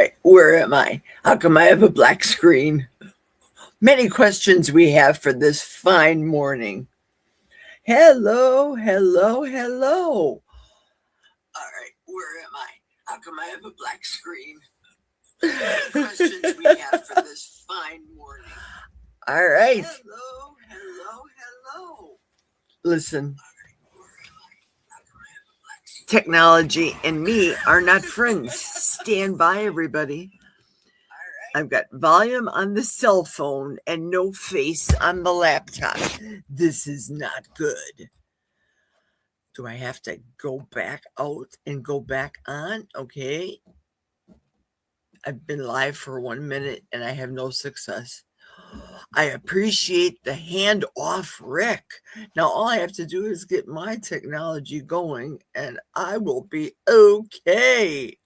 right, where am I? How come I have a black screen? Many questions we have for this fine morning. Hello, hello, hello. All right, where am I? How come I have a black screen? Many questions we have for this fine morning. All right. Hello, hello, hello. Listen. Technology and me are not friends. Stand by, everybody. I've got volume on the cell phone and no face on the laptop. This is not good. Do I have to go back out and go back on? Okay. I've been live for 1 minute and I have no success. I appreciate the hand off Rick. Now all I have to do is get my technology going and I will be okay.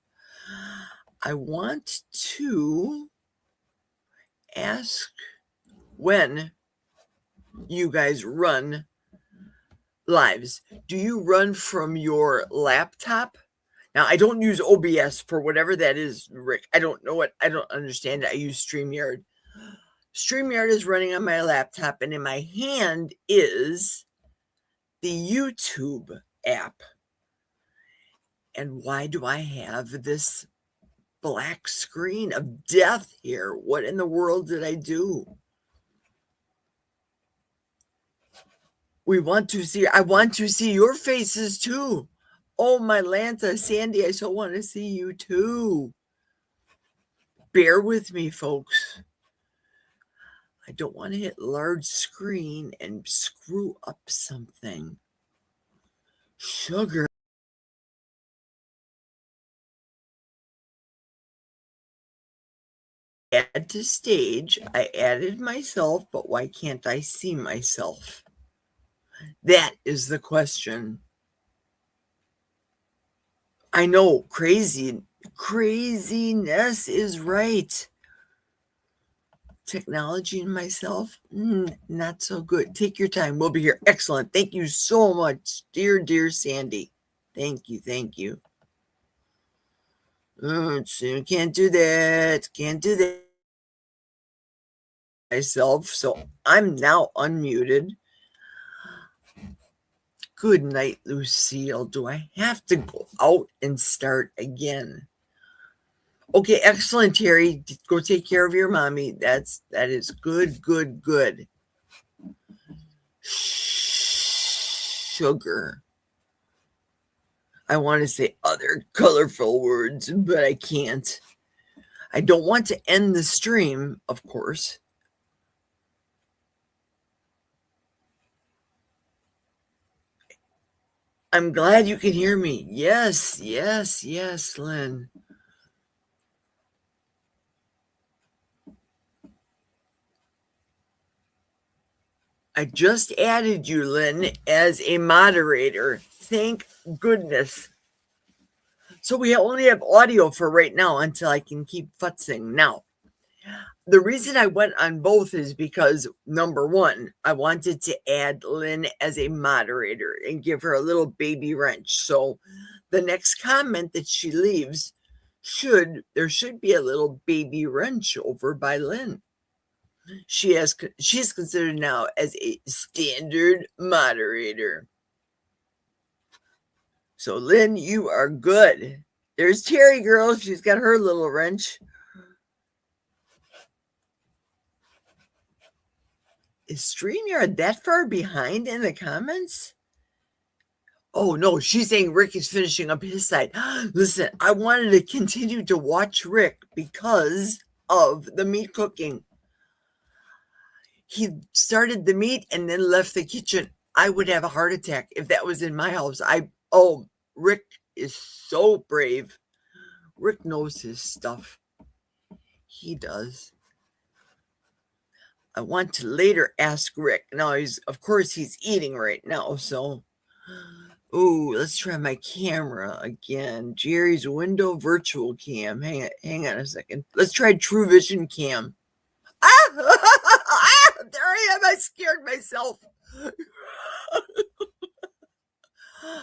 I want to ask when you guys run lives. Do you run from your laptop? Now, I don't use OBS for whatever that is, Rick. I don't know it. I don't understand it. I use StreamYard. StreamYard is running on my laptop, and in my hand is the YouTube app. And why do I have this black screen of death here? What in the world did I do? I want to see your faces too. Oh, my Lanta, Sandy, I so want to see you too. Bear with me, folks. I don't want to hit large screen and screw up something. Sugar. Add to stage. I added myself, but why can't I see myself? That is the question. I know, craziness is right. Technology and myself, not so good. Take your time. We'll be here. Excellent. Thank you so much, dear Sandy. Thank you. Can't do that. Myself. So I'm now unmuted. Good night, Lucille. Do I have to go out and start again? Okay, excellent, Terry. Go take care of your mommy. That is good. Sugar. I want to say other colorful words, but I can't. I don't want to end the stream, of course. I'm glad you can hear me. Yes, Lynn. I just added you, Lynn, as a moderator. Thank goodness. So we only have audio for right now until I can keep futzing. Now, the reason I went on both is because, number one, I wanted to add Lynn as a moderator and give her a little baby wrench. So the next comment that she leaves, there should be a little baby wrench over by Lynn. She's considered now as a standard moderator. So Lynn, you are good. There's Terry girl. She's got her little wrench. Is StreamYard that far behind in the comments? Oh no, she's saying Rick is finishing up his side. Listen, I wanted to continue to watch Rick because of the meat cooking. He started the meat and then left the kitchen. I would have a heart attack if that was in my house. Rick is so brave. Rick knows his stuff. He does. I want to later ask Rick. Now he's eating right now. So, let's try my camera again. Jerry's window virtual cam. Hang on a second. Let's try True Vision cam. There I am. I scared myself.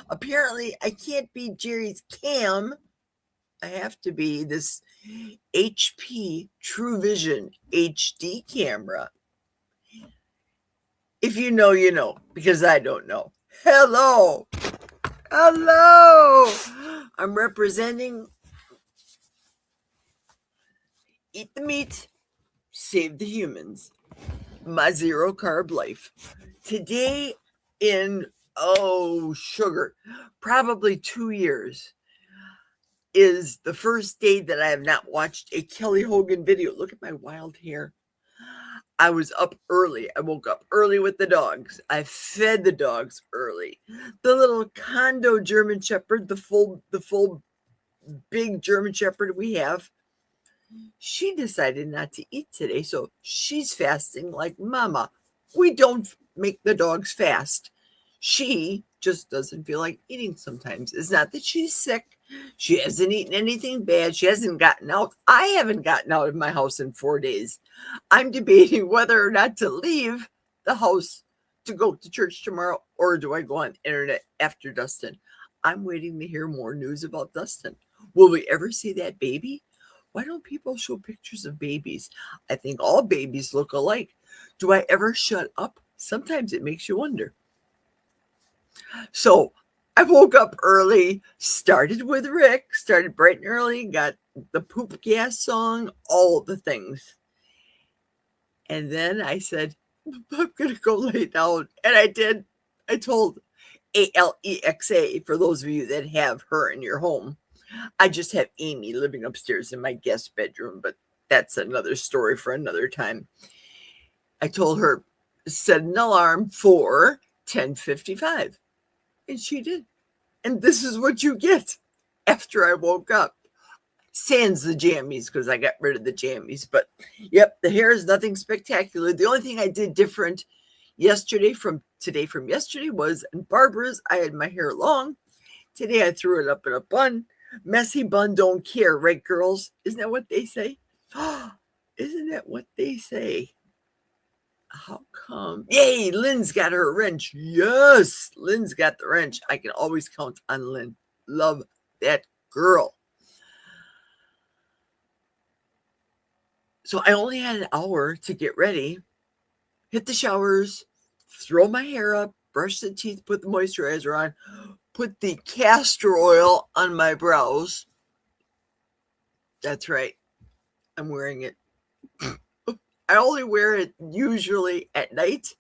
Apparently, I can't be Jerry's cam. I have to be this HP TrueVision HD camera. If you know, you know, because I don't know. Hello. Hello. I'm representing Eat the Meat, Save the Humans, my zero carb life. Today in, sugar, probably 2 years, is the first day that I have not watched a Kelly Hogan video. Look at my wild hair. I was up early. I woke up early with the dogs. I fed the dogs early. The little condo German Shepherd, the full big German Shepherd we have, she decided not to eat today, so she's fasting like Mama. We don't make the dogs fast. She just doesn't feel like eating sometimes. It's not that she's sick. She hasn't eaten anything bad. She hasn't gotten out. I haven't gotten out of my house in 4 days. I'm debating whether or not to leave the house to go to church tomorrow, or do I go on internet after Dustin? I'm waiting to hear more news about Dustin. Will we ever see that baby? Why don't people show pictures of babies? I think all babies look alike. Do I ever shut up? Sometimes it makes you wonder. So I woke up early, started with Rick, started bright and early, got the poop gas song, all the things. And then I said, I'm going to go lay down. And I did. I told Alexa, for those of you that have her in your home. I just have Amy living upstairs in my guest bedroom, but that's another story for another time. I told her, set an alarm for 10:55. And she did. And this is what you get after I woke up. Sans the jammies, because I got rid of the jammies. But yep, the hair is nothing spectacular. The only thing I did different from yesterday was in Barbara's, I had my hair long. Today I threw it up in a bun. Messy bun don't care, right, girls? Isn't that what they say? Isn't that what they say? How come? Yay, Lynn's got her wrench. Yes, Lynn's got the wrench. I can always count on Lynn. Love that girl. So I only had an hour to get ready, hit the showers, throw my hair up, brush the teeth, put the moisturizer on, put the castor oil on my brows. That's right. I'm wearing it. I only wear it usually at night,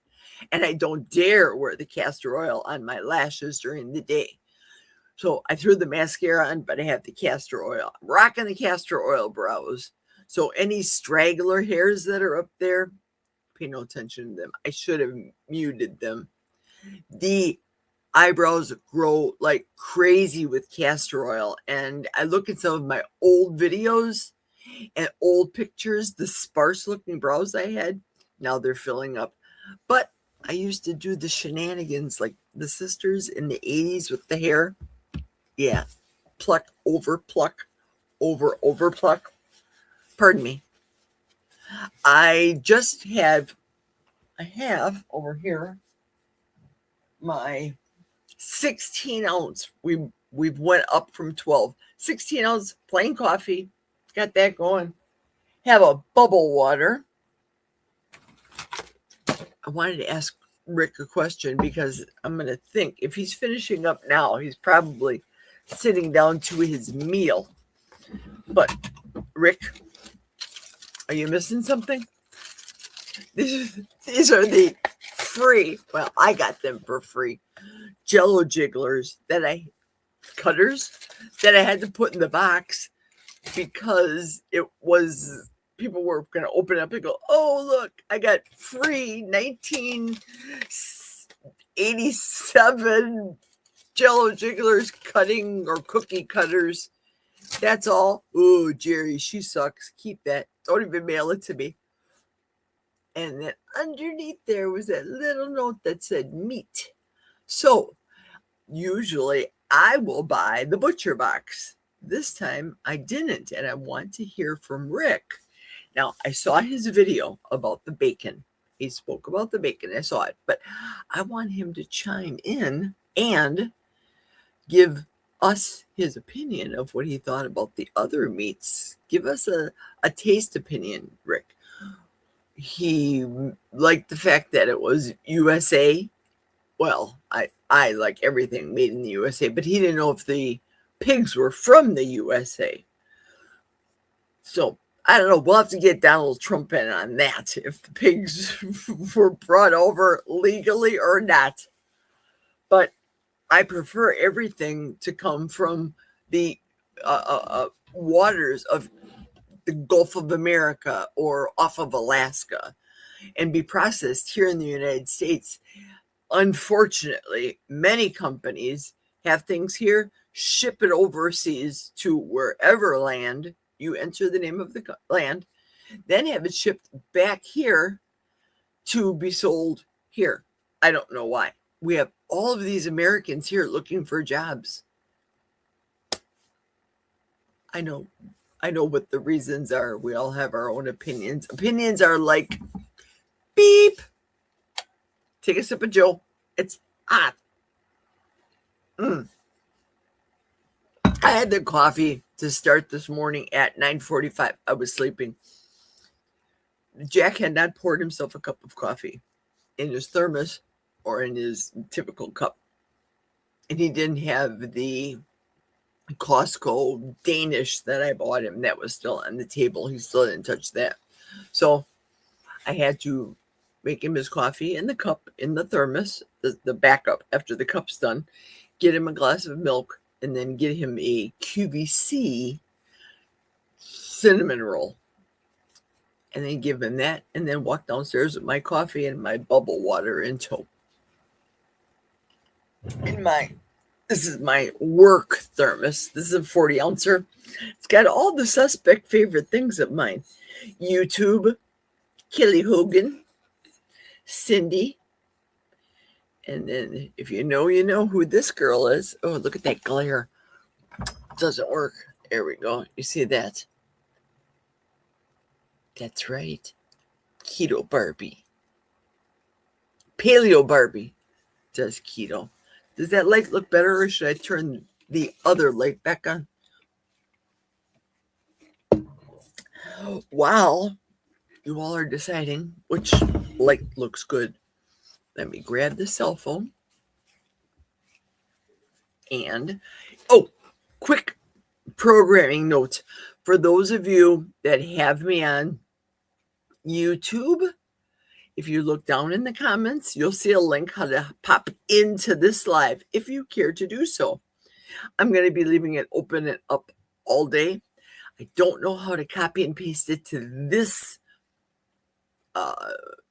and I don't dare wear the castor oil on my lashes during the day. So I threw the mascara on, but I have the castor oil. I'm rocking the castor oil brows. So any straggler hairs that are up there, pay no attention to them. I should have muted them. The eyebrows grow like crazy with castor oil. And I look at some of my old videos and old pictures, the sparse looking brows I had, now they're filling up. But I used to do the shenanigans like the sisters in the 80s with the hair. Yeah. Pluck, over pluck, over pluck. Pardon me. I have over here my 16 ounce. We've went up from 12. 16 ounce plain coffee. Got that going. Have a bubble water. I wanted to ask Rick a question because I'm going to think if he's finishing up now, he's probably sitting down to his meal. But Rick, are you missing something? These are the free, well, I got them for free, Jello jigglers cutters that I had to put in the box because people were going to open it up and go, oh, look, I got free 1987 Jello jigglers cutting or cookie cutters. That's all. Oh, Jerry, she sucks. Keep that. Don't even mail it to me. And then underneath there was that little note that said meat. So usually I will buy the butcher box. This time I didn't, and I want to hear from Rick. Now, I saw his video about the bacon. He spoke about the bacon. I saw it, but I want him to chime in and give us his opinion of what he thought about the other meats. Give us a taste opinion, Rick. He liked the fact that it was USA. Well, I like everything made in the USA, but he didn't know if the pigs were from the USA. So I don't know. We'll have to get Donald Trump in on that, if the pigs were brought over legally or not. But I prefer everything to come from the waters of the Gulf of America or off of Alaska and be processed here in the United States. Unfortunately, many companies have things here, ship it overseas to wherever land you enter the name of the land, then have it shipped back here to be sold here. I don't know why. We have all of these Americans here looking for jobs. I know what the reasons are. We all have our own opinions. Opinions are like beep. Take a sip of Joe. It's hot. I had the coffee to start this morning at 9:45. I was sleeping. Jack had not poured himself a cup of coffee in his thermos or in his typical cup. And he didn't have the Costco Danish that I bought him that was still on the table. He still didn't touch that. So I had to make him his coffee in the cup, in the thermos, the backup after the cup's done, get him a glass of milk, and then get him a QVC cinnamon roll. And then give him that, and then walk downstairs with my coffee and my bubble water in tow. This is my work thermos. This is a 40 ouncer. It's got all the suspect favorite things of mine. YouTube, Kelly Hogan, Cindy. And then if you know who this girl is. Oh, look at that glare. It doesn't work. There we go. You see that? That's right. Keto Barbie. Paleo Barbie does keto. Does that light look better, or should I turn the other light back on? While you all are deciding which light looks good, let me grab the cell phone. And, quick programming note. For those of you that have me on YouTube, if you look down in the comments, you'll see a link how to pop into this live if you care to do so. I'm going to be leaving it open and up all day. I don't know how to copy and paste it to this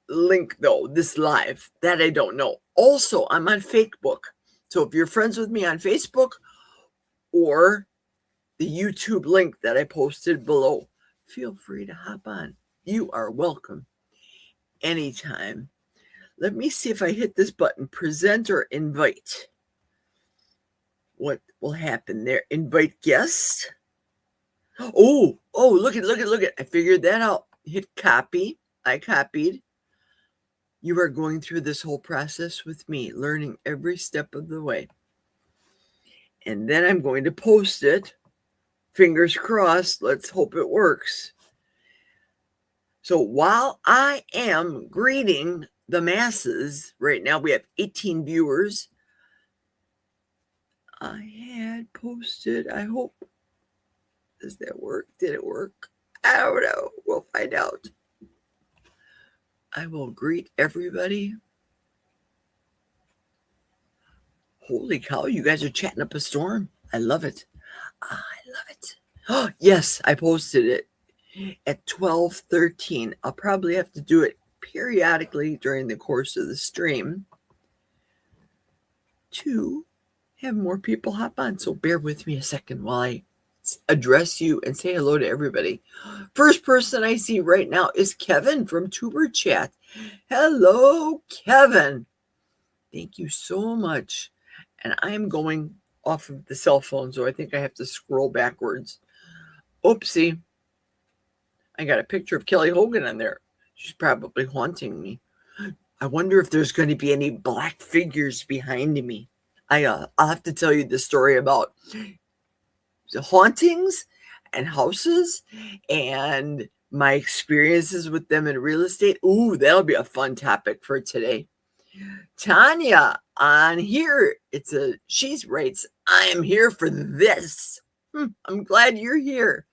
link, though, this live. That I don't know. Also, I'm on Facebook. So if you're friends with me on Facebook or the YouTube link that I posted below, feel free to hop on. You are welcome anytime. Let me see if I hit this button, present or invite. What will happen there? Invite guest. Oh, look at. I figured that out. Hit copy. I copied. You are going through this whole process with me, learning every step of the way. And then I'm going to post it. Fingers crossed. Let's hope it works. So while I am greeting the masses, right now we have 18 viewers. I had posted, I hope. Does that work? Did it work? I don't know. We'll find out. I will greet everybody. Holy cow, you guys are chatting up a storm. I love it. I love it. Oh, yes, I posted it at 12:13. I'll probably have to do it periodically during the course of the stream to have more people hop on. So bear with me a second while I address you and say hello to everybody. First person I see right now is Kevin from Tuber Chat. Hello, Kevin. Thank you so much. And I am going off of the cell phone, so I think I have to scroll backwards. Oopsie. I got a picture of Kelly Hogan on there. She's probably haunting me. I wonder if there's going to be any black figures behind me. I'll have to tell you the story about the hauntings and houses and my experiences with them in real estate. Ooh, that'll be a fun topic for today. Tanya on here, she writes, I am here for this. I'm glad you're here.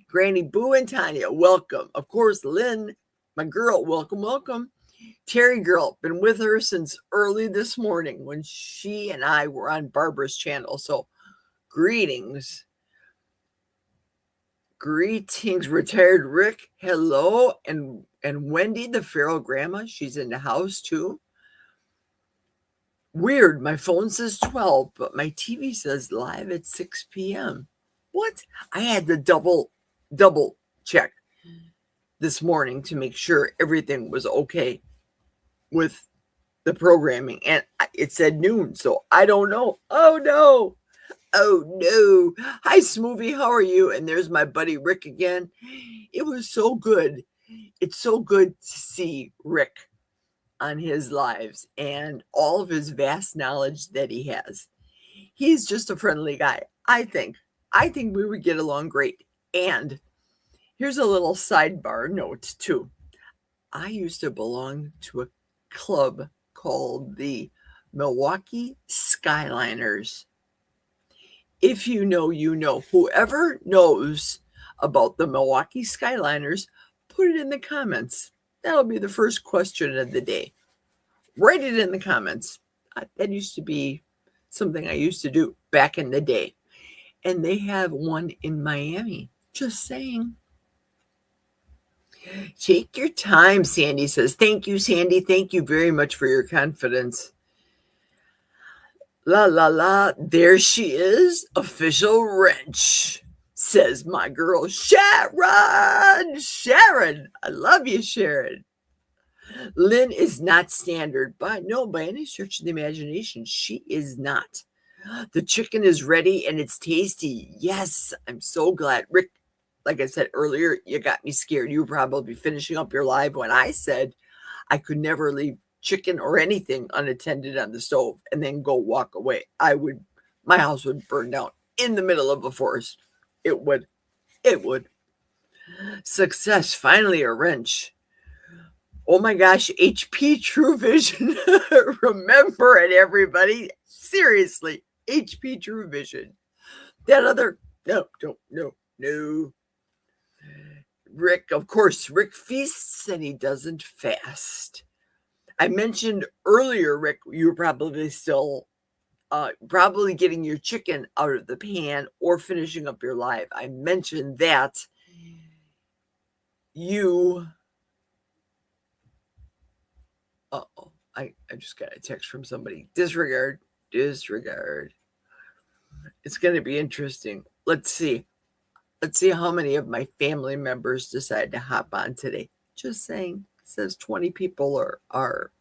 Granny Boo and Tanya, welcome. Of course, Lynn, my girl, welcome. Terry girl, been with her since early this morning when she and I were on Barbara's channel. So greetings, retired Rick. Hello. And Wendy, the feral grandma, she's in the house too. Weird. My phone says 12, but my TV says live at 6 p.m. What? I had to double check this morning to make sure everything was okay with the programming. And it said noon, so I don't know. Oh, no. Hi, Smoothie. How are you? And there's my buddy Rick again. It was so good. It's so good to see Rick on his lives and all of his vast knowledge that he has. He's just a friendly guy. I think we would get along great. And here's a little sidebar note too. I used to belong to a club called the Milwaukee Skyliners. If you know, you know. Whoever knows about the Milwaukee Skyliners, put it in the comments. That'll be the first question of the day. Write it in the comments. That used to be something I used to do back in the day. And they have one in Miami. Just saying. Take your time, Sandy says. Thank you, Sandy. Thank you very much for your confidence. La, la, la. There she is. Official wrench, says my girl, Sharon. Sharon. I love you, Sharon. Lynn is not standard, but no, by any stretch of the imagination, she is not. The chicken is ready and it's tasty. Yes, I'm so glad. Rick, like I said earlier, you got me scared. You were probably finishing up your live when I said I could never leave chicken or anything unattended on the stove and then go walk away. My house would burn down in the middle of a forest. It would. Success, finally a wrench. Oh my gosh, HP True Vision. Remember it, everybody. Seriously, HP True Vision. That other, no. Rick, of course, Rick feasts and he doesn't fast. I mentioned earlier, Rick, you were probably still probably getting your chicken out of the pan or finishing up your live. I mentioned that you... I just got a text from somebody. Disregard. It's going to be interesting. Let's see how many of my family members decide to hop on today. Just saying. It says 20 people are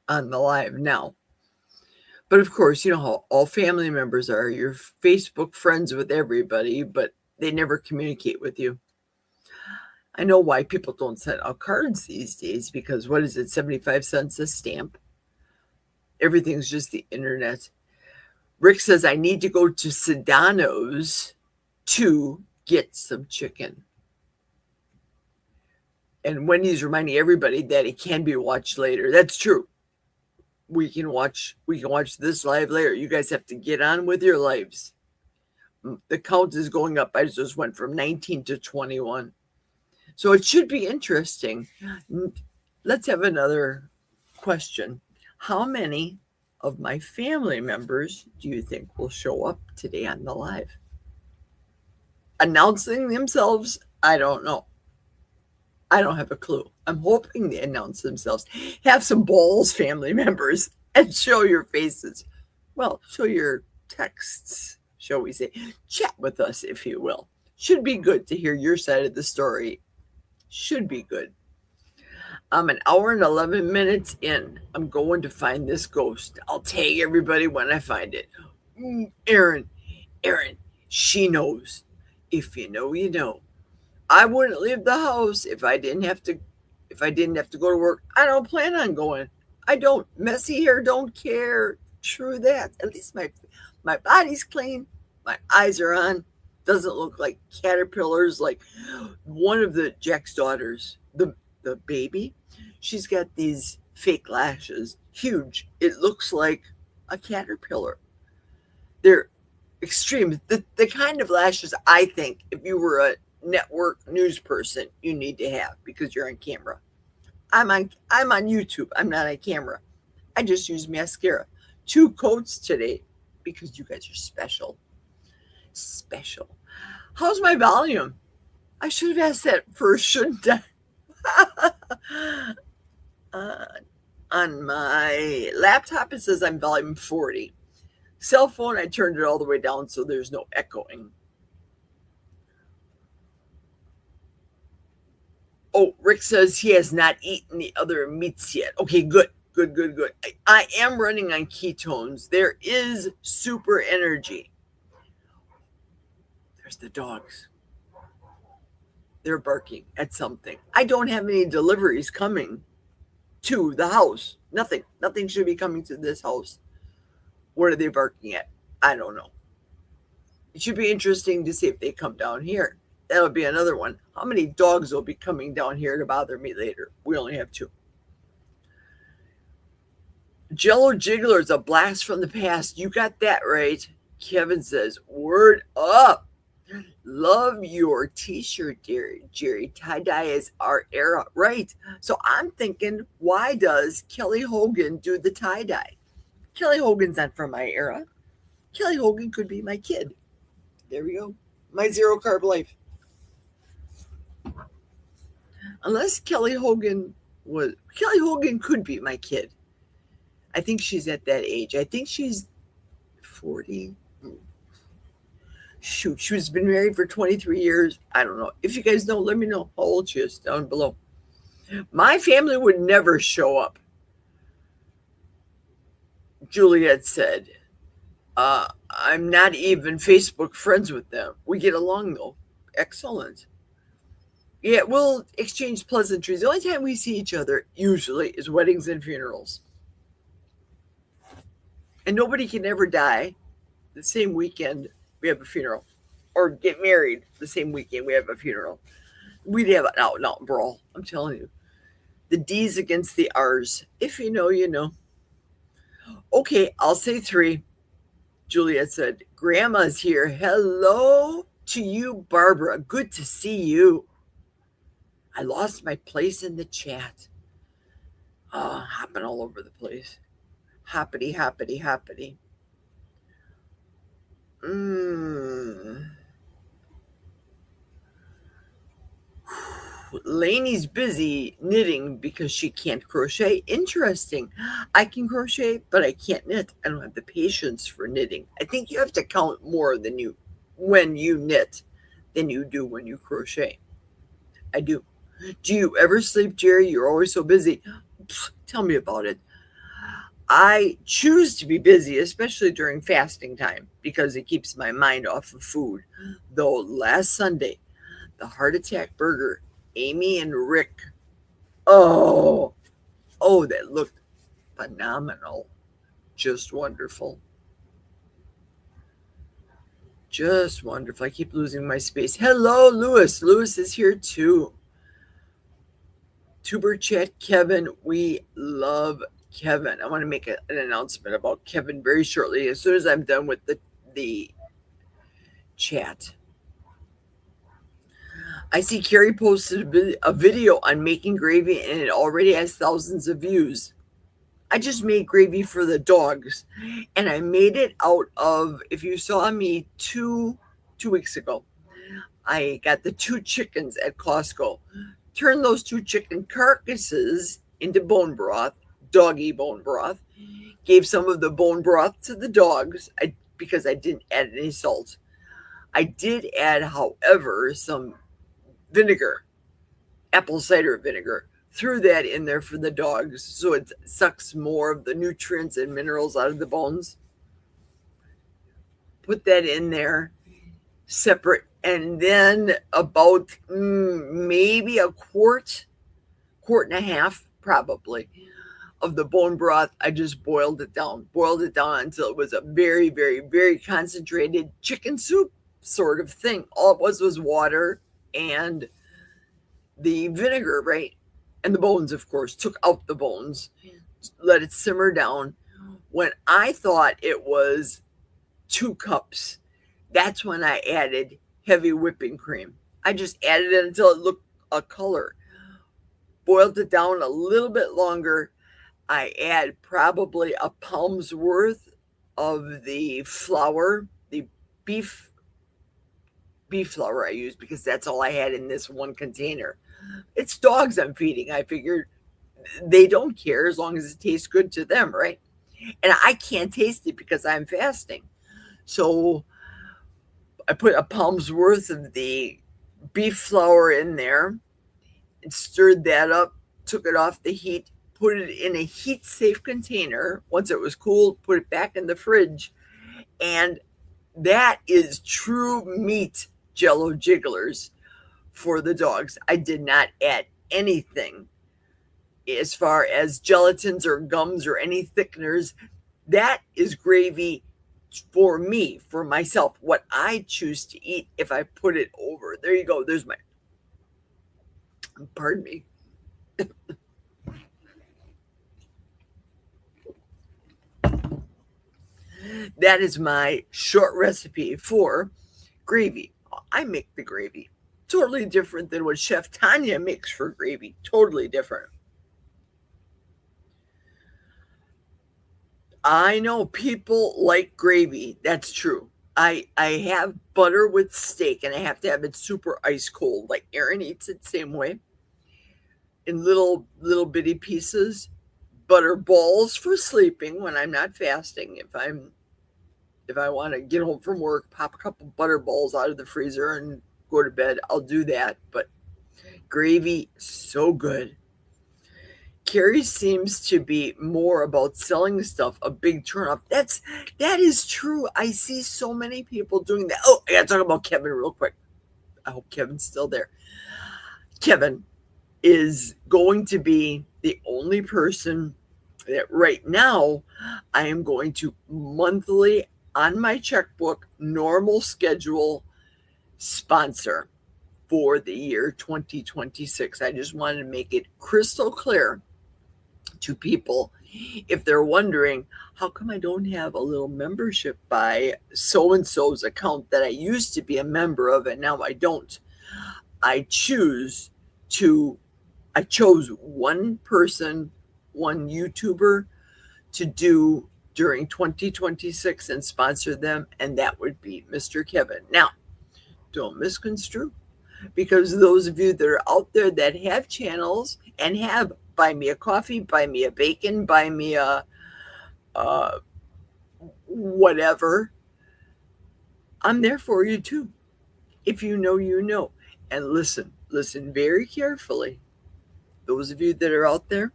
on the live now. But of course, you know how all family members are. You're Facebook friends with everybody, but they never communicate with you. I know why people don't send out cards these days, because what is it, 75 cents a stamp? Everything's just the internet. Rick says, I need to go to Sedano's to get some chicken. And Wendy's reminding everybody that it can be watched later. That's true. We can watch this live later. You guys have to get on with your lives. The count is going up. I just went from 19 to 21. So it should be interesting. Let's have another question. How many of my family members do you think will show up today on the live? Announcing themselves? I don't know. I don't have a clue. I'm hoping they announce themselves. Have some balls, family members, and show your faces. Well, show your texts, shall we say. Chat with us, if you will. Should be good to hear your side of the story. Should be good. I'm an hour and 11 minutes in. I'm going to find this ghost. I'll tag everybody when I find it. Erin, she knows. If you know, you know. I wouldn't leave the house if I didn't have to go to work. I don't plan on going. I don't. Messy hair, don't care. True that. At least My body's clean. My eyes are on. Doesn't look like caterpillars. Like one of the Jack's daughters, the baby, she's got these fake lashes, huge. It looks like a caterpillar. They're extreme. The kind of lashes I think if you were a network news person you need to have because you're on camera. I'm on YouTube. I'm not on camera. I just use mascara. 2 coats today because you guys are special. Special. How's my volume? I should have asked that first, shouldn't I? uh, on my laptop, it says I'm volume 40. Cell phone, I turned it all the way down so there's no echoing. Oh, Rick says he has not eaten the other meats yet. Okay, good. I am running on ketones. There is super energy. There's the dogs. They're barking at something. I don't have any deliveries coming to the house. Nothing. Nothing should be coming to this house. What are they barking at? I don't know. It should be interesting to see if they come down here. That'll be another one. How many dogs will be coming down here to bother me later? We only have 2. Jello Jiggler is a blast from the past. You got that right. Kevin says, word up. Love your t-shirt, Jerry. Tie-dye is our era. Right. So I'm thinking, why does Kelly Hogan do the tie-dye? Kelly Hogan's not from my era. Kelly Hogan could be my kid. There we go. My zero carb life. Unless Kelly Hogan could be my kid. I think she's at that age. I think she's 40. Shoot, she's been married for 23 years. I don't know. If you guys know, let me know how old she is down below. My family would never show up. Juliet said, I'm not even Facebook friends with them. We get along though. Excellent. Yeah, we'll exchange pleasantries. The only time we see each other usually is weddings and funerals. And nobody can ever die the same weekend we have a funeral, or get married the same weekend we have a funeral. We'd have an out and out brawl. I'm telling you. The D's against the R's. If you know, you know. Okay, I'll say 3. Juliet said, Grandma's here. Hello to you, Barbara. Good to see you. I lost my place in the chat. Hopping all over the place. Hoppity. Lainey's busy knitting because she can't crochet. Interesting. I can crochet, but I can't knit. I don't have the patience for knitting. I think you have to count more than you when you knit than you do when you crochet. I do. Do you ever sleep, Jerry? You're always so busy. Tell me about it. I choose to be busy, especially during fasting time, because it keeps my mind off of food. Though last Sunday, the heart attack burger, Amy and Rick, oh, that looked phenomenal. Just wonderful. Just wonderful. I keep losing my space. Hello, Lewis. Lewis is here too. Tuber chat, Kevin. We love Kevin. I want to make an announcement about Kevin very shortly, as soon as I'm done with the chat. I see Carrie posted a video on making gravy, and it already has thousands of views. I just made gravy for the dogs, and I made it out of, if you saw me two weeks ago, I got the 2 chickens at Costco. Turned those 2 chicken carcasses into bone broth, doggy bone broth. Gave some of the bone broth to the dogs because I didn't add any salt. I did add, however, some vinegar, apple cider vinegar. Threw that in there for the dogs so it sucks more of the nutrients and minerals out of the bones. Put that in there separate, and then about maybe a quart and a half probably of the bone broth. I just boiled it down until it was a very, very, very concentrated chicken soup sort of thing. All it was water and the vinegar, right? And the bones, of course. Took out the bones, let it simmer down. When I thought it was 2 cups, that's when I added heavy whipping cream. I just added it until it looked a color. Boiled it down a little bit longer. I add probably a palm's worth of the flour, the beef flour I use, because that's all I had in this one container. It's dogs I'm feeding. I figured they don't care as long as it tastes good to them, right? And I can't taste it because I'm fasting. So I put a palm's worth of the beef flour in there and stirred that up, took it off the heat, put it in a heat safe container. Once it was cool, put it back in the fridge. And that is true meat Jello jigglers for the dogs. I did not add anything as far as gelatins or gums or any thickeners. That is gravy for me, for myself, what I choose to eat if I put it over. There you go. There's my, pardon me. That is my short recipe for gravy. I make the gravy totally different than what Chef Tanya makes for gravy. Totally different. I know people like gravy. That's true. I have butter with steak, and I have to have it super ice cold. Like Aaron eats it same way, in little bitty pieces. Butter balls for sleeping when I'm not fasting. If I want to get home from work, pop a couple butter balls out of the freezer and go to bed, I'll do that. But gravy, so good. Carrie seems to be more about selling stuff, a big turnoff. That is true. I see so many people doing that. Oh, I gotta talk about Kevin real quick. I hope Kevin's still there. Kevin is going to be the only person that right now I am going to monthly on my checkbook, normal schedule sponsor for the year 2026. I just wanted to make it crystal clear to people if they're wondering, how come I don't have a little membership by so-and-so's account that I used to be a member of and now I don't. I chose one person, one YouTuber to do during 2026 and sponsor them, and that would be Mr. Kevin. Now, don't misconstrue, because those of you that are out there that have channels and have buy me a coffee, buy me a bacon, buy me a whatever, I'm there for you too. If you know, you know. And listen very carefully. Those of you that are out there,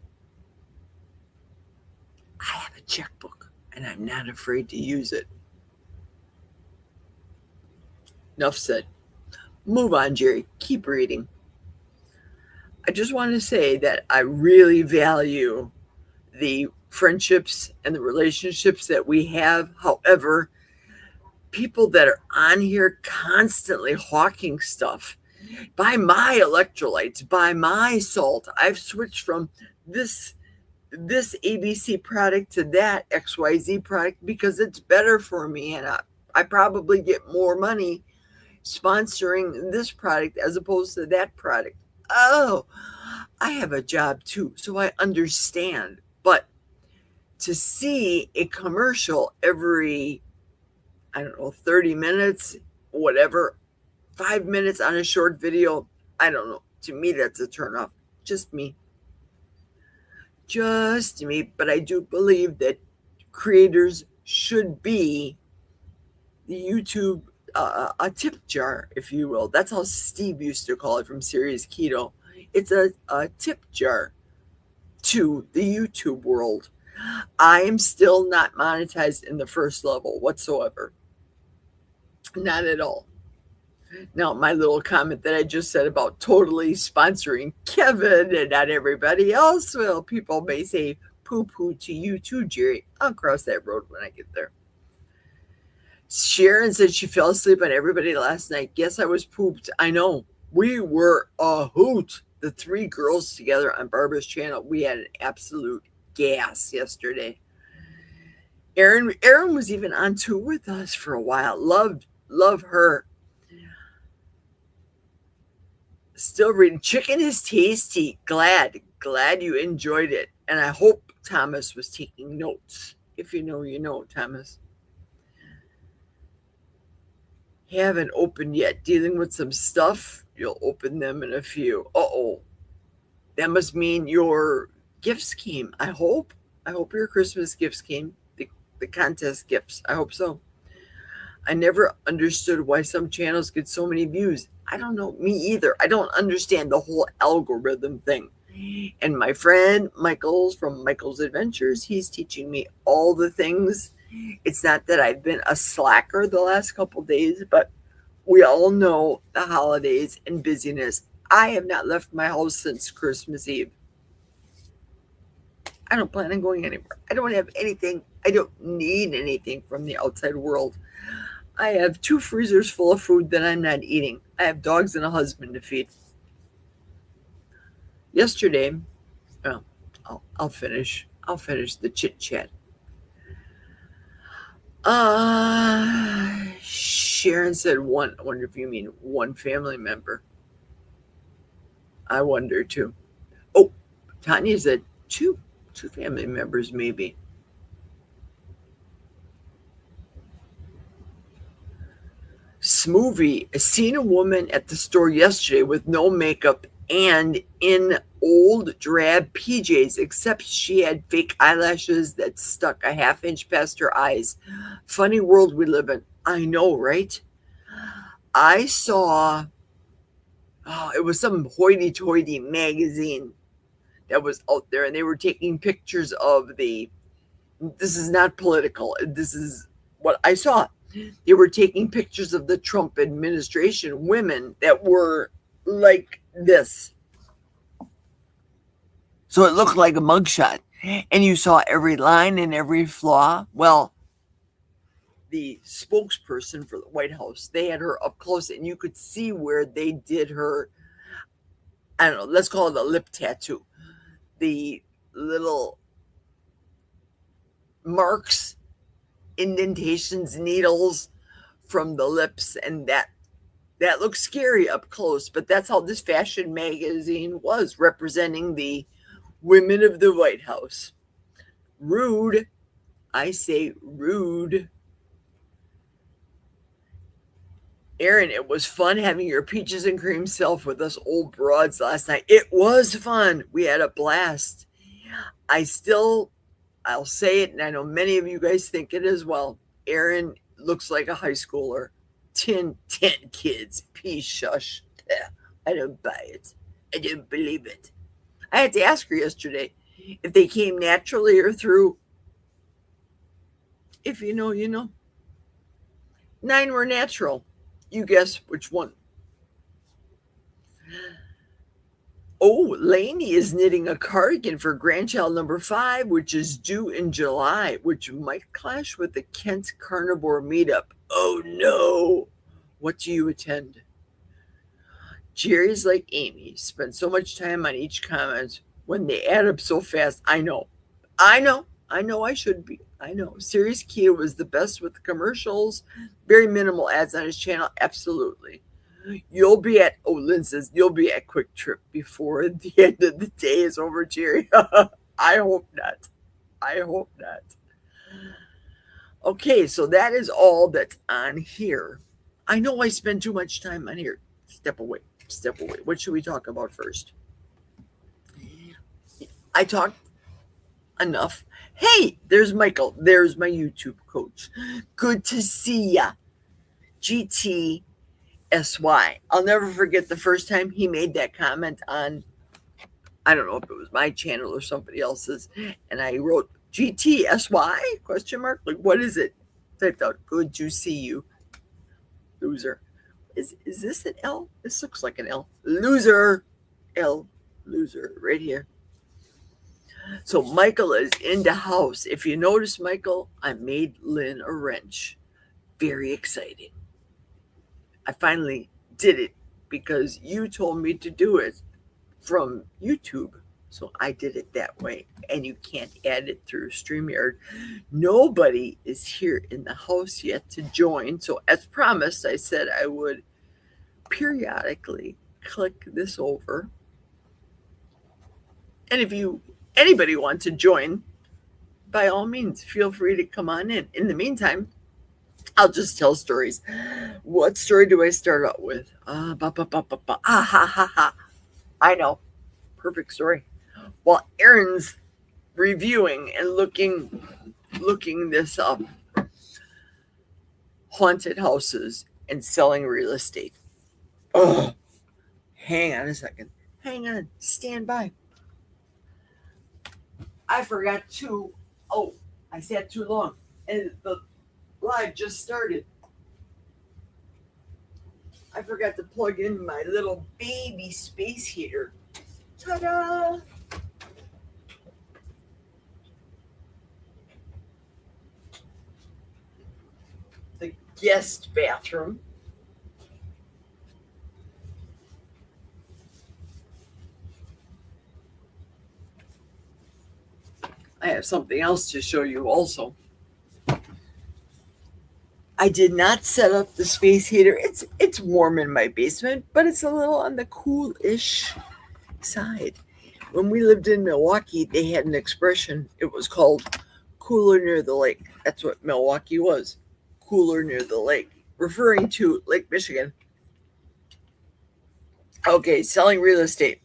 I have a checkbook and I'm not afraid to use it. Enough said. Move on, Jerry. Keep reading. I just want to say that I really value the friendships and the relationships that we have. However, people that are on here constantly hawking stuff, buy my electrolytes, buy my salt. I've switched from this ABC product to that XYZ product because it's better for me, and I probably get more money sponsoring this product as opposed to that product. Oh, I have a job too, so I understand. But to see a commercial every, 30 minutes, whatever, 5 minutes on a short video, I don't know. To me, that's a turnoff. Just me. But I do believe that creators should be the YouTube a tip jar, if you will. That's how Steve used to call it from Serious Keto. It's a tip jar to the YouTube world. I am still not monetized in the first level whatsoever. Not at all. Now, my little comment that I just said about totally sponsoring Kevin and not everybody else, well, people may say, poo to you too, Jerry. I'll cross that road when I get there. Sharon said she fell asleep on everybody last night. Guess I was pooped. I know. We were a hoot. The three girls together on Barbara's channel. We had an absolute gas yesterday. Erin was even on tour with us for a while. Love her. Still reading. Chicken is tasty. Glad you enjoyed it. And I hope Thomas was taking notes. If you know, you know, Thomas. Haven't opened yet. Dealing with some stuff. You'll open them in a few. Uh-oh. That must mean your gifts came. I hope your Christmas gifts came. The contest gifts. I hope so. I never understood why some channels get so many views. I don't know. Me either. I don't understand the whole algorithm thing. And my friend Michael's from Michael's Adventures, he's teaching me all the things. It's not that I've been a slacker the last couple days, but we all know the holidays and busyness. I have not left my house since Christmas Eve. I don't plan on going anywhere. I don't have anything. I don't need anything from the outside world. I have 2 freezers full of food that I'm not eating. I have dogs and a husband to feed. Yesterday, well, I'll finish the chit chat. Sharon said one. I wonder if you mean one family member. I wonder too. Oh, Tanya said two family members maybe. Smoothie. I seen a woman at the store yesterday with no makeup and in old drab PJs, except she had fake eyelashes that stuck a half-inch past her eyes. Funny world we live in. I know, right? I saw, it was some hoity-toity magazine that was out there, and they were taking pictures of this is not political, this is what I saw. They were taking pictures of the Trump administration, women that were like this. So it looked like a mugshot. And you saw every line and every flaw. Well, the spokesperson for the White House, they had her up close, and you could see where they did her, I don't know, let's call it a lip tattoo. The little marks, indentations, needles from the lips, and that looks scary up close, but that's how this fashion magazine was, representing the women of the White House. Rude. I say rude. Erin, it was fun having your peaches and cream self with us old broads last night. It was fun. We had a blast. I'll say it, and I know many of you guys think it as well. Erin looks like a high schooler. 10 kids. Peace, shush. I don't buy it. I don't believe it. I had to ask her yesterday if they came naturally or through. If you know, you know. 9 were natural. You guess which one. Oh, Lainey is knitting a cardigan for grandchild number 5, which is due in July, which might clash with the Kent Carnivore meetup. Oh no. What do you attend? Jerry's like Amy, spend so much time on each comment when they add up so fast. I know I should be. I know. Serious Kia was the best with the commercials. Very minimal ads on his channel. Absolutely. You'll be at Quick Trip before the end of the day is over, Jerry. I hope not. Okay, so that is all that's on here. I know I spend too much time on here. Step away. What should we talk about first? I talked enough. Hey, there's Michael. There's my YouTube coach. Good to see ya. GTSY. I'll never forget the first time he made that comment on, I don't know if it was my channel or somebody else's, and I wrote GTSY question mark. Like, what is it? Typed out, good to see you. Loser. Is this an L? This looks like an L. Loser. L. Loser. Right here. So Michael is in the house. If you notice, Michael, I made Lynn a wrench. Very exciting. I finally did it because you told me to do it from YouTube. So I did it that way. And you can't add it through StreamYard. Nobody is here in the house yet to join. So as promised, I said I would periodically click this over. And if anybody wants to join, by all means, feel free to come on in. In the meantime, I'll just tell stories. What story do I start out with? Ha ha ha. I know. Perfect story. While Aaron's reviewing and looking this up, haunted houses and selling real estate. Oh, hang on a second. Hang on. Stand by. I forgot to. Oh, I sat too long. And the live just started. I forgot to plug in my little baby space heater. Ta-da! The guest bathroom. I have something else to show you also. I did not set up the space heater. It's warm in my basement, but it's a little on the cool-ish side. When we lived in Milwaukee, they had an expression. It was called cooler near the lake. That's what Milwaukee was. Cooler near the lake, referring to Lake Michigan. Okay, selling real estate.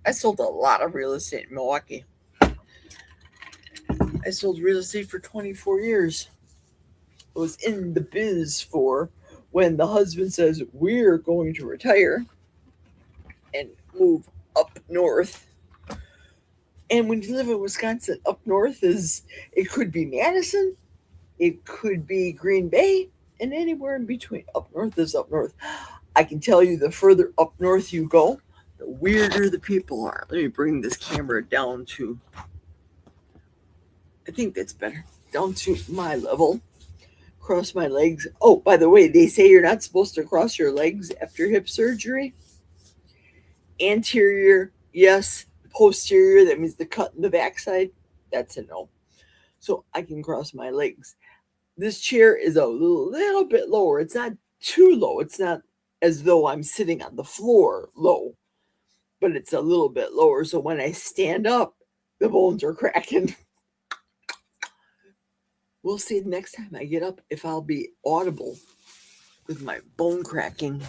I sold a lot of real estate in Milwaukee. I sold real estate for 24 years. I was in the biz for when the husband says, we're going to retire and move up north. And when you live in Wisconsin, up north it could be Madison, it could be Green Bay, and anywhere in between. Up north is up north. I can tell you the further up north you go, the weirder the people are. Let me bring this camera down to, I think that's better, down to my level. Cross my legs. Oh, by the way, they say you're not supposed to cross your legs after hip surgery. Anterior, yes. Posterior, that means the cut in the backside, that's a no. So I can cross my legs. This chair is a little bit lower. It's not too low. It's not as though I'm sitting on the floor low, but it's a little bit lower. So when I stand up, the bones are cracking. We'll see the next time I get up if I'll be audible with my bone cracking.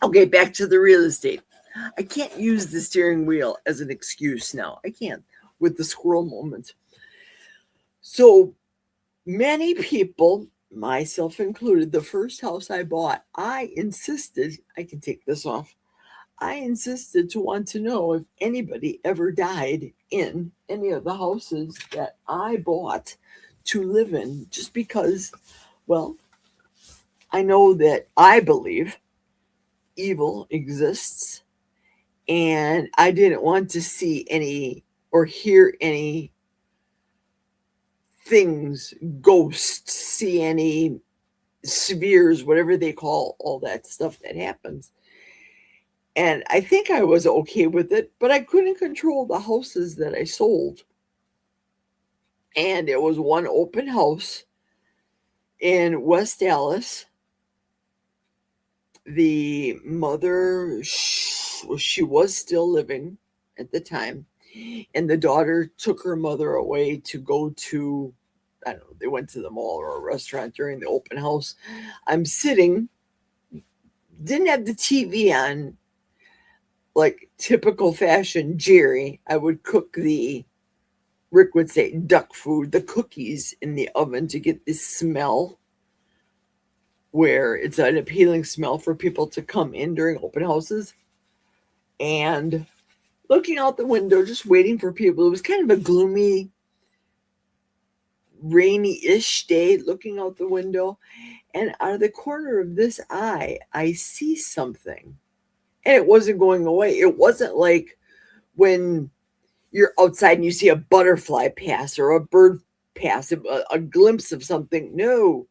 Okay, back to the real estate. I can't use the steering wheel as an excuse now. I can't with the squirrel moment. So many people, myself included, the first house I bought, I insisted, I can take this off. I insisted to want to know if anybody ever died in any of the houses that I bought to live in, just because, well, I know that I believe evil exists, and I didn't want to see any or hear any things, ghosts, see any spheres, whatever they call all that stuff that happens. And I think I was okay with it, but I couldn't control the houses that I sold. And it was one open house in West Dallas. The mother, she was still living at the time, and the daughter took her mother away to go to, I don't know, they went to the mall or a restaurant during the open house. I'm sitting, didn't have the TV on, like typical fashion Jerry. I would cook Rick would say duck food, the cookies in the oven to get this smell where it's an appealing smell for people to come in during open houses. And looking out the window, just waiting for people. It was kind of a gloomy, rainy-ish day, looking out the window. And out of the corner of this eye, I see something. And it wasn't going away. It wasn't like when you're outside and you see a butterfly pass or a bird pass, a glimpse of something. No,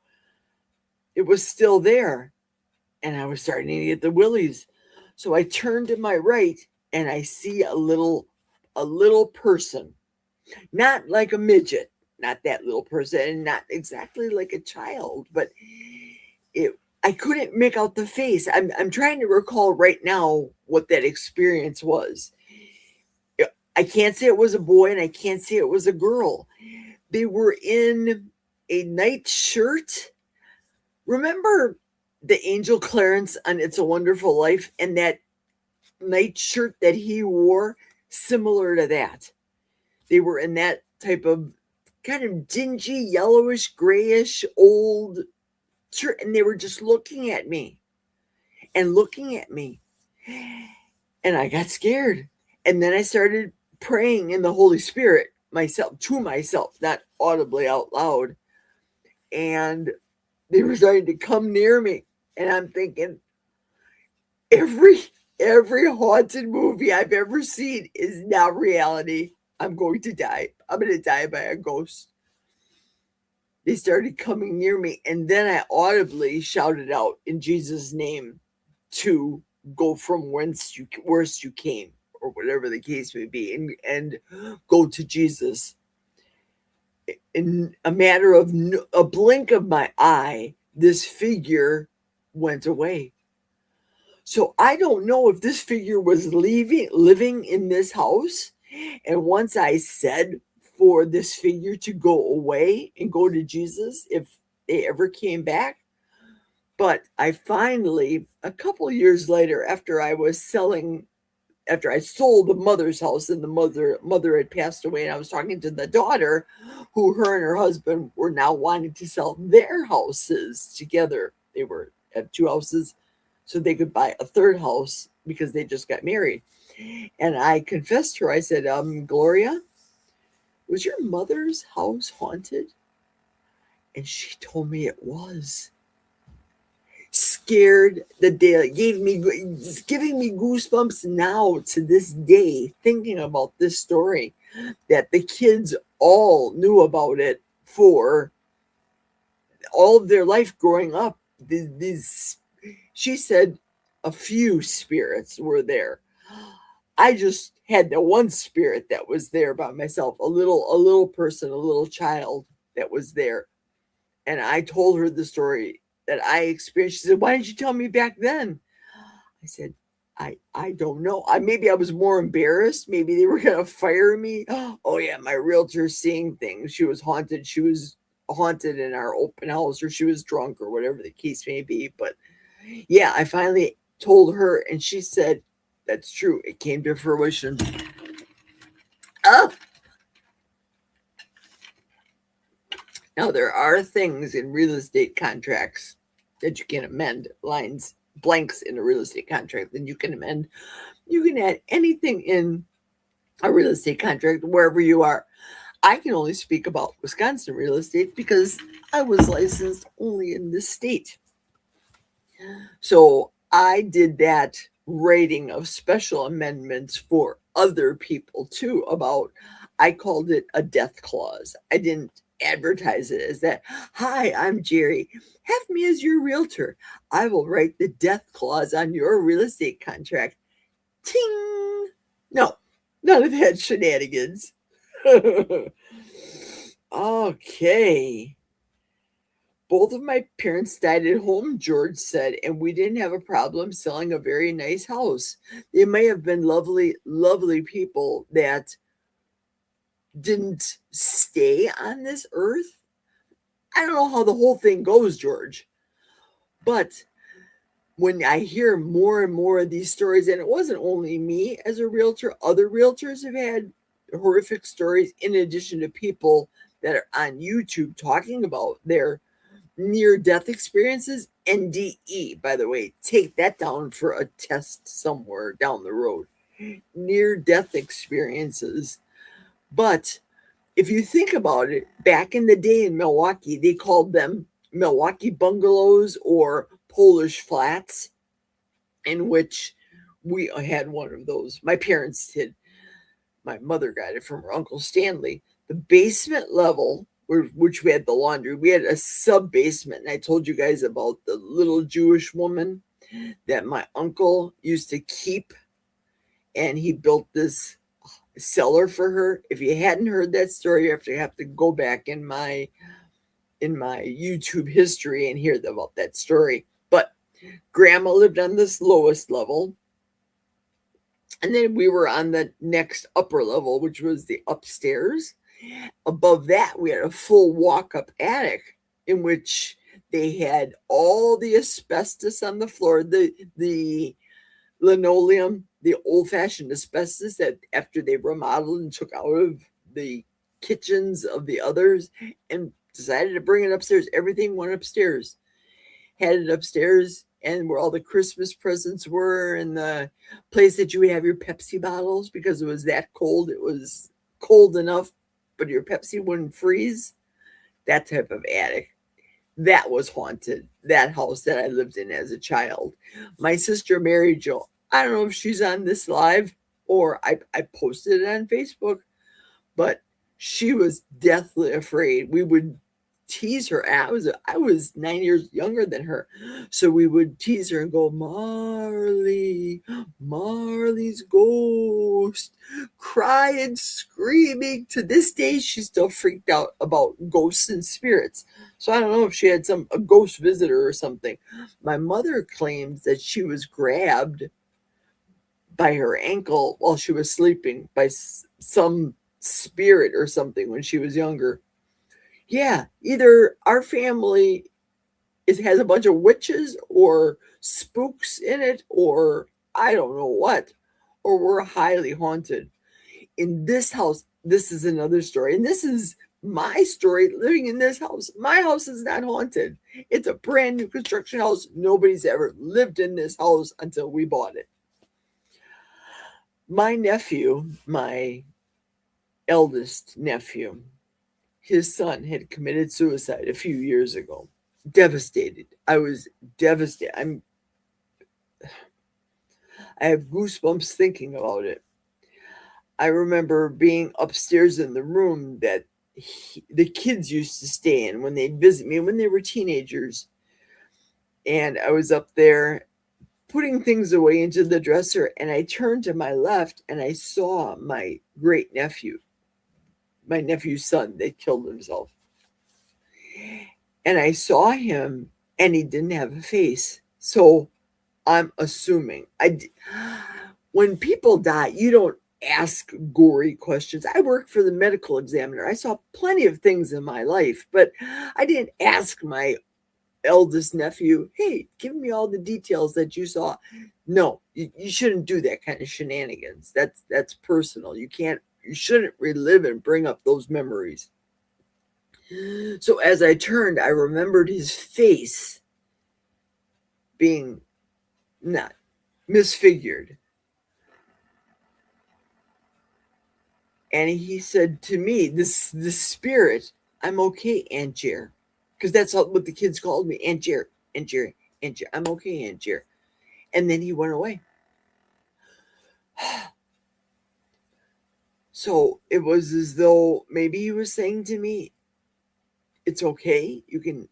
it was still there. And I was starting to get the willies. So I turned to my right and I see a little person, not like a midget, not that little person, and not exactly like a child, but I couldn't make out the face. I'm trying to recall right now what that experience was. I can't say it was a boy and I can't say it was a girl. They were in a night shirt. Remember the Angel Clarence on It's a Wonderful Life and that night shirt that he wore? Similar to that. They were in that type of kind of dingy, yellowish, grayish, old shirt, and they were just looking at me and looking at me. And I got scared. And then I started praying in the Holy Spirit to myself, not audibly out loud. And they were starting to come near me. And I'm thinking, every haunted movie I've ever seen is now reality. I'm going to die. I'm going to die by a ghost. They started coming near me. And then I audibly shouted out in Jesus' name to go from whence you came, or whatever the case may be, and go to Jesus. In a matter of a blink of my eye, this figure went away. So I don't know if this figure was living in this house. And once I said for this figure to go away and go to Jesus, if they ever came back. But I finally, a couple of years later, after I sold the mother's house and the mother had passed away, and I was talking to the daughter, who her and her husband were now wanting to sell their houses together. They had two houses, so they could buy a third house because they just got married. And I confessed to her, I said, Gloria, was your mother's house haunted? And she told me it was. Scared the day, giving me goosebumps now to this day, thinking about this story, that the kids all knew about it for all of their life growing up. She said a few spirits were there. I just had the one spirit that was there by myself, a little person, a little child that was there. And I told her the story that I experienced. She said, why didn't you tell me back then? I said, I don't know. Maybe I was more embarrassed. Maybe they were going to fire me. Oh yeah, my realtor seeing things. She was haunted. She was haunted in our open house, or she was drunk, or whatever the case may be. But yeah, I finally told her, and she said, that's true. It came to fruition. Now, there are things in real estate contracts that you can amend, blanks in a real estate contract that you can amend. You can add anything in a real estate contract wherever you are. I can only speak about Wisconsin real estate because I was licensed only in this state. So I did that writing of special amendments for other people too I called it a death clause. I didn't advertise it as that. Hi, I'm Jerry. Have me as your realtor. I will write the death clause on your real estate contract. Ting! No, none of that shenanigans. Okay. Both of my parents died at home, George said, and we didn't have a problem selling a very nice house. They may have been lovely, lovely people that didn't stay on this earth. I don't know how the whole thing goes, George. But when I hear more and more of these stories, and it wasn't only me as a realtor, other realtors have had horrific stories, in addition to people that are on YouTube talking about their near-death experiences. NDE, by the way, take that down for a test somewhere down the road. Near-death experiences. But if you think about it, back in the day in Milwaukee, they called them Milwaukee bungalows or Polish flats, in which we had one of those. My parents did. my mother got it from her Uncle Stanley. The basement level, which we had the laundry, we had a sub basement. And I told you guys about the little Jewish woman that my uncle used to keep, and he built this cellar for her. If you hadn't heard that story, you have to go back in my YouTube history and hear about that story. But grandma lived on this lowest level, and then we were on the next upper level, which was the upstairs. Above that, we had a full walk-up attic in which they had all the asbestos on the floor, the linoleum, the old-fashioned asbestos that after they remodeled and took out of the kitchens of the others and decided to bring it upstairs. Everything went upstairs. Had it upstairs, and where all the Christmas presents were, and the place that you would have your Pepsi bottles because it was that cold. It was cold enough, but your Pepsi wouldn't freeze. That type of attic. That was haunted. That house that I lived in as a child. My sister Mary Jo, I don't know if she's on this live or I posted it on Facebook, but she was deathly afraid. We would tease her. I was 9 years younger than her, so we would tease her and go, Marley's ghost, crying, screaming. To this day, she's still freaked out about ghosts and spirits. So I don't know if she had a ghost visitor or something. My mother claims that she was grabbed by her ankle while she was sleeping by some spirit or something when she was younger. Yeah, either our family has a bunch of witches or spooks in it, or I don't know what, or we're highly haunted. In this house, this is another story, and this is my story living in this house. My house is not haunted. It's a brand new construction house. Nobody's ever lived in this house until we bought it. My nephew, my eldest nephew, his son had committed suicide a few years ago. Devastated. I was devastated. I have goosebumps thinking about it. I remember being upstairs in the room that the kids used to stay in when they'd visit me when they were teenagers. And I was up there putting things away into the dresser, and I turned to my left and I saw my great nephew, my nephew's son that killed himself. And I saw him and he didn't have a face. So I'm assuming when people die, you don't ask gory questions. I worked for the medical examiner. I saw plenty of things in my life, but I didn't ask my eldest nephew, hey, give me all the details that you saw. No, you shouldn't do that kind of shenanigans. That's personal. You shouldn't relive and bring up those memories. So as I turned, I remembered his face being not misfigured. And he said to me, this spirit, I'm okay, Aunt Jer. Because that's what the kids called me, Aunt Jer, Aunt Jer, Aunt Jer. I'm okay, Aunt Jer. And then he went away. So it was as though maybe he was saying to me, it's okay. You can,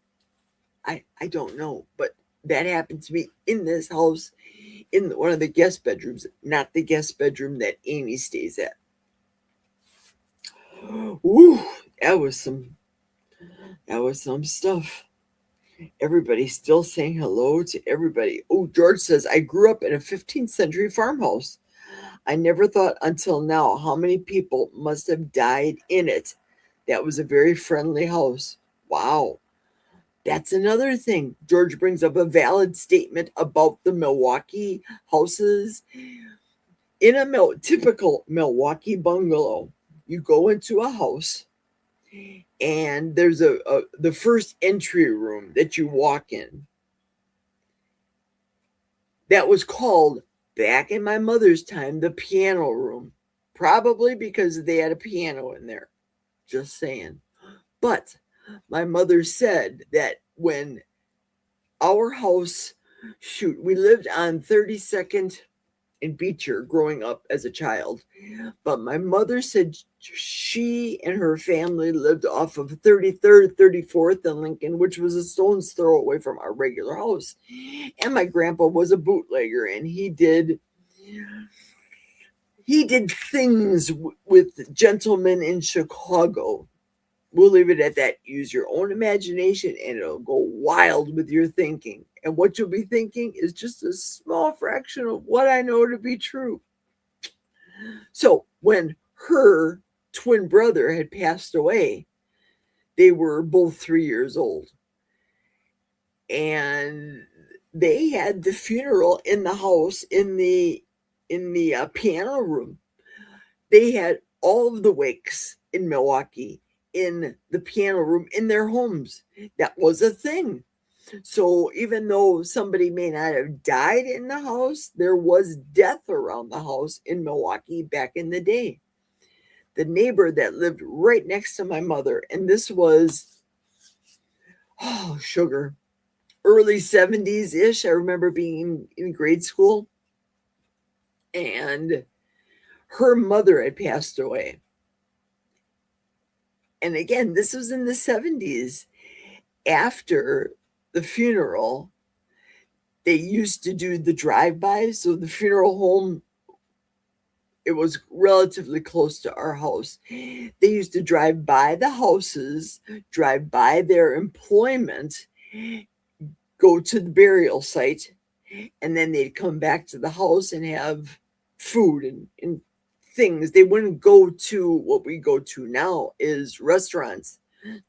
I don't know. But that happened to me in this house, in one of the guest bedrooms, not the guest bedroom that Amy stays at. Ooh, that was some stuff. Everybody's still saying hello to everybody. Oh, George says, I grew up in a 15th century farmhouse. I never thought until now how many people must have died in it. That was a very friendly house. Wow. That's another thing. George brings up a valid statement about the Milwaukee houses. In a typical Milwaukee bungalow, you go into a house and there's the first entry room that you walk in. That was called, back in my mother's time, the piano room. Probably because they had a piano in there. Just saying. But my mother said that when our house, we lived on 32nd in Beecher growing up as a child. But my mother said she and her family lived off of 33rd, 34th and Lincoln, which was a stone's throw away from our regular house. And my grandpa was a bootlegger, and he did things with gentlemen in Chicago. We'll leave it at that. Use your own imagination and it'll go wild with your thinking. And what you'll be thinking is just a small fraction of what I know to be true. So when her twin brother had passed away, they were both 3 years old. And they had the funeral in the house in the piano room. They had all of the wakes in Milwaukee in the piano room in their homes. That was a thing. So even though somebody may not have died in the house, there was death around the house in Milwaukee back in the day. The neighbor that lived right next to my mother, and this was, sugar, early 70s-ish. I remember being in grade school, and her mother had passed away. And again, this was in the 70s. After the funeral, they used to do the drive-by. So the funeral home, it was relatively close to our house. They used to drive by the houses, drive by their employment, go to the burial site, and then they'd come back to the house and have food and things. They wouldn't go to what we go to now is restaurants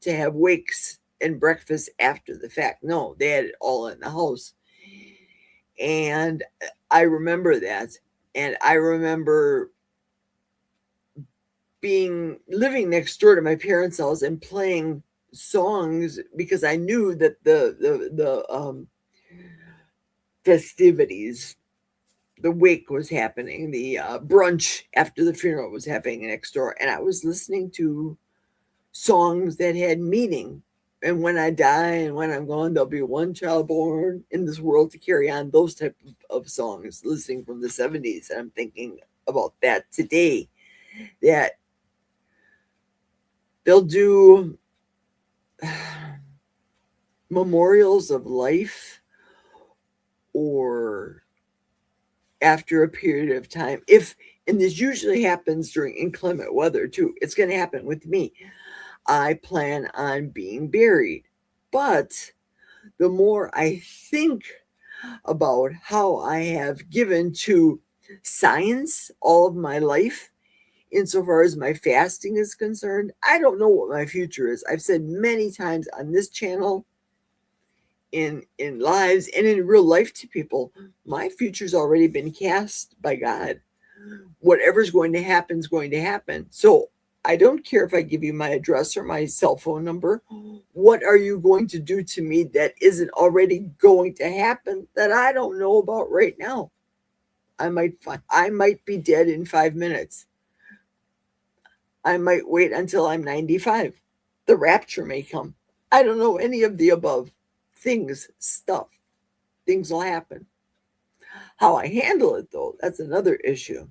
to have wakes and breakfast after the fact. No, they had it all in the house. And I remember that. And I remember living next door to my parents' house and playing songs because I knew that the festivities, the wake was happening, the brunch after the funeral was happening next door, and I was listening to songs that had meaning. And when I die and when I'm gone, there'll be one child born in this world to carry on. Those type of songs, listening from the 70s. And I'm thinking about that today, that they'll do memorials of life, or after a period of time, and this usually happens during inclement weather too. It's going to happen with me. I plan on being buried, but the more I think about how I have given to science all of my life, insofar as my fasting is concerned, I don't know what my future is. I've said many times on this channel, in lives and in real life to people, my future's already been cast by God. Whatever's going to happen is going to happen. So I don't care if I give you my address or my cell phone number. What are you going to do to me that isn't already going to happen that I don't know about right now? I might be dead in 5 minutes. I might wait until I'm 95. The rapture may come. I don't know any of the above. Things will happen. How I handle it, though, that's another issue.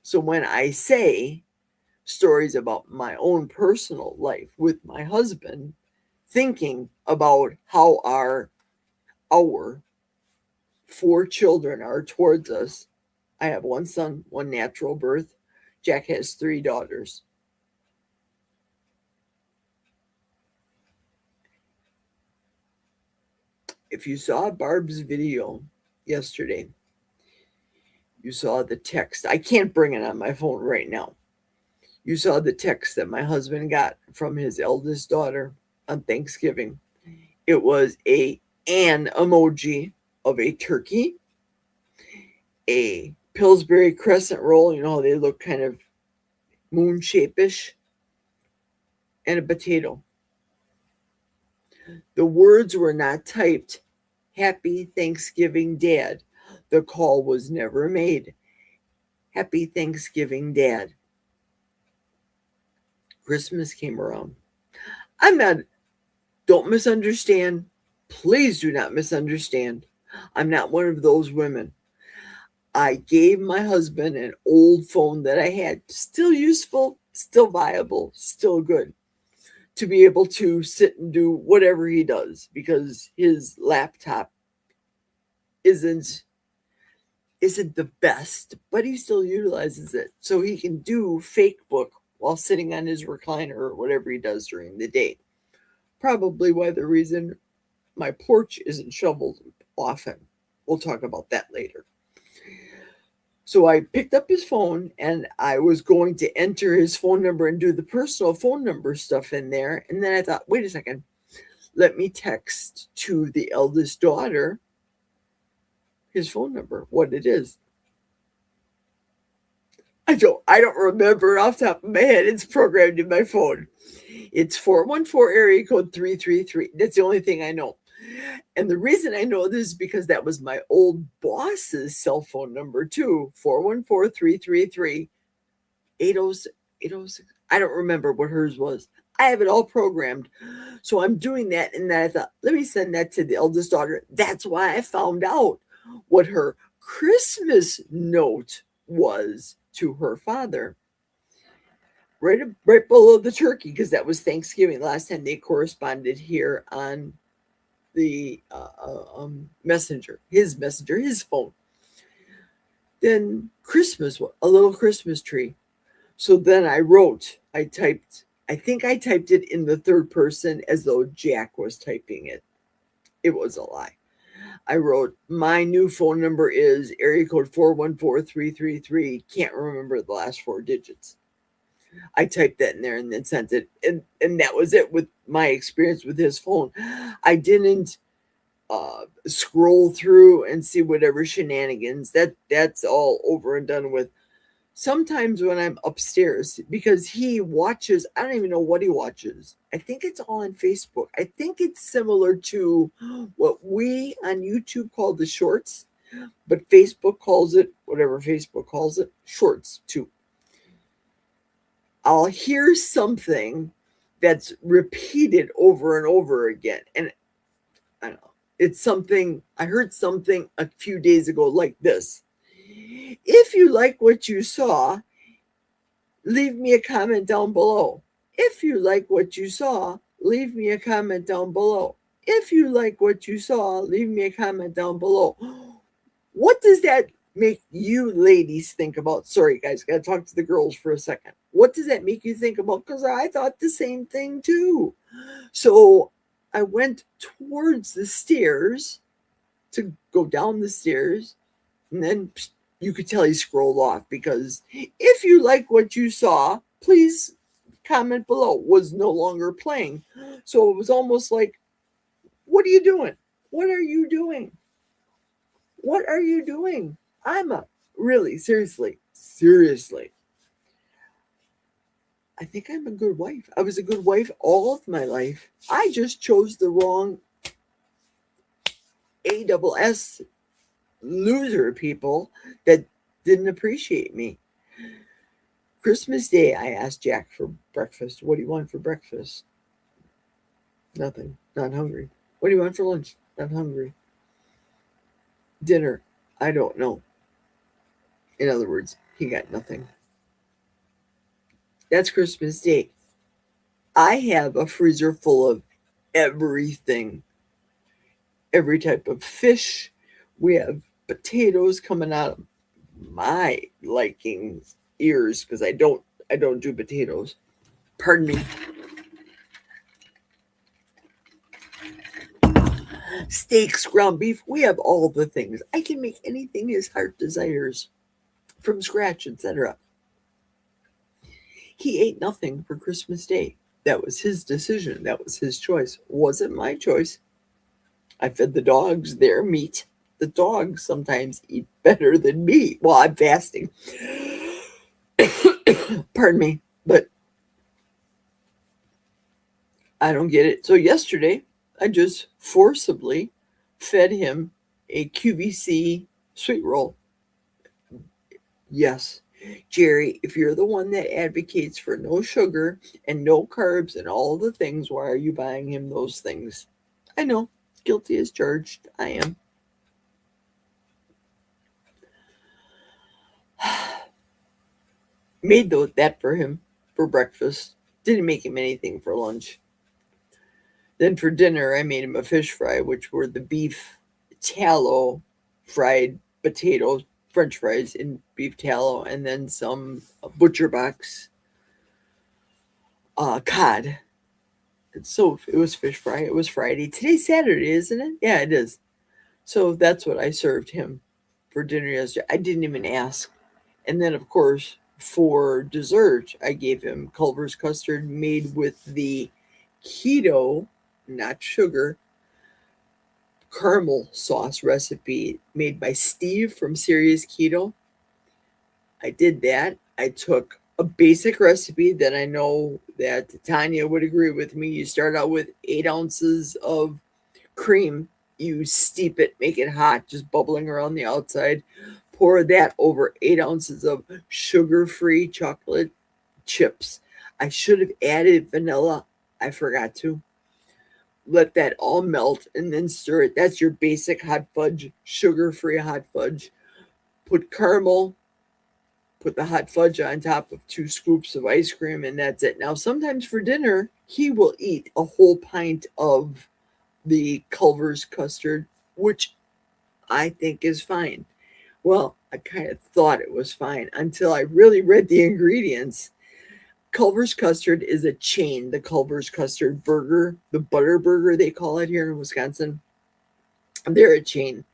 So when I say stories about my own personal life with my husband, thinking about how our 4 children are towards us. I have 1 son, 1 natural birth. Jack has 3 daughters. If you saw Barb's video yesterday, you saw the text. I can't bring it on my phone right now. You saw the text that my husband got from his eldest daughter on Thanksgiving. It was an emoji of a turkey, a Pillsbury crescent roll, you know how they look kind of moon shape-ish, and a potato. The words were not typed, "Happy Thanksgiving, Dad." The call was never made. Happy Thanksgiving, Dad. Christmas came around. Don't misunderstand. Please do not misunderstand. I'm not one of those women. I gave my husband an old phone that I had, still useful, still viable, still good, to be able to sit and do whatever he does, because his laptop isn't the best, but he still utilizes it. So he can do fake book while sitting on his recliner or whatever he does during the day. Probably why the reason my porch isn't shoveled often. We'll talk about that later. So I picked up his phone and I was going to enter his phone number and do the personal phone number stuff in there. And then I thought, wait a second, let me text to the eldest daughter his phone number, what it is. I don't remember off the top of my head. It's programmed in my phone. It's 414 area code 333. That's the only thing I know. And the reason I know this is because that was my old boss's cell phone number too. 414-333-8006. I don't remember what hers was. I have it all programmed. So I'm doing that. And then I thought, let me send that to the eldest daughter. That's why I found out what her Christmas note was to her father. Right below the turkey, because that was Thanksgiving last time they corresponded here on the messenger, his phone. Then Christmas, a little Christmas tree. So then I typed it in the third person as though Jack was typing it. It was a lie. I wrote, my new phone number is area code 414-333. Can't remember the last four digits. I typed that in there and then sent it. And that was it with my experience with his phone. I didn't scroll through and see whatever shenanigans. That's all over and done with. Sometimes when I'm upstairs, because he watches, I don't even know what he watches. I think it's all on Facebook. I think it's similar to what we on YouTube call the shorts, but Facebook calls it, whatever Facebook calls it, shorts too. I'll hear something that's repeated over and over again. And I don't know, it's something, I heard something a few days ago like this. If you like what you saw, leave me a comment down below. If you like what you saw, leave me a comment down below. If you like what you saw, leave me a comment down below. What does that make you ladies think about? Sorry, guys, got to talk to the girls for a second. What does that make you think about? Because I thought the same thing too. So I went towards the stairs to go down the stairs, and then you could tell he scrolled off, because if you like what you saw, please comment below was no longer playing. So it was almost like, what are you doing? What are you doing? What are you doing? Really, seriously. I think I'm a good wife. I was a good wife all of my life. I just chose the wrong ASS loser people that didn't appreciate me. Christmas Day, I asked Jack for breakfast. What do you want for breakfast? Nothing. Not hungry. What do you want for lunch? Not hungry. Dinner? I don't know. In other words, he got nothing. That's Christmas Day. I have a freezer full of everything. Every type of fish. We have potatoes coming out of my liking ears, because I don't do potatoes. Pardon me. Steaks, ground beef, we have all the things. I can make anything his heart desires from scratch, etc. He ate nothing for Christmas Day. That was his decision. That was his choice. It wasn't my choice. I fed the dogs their meat. The dogs sometimes eat better than me. Well, I'm fasting. Pardon me, but I don't get it. So yesterday, I just forcibly fed him a QVC sweet roll. Yes, Jerry, if you're the one that advocates for no sugar and no carbs and all the things, why are you buying him those things? I know, guilty as charged. I am. Made that for him for breakfast. Didn't make him anything for lunch. Then for dinner, I made him a fish fry, which were the beef tallow fried potatoes, French fries in beef tallow, and then some butcher box cod. And so it was fish fry. It was Friday. Today's Saturday, isn't it? Yeah, it is. So that's what I served him for dinner yesterday. I didn't even ask. And then, of course, for dessert, I gave him Culver's custard made with the keto, not sugar, caramel sauce recipe made by Steve from Serious Keto. I did that. I took a basic recipe that I know that Tanya would agree with me. You start out with 8 ounces of cream. You steep it, make it hot, just bubbling around the outside. Pour that over 8 ounces of sugar-free chocolate chips. I should have added vanilla. I forgot to. Let that all melt and then stir it. That's your basic hot fudge, sugar-free hot fudge. Put caramel, put the hot fudge on top of 2 scoops of ice cream, and that's it. Now, sometimes for dinner, he will eat a whole pint of the Culver's custard, which I think is fine. Well, I kind of thought it was fine until I really read the ingredients. Culver's Custard is a chain, the Culver's Custard Burger, the Butter Burger, they call it here in Wisconsin. They're a chain,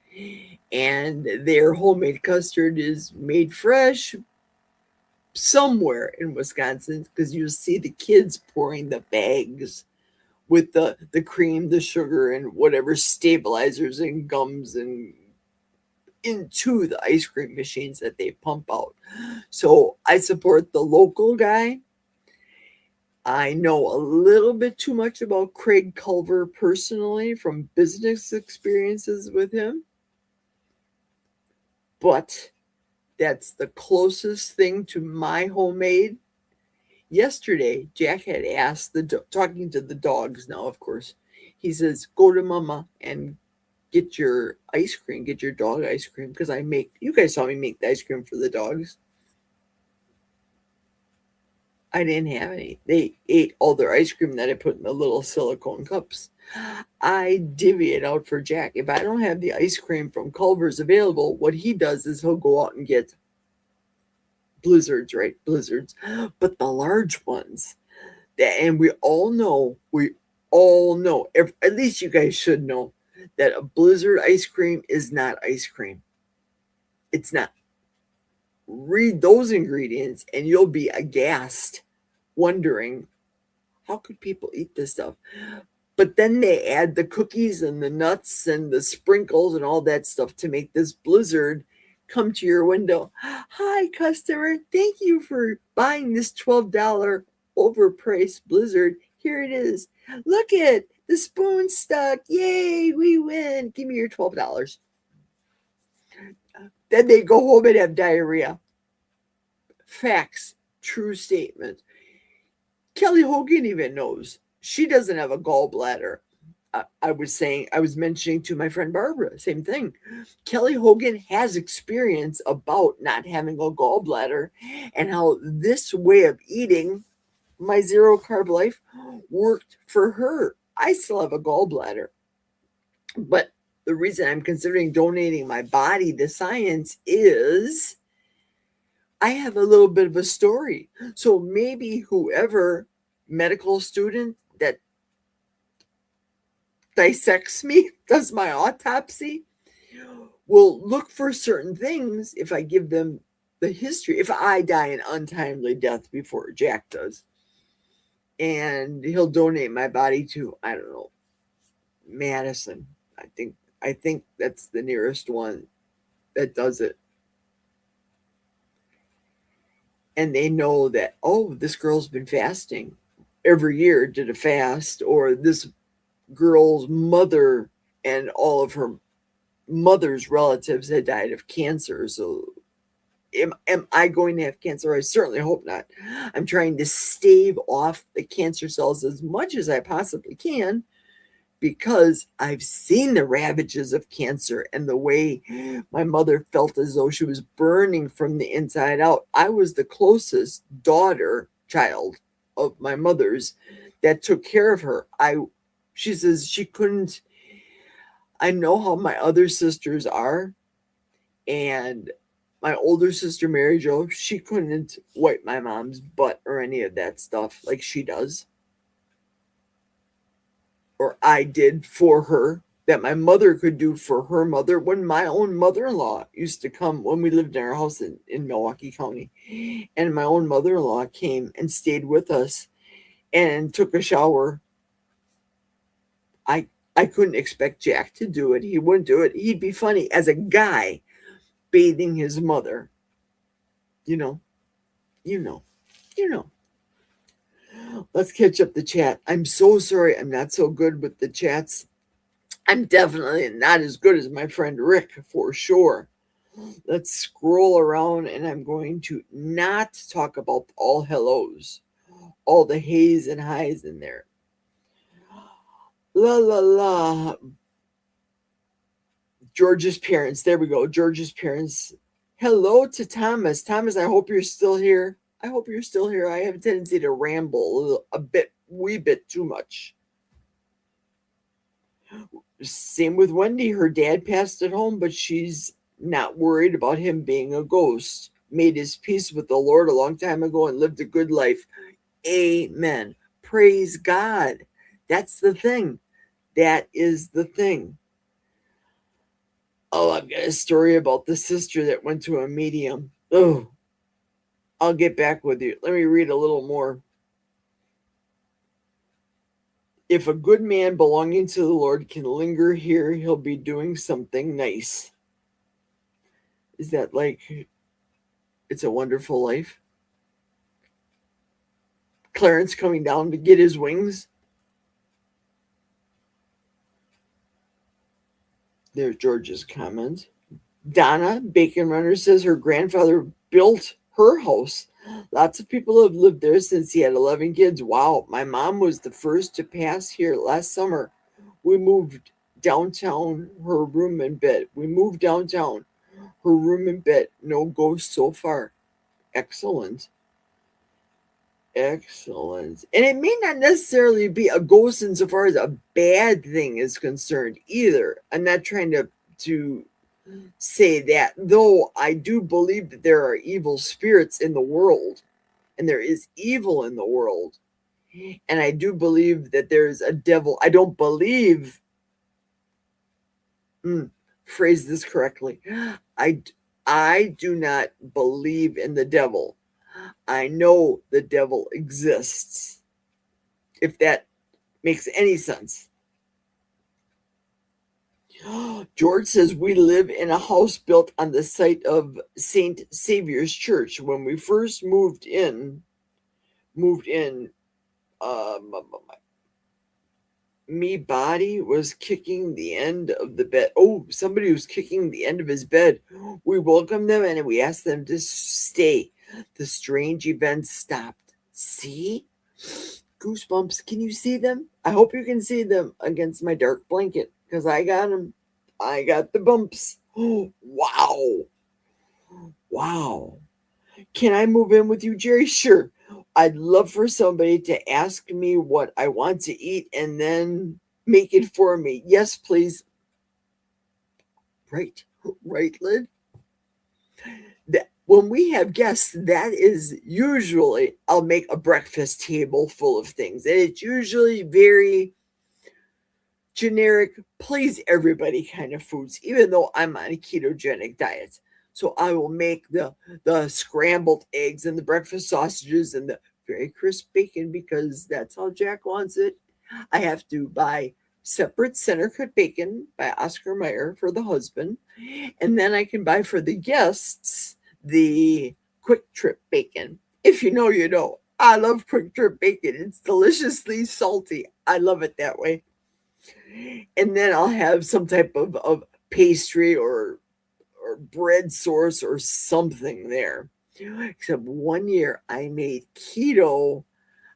and their homemade custard is made fresh somewhere in Wisconsin because you'll see the kids pouring the bags with the cream, the sugar, and whatever stabilizers and gums and into the ice cream machines that they pump out. So I support the local guy. I know a little bit too much about Craig Culver personally from business experiences with him, but that's the closest thing to my homemade. Yesterday, Jack had asked talking to the dogs now, of course. He says, "Go to Mama and get your ice cream, get your dog ice cream," because you guys saw me make the ice cream for the dogs. I didn't have any. They ate all their ice cream that I put in the little silicone cups. I divvy it out for Jack. If I don't have the ice cream from Culver's available, what he does is he'll go out and get Blizzards, right? Blizzards, but the large ones. And we all know, at least you guys should know, that a Blizzard ice cream is not ice cream. It's not. Read those ingredients and you'll be aghast, wondering how could people eat this stuff. But then they add the cookies and the nuts and the sprinkles and all that stuff to make this Blizzard come to your window. "Hi, customer. Thank you for buying this $12 overpriced Blizzard. Here it is. Look at the spoon stuck. Yay, we win. Give me your $12. Then they go home and have diarrhea. Facts, true statement. Kelly Hogan even knows she doesn't have a gallbladder. I was mentioning to my friend Barbara, same thing. Kelly Hogan has experience about not having a gallbladder and how this way of eating, my zero carb life, worked for her. I still have a gallbladder, but the reason I'm considering donating my body to science is I have a little bit of a story. So maybe whoever medical student that dissects me, does my autopsy, will look for certain things if I give them the history. If I die an untimely death before Jack does, and he'll donate my body to, I don't know, Madison. I think that's the nearest one that does it. And they know that, oh, this girl's been fasting every year, did a fast, or this girl's mother and all of her mother's relatives had died of cancer. So am I going to have cancer? I certainly hope not. I'm trying to stave off the cancer cells as much as I possibly can because I've seen the ravages of cancer and the way my mother felt as though she was burning from the inside out. I was the closest child of my mother's that took care of her. She says she couldn't. I know how my other sisters are, and my older sister Mary Jo, she couldn't wipe my mom's butt or any of that stuff like she does, or I did for her, that my mother could do for her mother. When my own mother-in-law used to come, when we lived in our house in Milwaukee County, and my own mother-in-law came and stayed with us and took a shower, I couldn't expect Jack to do it. He wouldn't do it. He'd be funny as a guy bathing his mother. You know, you know, you know. Let's catch up the chat. I'm so sorry I'm not so good with the chats. I'm definitely not as good as my friend Rick, for sure. Let's scroll around, and I'm going to not talk about all hellos, all the hays and highs in there. La la la. George's parents. There we go. George's parents. Hello to Thomas. Thomas, I hope you're still here. I hope you're still here. I have a tendency to ramble wee bit too much. Same with Wendy. Her dad passed at home, but she's not worried about him being a ghost. Made his peace with the Lord a long time ago and lived a good life. Amen. Praise God. That's the thing. That is the thing. Oh, I've got a story about the sister that went to a medium. Oh, I'll get back with you. Let me read a little more. If a good man belonging to the Lord can linger here, he'll be doing something nice. Is that like It's a Wonderful Life? Clarence coming down to get his wings? There's George's comment. Donna Bacon Runner says her grandfather built her house. Lots of people have lived there since he had 11 kids. Wow, my mom was the first to pass here last summer. We moved downtown, her room and bed. We moved downtown, her room and bed. No ghosts so far. Excellent. Excellent. And it may not necessarily be a ghost insofar as a bad thing is concerned either. I'm not trying to say that, though I do believe that there are evil spirits in the world, and there is evil in the world, and I do believe that there's a devil. I don't believe, phrase this correctly, I do not believe in the devil. I know the devil exists, if that makes any sense. George says we live in a house built on the site of St. Saviour's Church. When we first moved in, me body was kicking the end of the bed. Oh, somebody was kicking the end of his bed. We welcomed them and we asked them to stay. The strange events stopped. See? Goosebumps. Can you see them? I hope you can see them against my dark blanket, because I got them. I got the bumps. Oh, wow. Wow. Can I move in with you, Jerry? Sure. I'd love for somebody to ask me what I want to eat and then make it for me. Yes, please. Right, Lyd? When we have guests, that is usually, I'll make a breakfast table full of things. And it's usually very generic, please everybody kind of foods, even though I'm on a ketogenic diet. So I will make the scrambled eggs and the breakfast sausages and the very crisp bacon, because that's how Jack wants it. I have to buy separate center cut bacon by Oscar Mayer for the husband. And then I can buy for the guests the Quick Trip bacon. If you know, you know. I love Quick Trip bacon. It's deliciously salty. I love it that way. And then I'll have some type of pastry or bread source or something there. Except one year I made keto.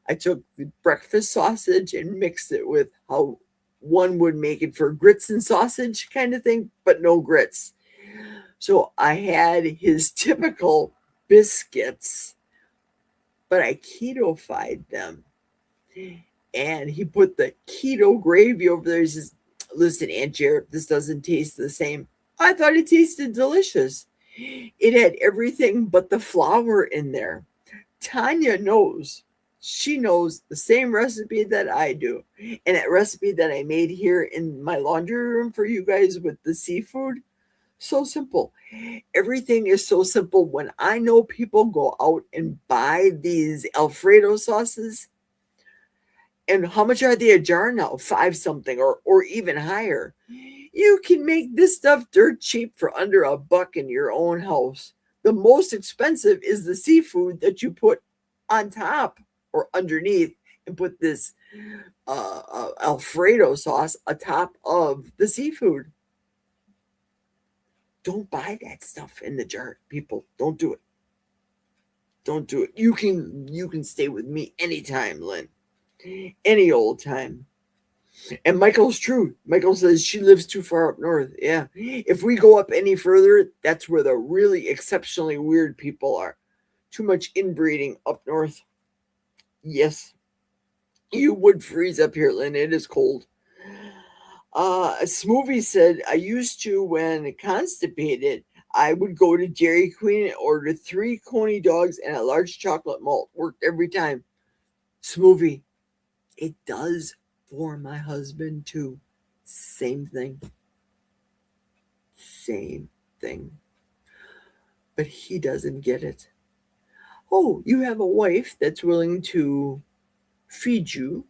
I took the breakfast sausage and mixed it with how one would make it for grits and sausage kind of thing, but no grits. So I had his typical biscuits, but I keto-fied them. And he put the keto gravy over there. He says, listen, Aunt Jarrett, this doesn't taste the same. I thought it tasted delicious. It had everything but the flour in there. Tanya knows. She knows the same recipe that I do. And that recipe that I made here in my laundry room for you guys with the seafood, so simple. Everything is so simple. When I know people go out and buy these Alfredo sauces, and how much are they a jar now? 5 something or even higher. You can make this stuff dirt cheap for under $1 in your own house. The most expensive is the seafood that you put on top or underneath and put this Alfredo sauce atop of the seafood. Don't buy that stuff in the jar, people. Don't do it. Don't do it. You can stay with me anytime, Lynn. Any old time. And Michael's true. Michael says she lives too far up north. Yeah. If we go up any further, that's where the really exceptionally weird people are. Too much inbreeding up north. Yes. You would freeze up here, Lynn. It is cold. Smoothie said, I used to, when constipated, I would go to Dairy Queen and order 3 Coney dogs and a large chocolate malt. Worked every time. Smoothie. It does for my husband too. Same thing. Same thing. But he doesn't get it. Oh, you have a wife that's willing to feed you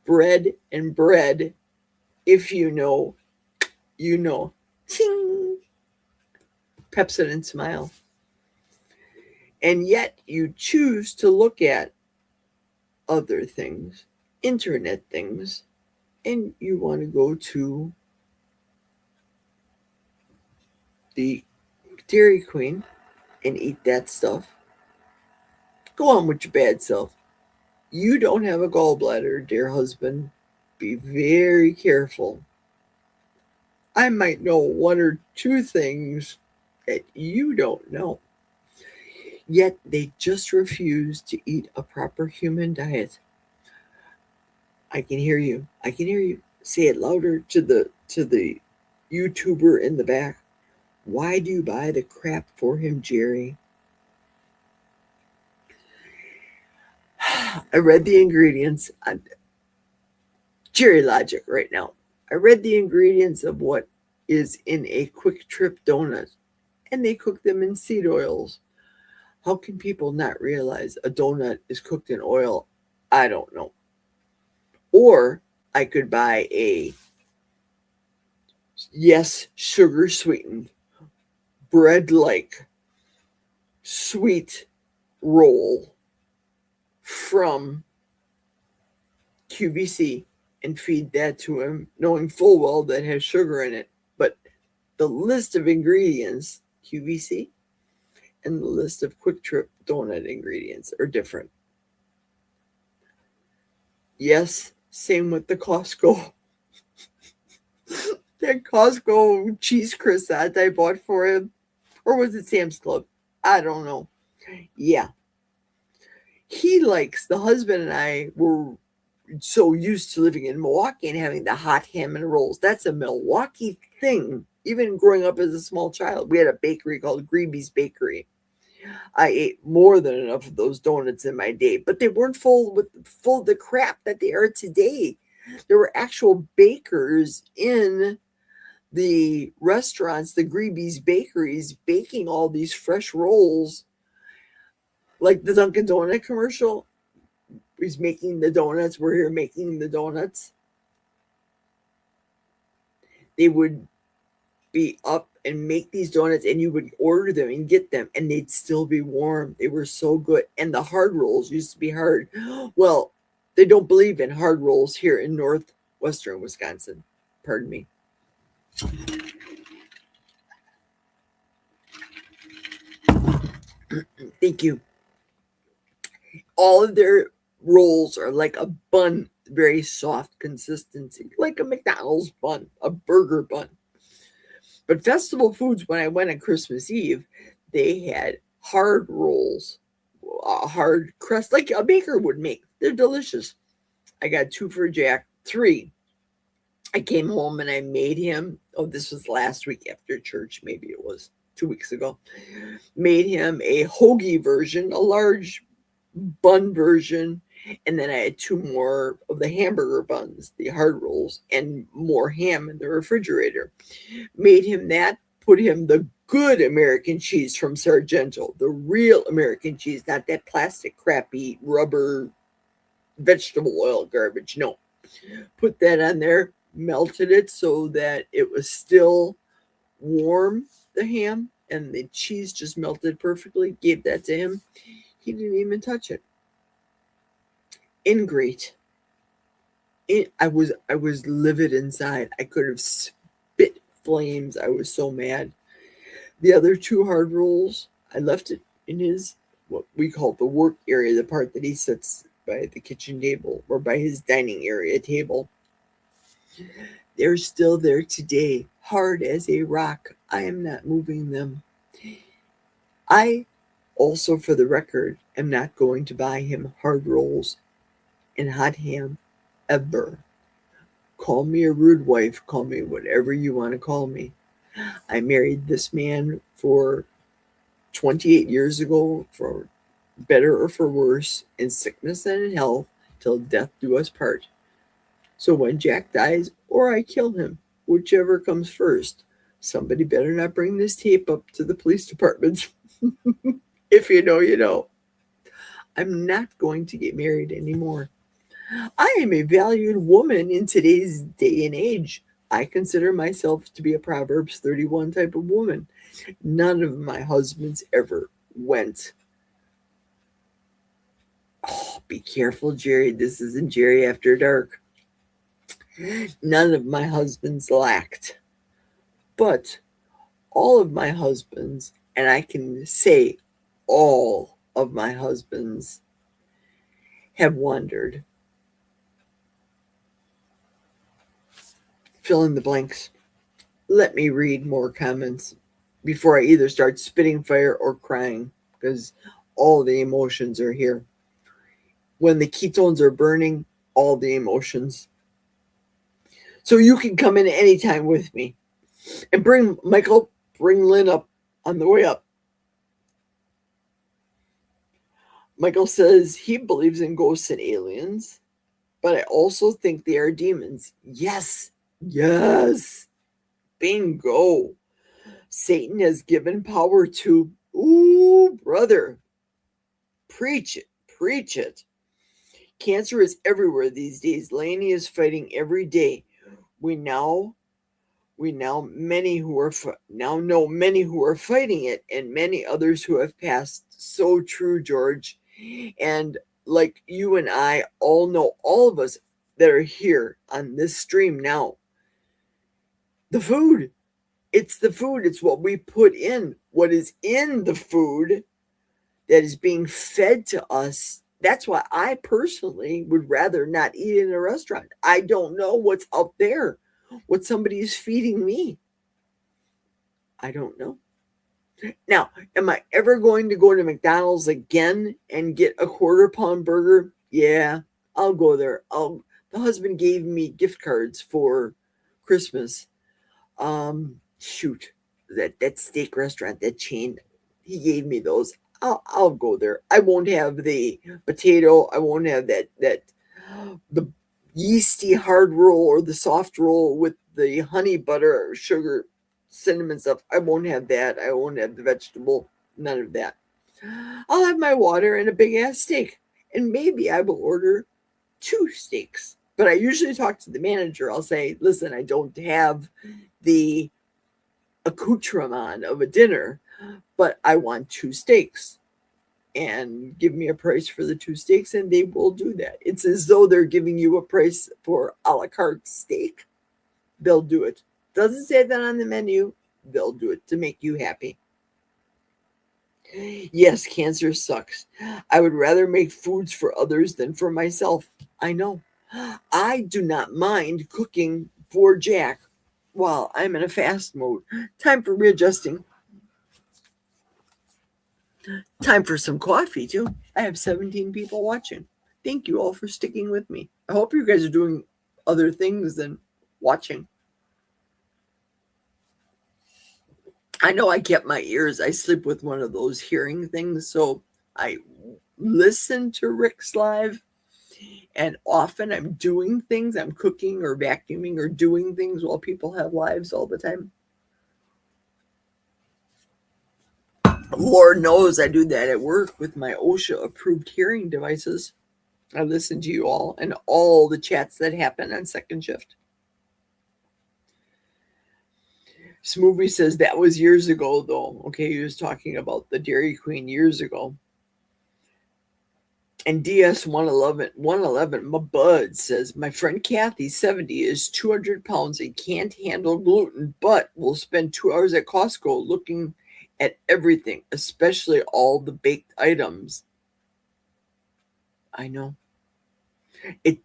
bread and bread. If you know, you know. Ting! Pepsodent smile. And yet you choose to look at other things, internet things, and you want to go to the Dairy Queen and eat that stuff. Go on with your bad self. You don't have a gallbladder, dear husband. Be very careful. I might know 1 or 2 things that you don't know. Yet they just refuse to eat a proper human diet. I can hear you. I can hear you. Say it louder to the YouTuber in the back. Why do you buy the crap for him, Jerry? I read the ingredients. Jerry logic right now. I read the ingredients of what is in a Quick Trip donut, and they cook them in seed oils. How can people not realize a donut is cooked in oil? I don't know. Or I could buy a, yes, sugar sweetened, bread-like sweet roll from QVC and feed that to him, knowing full well that has sugar in it. But the list of ingredients, QVC, and the list of Quick Trip donut ingredients are different. Yes, same with the Costco. That Costco cheese croissant I bought for him. Or was it Sam's Club? I don't know. Yeah. He likes, the husband and I were so used to living in Milwaukee and having the hot ham and rolls. That's a Milwaukee thing. Even growing up as a small child, we had a bakery called Greeby's Bakery. I ate more than enough of those donuts in my day, but they weren't full of the crap that they are today. There were actual bakers in the restaurants, the Greeby's bakeries, baking all these fresh rolls, like the Dunkin' Donut commercial. He's making the donuts. We're here making the donuts. They would be up and make these donuts, and you would order them and get them, and they'd still be warm. They were so good. And the hard rolls used to be hard. Well, they don't believe in hard rolls here in northwestern Wisconsin. Pardon me. Thank you. All of their rolls are like a bun, very soft consistency, like a McDonald's bun, a burger bun. But Festival Foods, when I went on Christmas Eve, they had hard rolls, a hard crust, like a baker would make. They're delicious. I got 2 for Jack, 3. I came home and I made him, oh, this was last week after church, maybe it was 2 weeks ago, made him a hoagie version, a large bun version, and then I had 2 more of the hamburger buns, the hard rolls, and more ham in the refrigerator. Made him that, put him the good American cheese from Sargento, the real American cheese, not that plastic crappy rubber vegetable oil garbage. No, put that on there, melted it so that it was still warm, the ham, and the cheese just melted perfectly. Gave that to him. He didn't even touch it. Ingrate. I was livid inside. I could have spit flames. I was so mad. The other 2 hard rolls, I left it in his, what we call the work area, the part that he sits by the kitchen table or by his dining area table. They're still there today, hard as a rock. I am not moving them. I also, for the record, am not going to buy him hard rolls and hot ham ever. Call me a rude wife, call me whatever you want to call me. I married this man for 28 years ago, for better or for worse, in sickness and in health, till death do us part. So when Jack dies or I kill him, whichever comes first, somebody better not bring this tape up to the police department. If you know, you know. I'm not going to get married anymore. I am a valued woman in today's day and age. I consider myself to be a Proverbs 31 type of woman. None of my husbands ever went. Oh, be careful, Jerry. This isn't Jerry After Dark. None of my husbands lacked. But all of my husbands, and I can say all of my husbands, have wandered. Fill in the blanks. Let me read more comments before I either start spitting fire or crying, because all the emotions are here. When the ketones are burning, all the emotions. So you can come in anytime with me. And bring Lynn up on the way up. Michael says he believes in ghosts and aliens, but I also think they are demons. Yes. Bingo. Satan has given power to, ooh, brother. Preach it. Cancer is everywhere these days. Laney is fighting every day. We now know many who are fighting it, and many others who have passed. So true, George. And like you and I all know, all of us that are here on this stream now, the food. It's the food. It's what we put in. What is in the food that is being fed to us. That's why I personally would rather not eat in a restaurant. I don't know what's out there, what somebody is feeding me. I don't know. Now, am I ever going to go to McDonald's again and get a quarter-pound burger? Yeah, I'll go there. The husband gave me gift cards for Christmas. That steak restaurant, that chain, he gave me those. I'll go there. I won't have the potato. I won't have the yeasty hard roll or the soft roll with the honey butter, sugar, cinnamon stuff. I won't have that. I won't have the vegetable. None of that. I'll have my water and a big ass steak. And maybe I will order 2 steaks. But I usually talk to the manager. I'll say, listen, I don't have the accoutrement of a dinner, but I want 2 steaks, and give me a price for the 2 steaks, and they will do that. It's as though they're giving you a price for a la carte steak. They'll do it. Doesn't say that on the menu. They'll do it to make you happy. Yes, cancer sucks. I would rather make foods for others than for myself. I know. I do not mind cooking for Jack while I'm in a fast mode. Time for readjusting. Time for some coffee, too. I have 17 people watching. Thank you all for sticking with me. I hope you guys are doing other things than watching. I know I kept my ears. I sleep with one of those hearing things, so I listen to Rick's live, and often I'm doing things. I'm cooking or vacuuming or doing things while people have lives all the time. Lord knows I do that at work with my OSHA approved hearing devices. I listen to you all and all the chats that happen on second shift. Smoothie says that was years ago, though. Okay, he was talking about the Dairy Queen years ago. And DS 111, my bud says, my friend Kathy, 70, is 200 pounds and can't handle gluten, but will spend 2 hours at Costco looking at everything, especially all the baked items. I know. It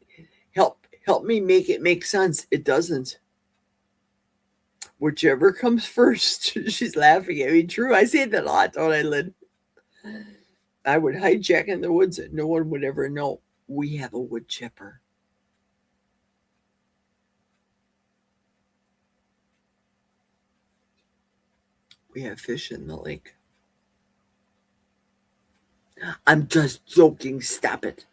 help me make it make sense. It doesn't. Whichever comes first. She's laughing at me. True, I say that a lot, don't I, Lynn? I would hide Jack in the woods and no one would ever know. We have a wood chipper. We have fish in the lake. I'm just joking. Stop it.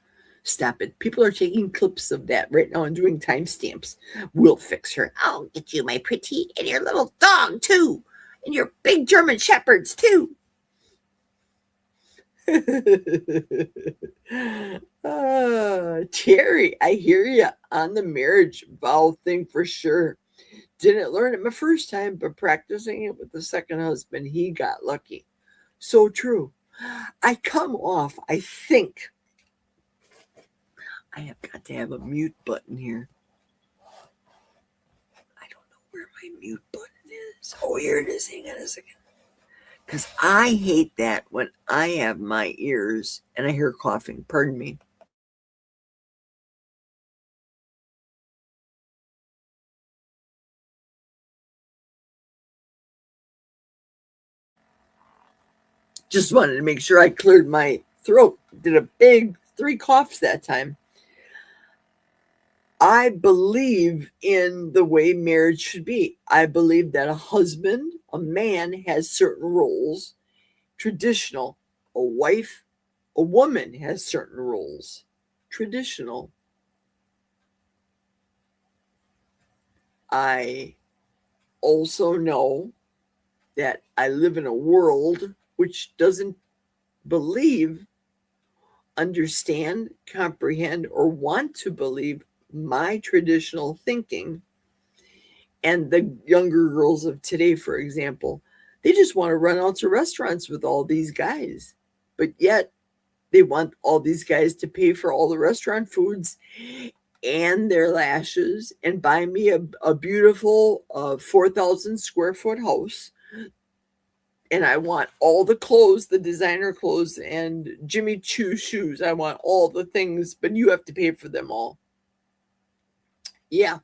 Stop it. People are taking clips of that right now and doing timestamps. We'll fix her. I'll get you, my pretty, and your little dog, too. And your big German shepherds, too. Terry, I hear you on the marriage vow thing for sure. Didn't learn it my first time, but practicing it with the second husband, he got lucky. So true. I come off, I think. I have got to have a mute button here. I don't know where my mute button is. Oh, here it is. Hang on a second. Because I hate that when I have my ears and I hear coughing. Pardon me. Just wanted to make sure I cleared my throat. Did a big 3 coughs that time. I believe in the way marriage should be. I believe that a husband, a man, has certain roles, traditional. A wife, a woman has certain roles, traditional. I also know that I live in a world which doesn't believe, understand, comprehend, or want to believe my traditional thinking. And the younger girls of today, for example, they just want to run out to restaurants with all these guys. But yet they want all these guys to pay for all the restaurant foods and their lashes and buy me a beautiful 4,000 square foot house. And I want all the clothes, the designer clothes, and Jimmy Choo shoes. I want all the things, but you have to pay for them all. Yeah.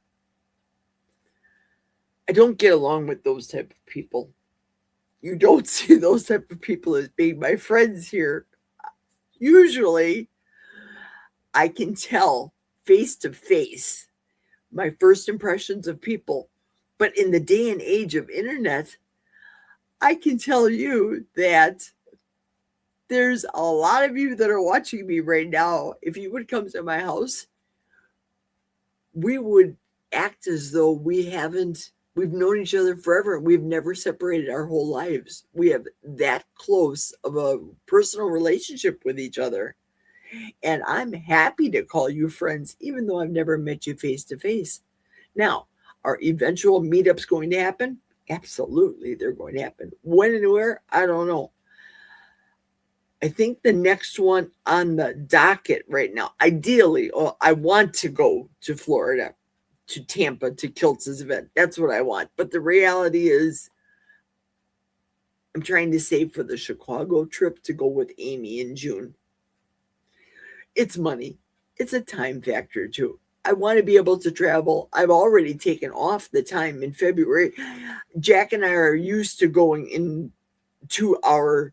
I don't get along with those type of people. You don't see those type of people as being my friends here. Usually, I can tell face to face my first impressions of people. But in the day and age of internet, I can tell you that there's a lot of you that are watching me right now. If you would come to my house, we would act as though we've known each other forever. We've never separated our whole lives. We have that close of a personal relationship with each other. And I'm happy to call you friends, even though I've never met you face to face. Now, are eventual meetups going to happen? Absolutely, they're going to happen. When and where, I don't know. I think the next one on the docket right now, ideally, I want to go to Florida, to Tampa, to Kiltz's event. That's what I want. But the reality is, I'm trying to save for the Chicago trip to go with Amy in June. It's money. It's a time factor too. I want to be able to travel. I've already taken off the time in February. Jack and I are used to going into our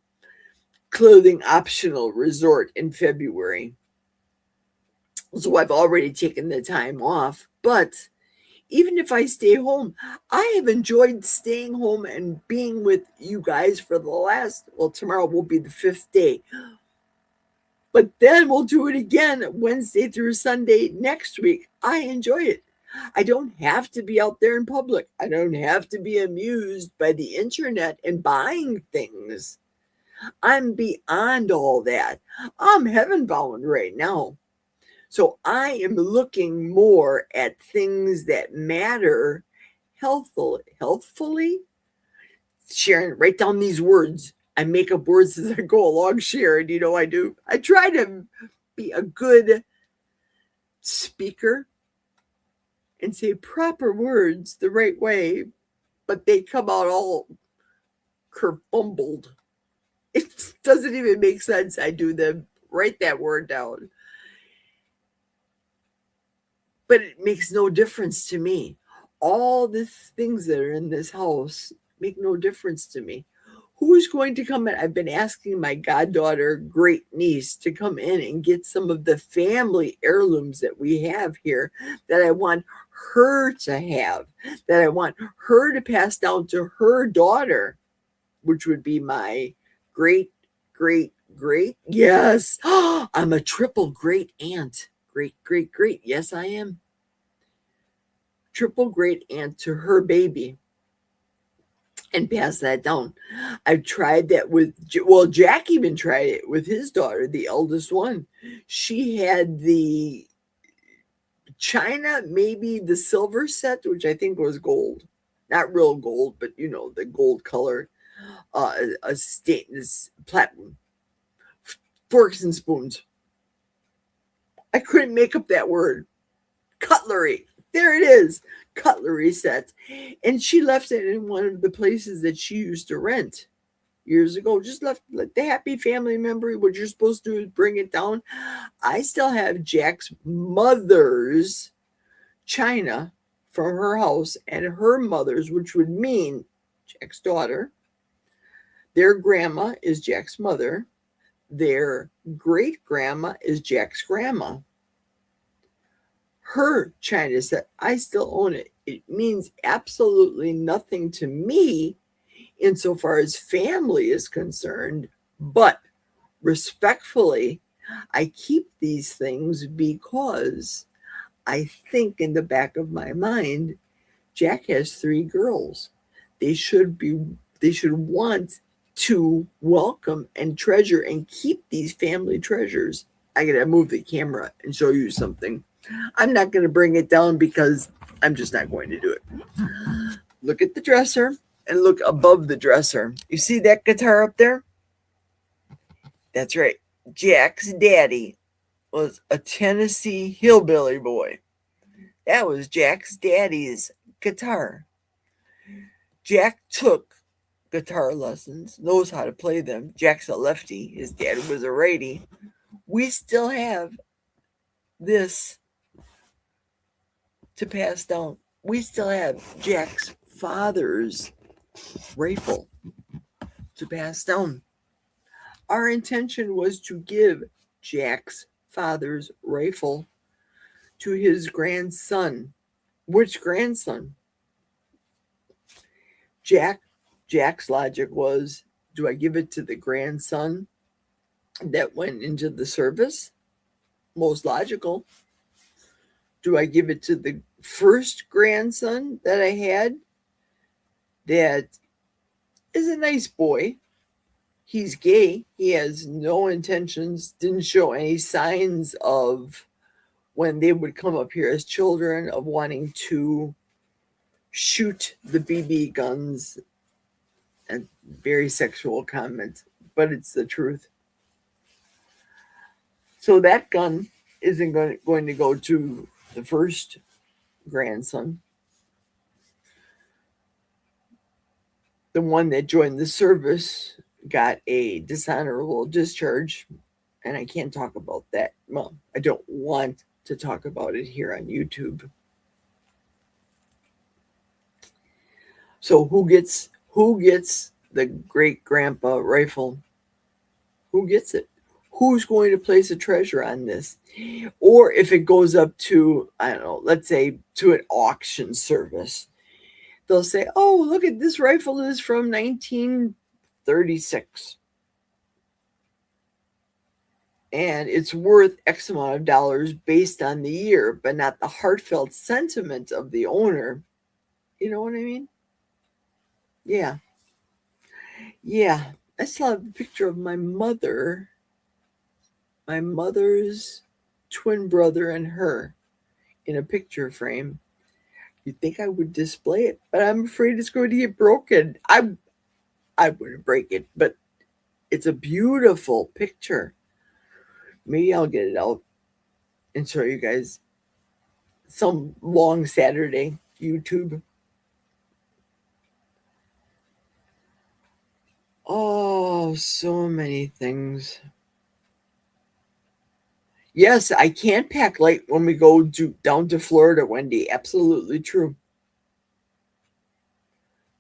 clothing optional resort in February. So I've already taken the time off. But even if I stay home, I have enjoyed staying home and being with you guys for the last, well, tomorrow will be the 5th day. But then we'll do it again Wednesday through Sunday next week. I enjoy it. I don't have to be out there in public. I don't have to be amused by the internet and buying things. I'm beyond all that. I'm heaven bound right now. So I am looking more at things that matter healthfully. Sharon, write down these words. I make up words as I go along, Sharon. You know I do. I try to be a good speaker and say proper words the right way, but they come out all kerfumbled. It doesn't even make sense. I do them. Write that word down. But it makes no difference to me. All the things that are in this house make no difference to me. Who's going to come in? I've been asking my goddaughter, great niece, to come in and get some of the family heirlooms that we have here that I want her to have, that I want her to pass down to her daughter, which would be my great. Yes. I'm a triple great aunt. Great. Yes, I am. Triple great aunt to her baby. And pass that down. I've tried that with, well, Jack even tried it with his daughter, the eldest one. She had the china, maybe the silver set, which I think was gold. Not real gold, but you know, the gold color. A stainless platinum. Forks and spoons. I couldn't make up that word. Cutlery. There it is. Cutlery set. And she left it in one of the places that she used to rent years ago. Just left the happy family member. What you're supposed to do is bring it down. I still have Jack's mother's china from her house and her mother's, which would mean Jack's daughter. Their grandma is Jack's mother. Their great grandma is Jack's grandma. Her china set, I still own it. It means absolutely nothing to me insofar as family is concerned, but respectfully, I keep these things because I think in the back of my mind, Jack has 3 girls. They should want to welcome and treasure and keep these family treasures. I gotta move the camera and show you something. I'm not going to bring it down because I'm just not going to do it. Look at the dresser and look above the dresser. You see that guitar up there? That's right. Jack's daddy was a Tennessee hillbilly boy. That was Jack's daddy's guitar. Jack took guitar lessons, knows how to play them. Jack's a lefty. His dad was a righty. We still have this to pass down. We still have Jack's father's rifle to pass down. Our intention was to give Jack's father's rifle to his grandson. Which grandson? Jack's logic was, do I give it to the grandson that went into the service? Most logical. Do I give it to the first grandson that I had that is a nice boy? He's gay. He has no intentions, didn't show any signs of, when they would come up here as children, of wanting to shoot the BB guns. And very sexual comment, but it's the truth. So that gun isn't going to go to the first grandson. the one that joined the service got a dishonorable discharge, and I can't talk about that. Well, I don't want to talk about it here on YouTube. So who gets the great grandpa rifle? Who gets it? Who's going to place a treasure on this? Or if it goes up to, I don't know, let's say to an auction service, they'll say, oh, look at this rifle is from 1936. And it's worth X amount of dollars based on the year, but not the heartfelt sentiment of the owner. You know what I mean? Yeah. Yeah. I saw a picture of my mother's twin brother and her in a picture frame. You'd think I would display it, but I'm afraid it's going to get broken. I wouldn't break it, but it's a beautiful picture. Maybe I'll get it out and show you guys some long Saturday YouTube. Oh, so many things. Yes, I can't pack light when we go down to Florida, Wendy. Absolutely true.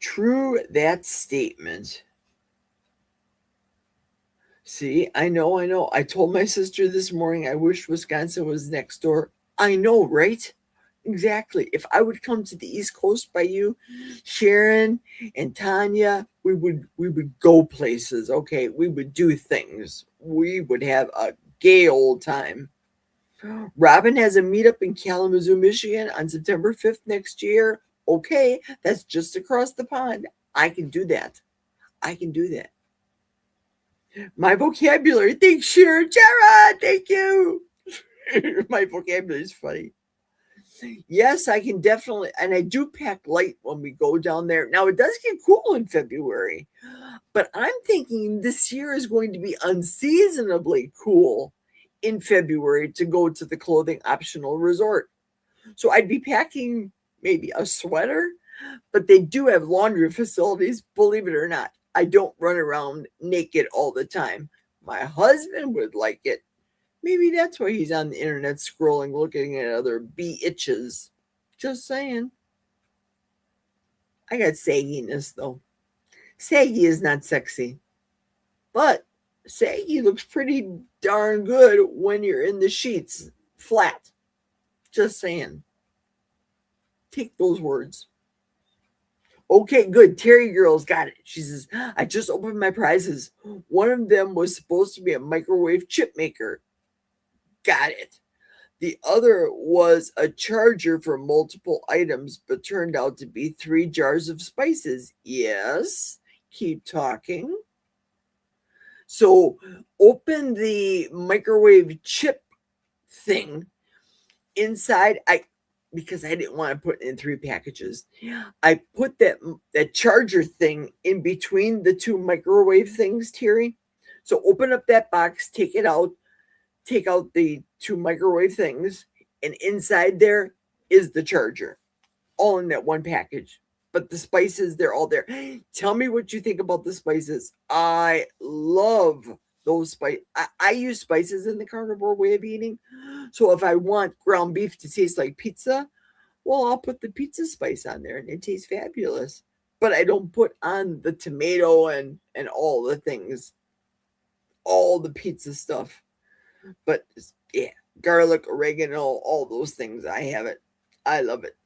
True that statement. See, I know. I told my sister this morning I wish Wisconsin was next door. I know, right? Exactly. If I would come to the East Coast by you, Sharon and Tanya, we would go places. Okay, we would do things. We would have a gay old time. Robin has a meetup in Kalamazoo, Michigan on September 5th next year. Okay, that's just across the pond. I can do that. My vocabulary. Thanks, Sharon. Jared, thank you. My vocabulary is funny. Yes, I can definitely, and I do pack light when we go down there. Now, it does get cool in February, but I'm thinking this year is going to be unseasonably cool in February to go to the clothing optional resort. So I'd be packing maybe a sweater, but they do have laundry facilities, believe it or not. I don't run around naked all the time. My husband would like it. Maybe that's why he's on the internet scrolling, looking at other bitches. Just saying. I got sagginess, though. Saggy is not sexy. But saggy looks pretty darn good when you're in the sheets flat. Just saying. Take those words. Okay, good. Terry Girl's got it. She says, I just opened my prizes. One of them was supposed to be a microwave chip maker. Got it. The other was a charger for multiple items, but turned out to be 3 jars of spices. Yes. Keep talking. So open the microwave chip thing inside. Because I didn't want to put it in 3 packages. I put that charger thing in between the 2 microwave things, Terry. So open up that box, take it out, take out the 2 microwave things, and inside there is the charger, all in that one package. But the spices, they're all there. Tell me what you think about the spices. I love those spices. I use spices in the carnivore way of eating. So if I want ground beef to taste like pizza, well, I'll put the pizza spice on there and it tastes fabulous. But I don't put on the tomato and all the things, all the pizza stuff. But yeah, garlic, oregano, all those things. I have it. I love it.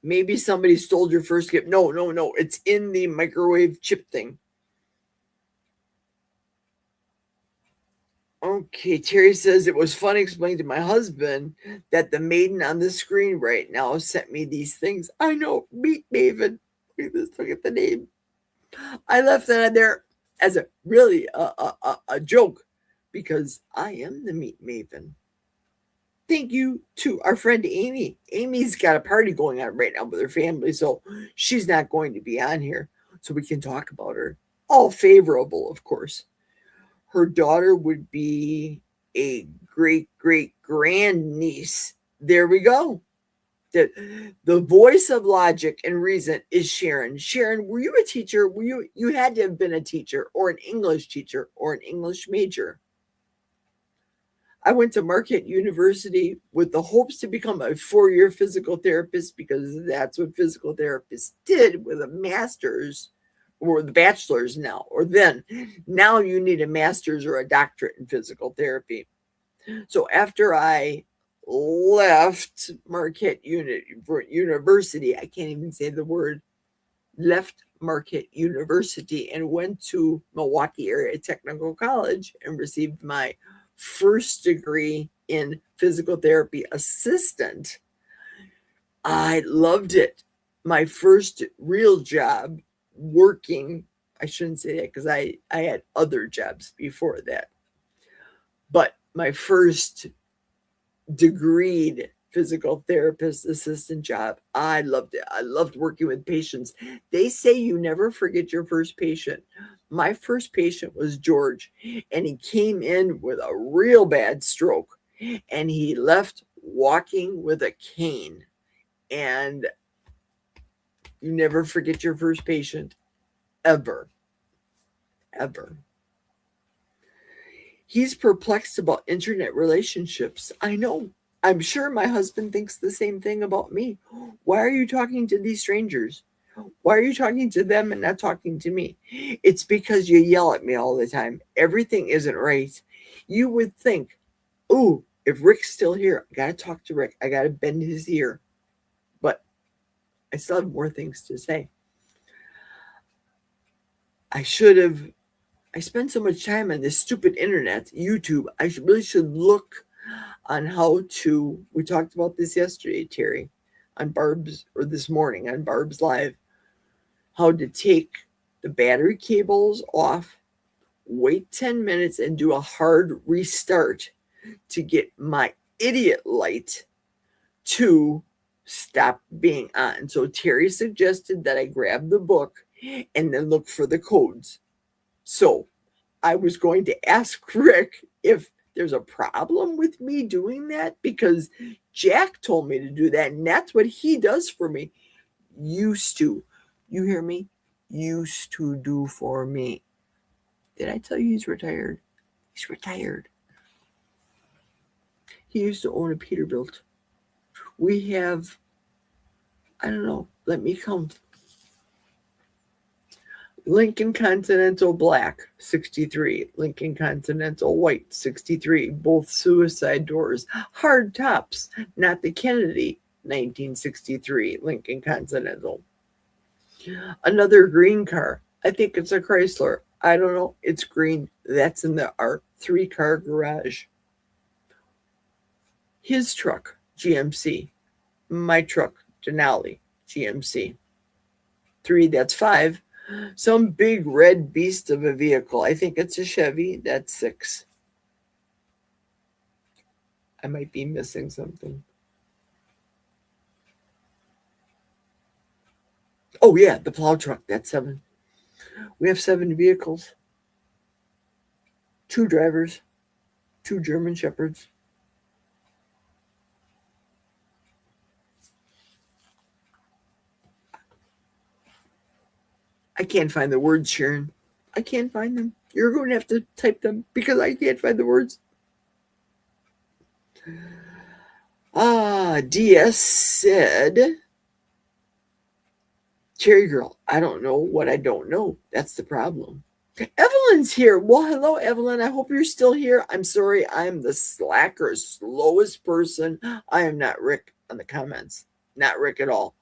Maybe somebody stole your first gift. No. It's in the microwave chip thing. Okay, Terry says it was fun explaining to my husband that the maiden on the screen right now sent me these things. I know, Meat Maven. Look at this. Look at the name. I left that on there as a really a joke because I am the Meat Maven. Thank you to our friend Amy. Amy's got a party going on right now with her family, so she's not going to be on here, so we can talk about her. All favorable, of course. Her daughter would be a great grandniece. There we go. the voice of logic and reason is Sharon. Sharon, were you a teacher? You had to have been a teacher or an English teacher or an English major. I went to Marquette University with the hopes to become a 4-year physical therapist because that's what physical therapists did with a master's or the bachelor's now, or then. Now you need a master's or a doctorate in physical therapy. So after I left Marquette University, I can't even say the word, left Marquette University and went to Milwaukee Area Technical College and received my first degree in physical therapy assistant. I loved it. My first real job working, I shouldn't say that because I had other jobs before that, but my first degreed physical therapist assistant job, I loved it. I loved working with patients. They say you never forget your first patient. My first patient was George, and he came in with a real bad stroke, and he left walking with a cane. And you never forget your first patient, ever. He's perplexed about internet relationships. I know. I'm sure my husband thinks the same thing about me. Why are you talking to these strangers? Why are you talking to them and not talking to me? It's because you yell at me all the time. Everything isn't right. You would think, oh, if Rick's still here, I got to talk to Rick. I got to bend his ear. But I still have more things to say. I spend so much time on this stupid internet, YouTube. I really should look on how to, we talked about this yesterday, Terry, on Barb's, or this morning on Barb's Live, how to take the battery cables off, wait 10 minutes and do a hard restart to get my idiot light to stop being on. So Terry suggested that I grab the book and then look for the codes. So I was going to ask Rick if there's a problem with me doing that, because Jack told me to do that, and that's what he does for me. Used to. You hear me? Used to do for me. Did I tell you he's retired? He's retired. He used to own a Peterbilt. We have, I don't know, let me count. Lincoln Continental Black, 63. Lincoln Continental White, 63. Both suicide doors. Hard tops, not the Kennedy, 1963. Lincoln Continental. Another green car. I think it's a Chrysler. I don't know. It's green. That's in our 3-car garage. His truck, GMC. My truck, Denali, GMC. 3, that's 5. Some big red beast of a vehicle. I think it's a Chevy. That's 6. I might be missing something. Oh, yeah, the plow truck. That's 7. We have 7 vehicles. 2 drivers. 2 German Shepherds. I can't find the words, Sharon. I can't find them. You're going to have to type them because I can't find the words. DS said, Cherry Girl, I don't know what I don't know. That's the problem. Evelyn's here. Well, hello, Evelyn. I hope you're still here. I'm sorry. I'm the slacker, slowest person. I am not Rick on the comments. Not Rick at all.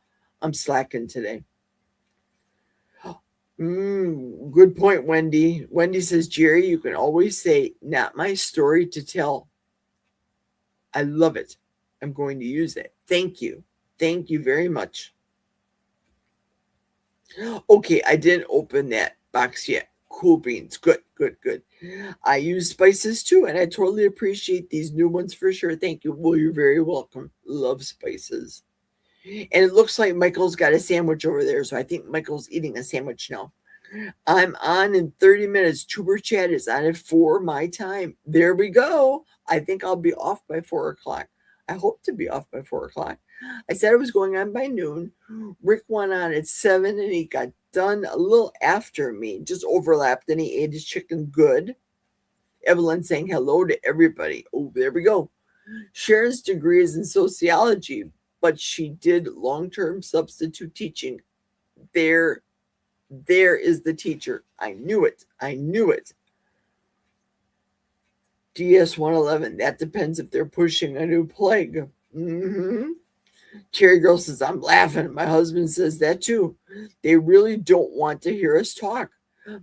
I'm slacking today. Good point, Wendy. Wendy says, Jerry, you can always say, not my story to tell. I love it. I'm going to use it. Thank you. Thank you very much. Okay, I didn't open that box yet. Cool beans. Good. I use spices too, and I totally appreciate these new ones for sure. Thank you. Well, you're very welcome. Love spices. And it looks like Michael's got a sandwich over there, so I think Michael's eating a sandwich now. I'm on in 30 minutes. Tuber Chat is on at 4 my time. There we go. I think I'll be off by 4 o'clock. I hope to be off by 4 o'clock. I said I was going on by noon. Rick went on at 7 and he got done a little after me, just overlapped, and he ate his chicken good. Evelyn saying hello to everybody. Oh, there we go. Sharon's degree is in sociology, but she did long-term substitute teaching. There is the teacher. I knew it. DS 111. That depends if they're pushing a new plague. Cherry Girl says, I'm laughing. My husband says that too. They really don't want to hear us talk.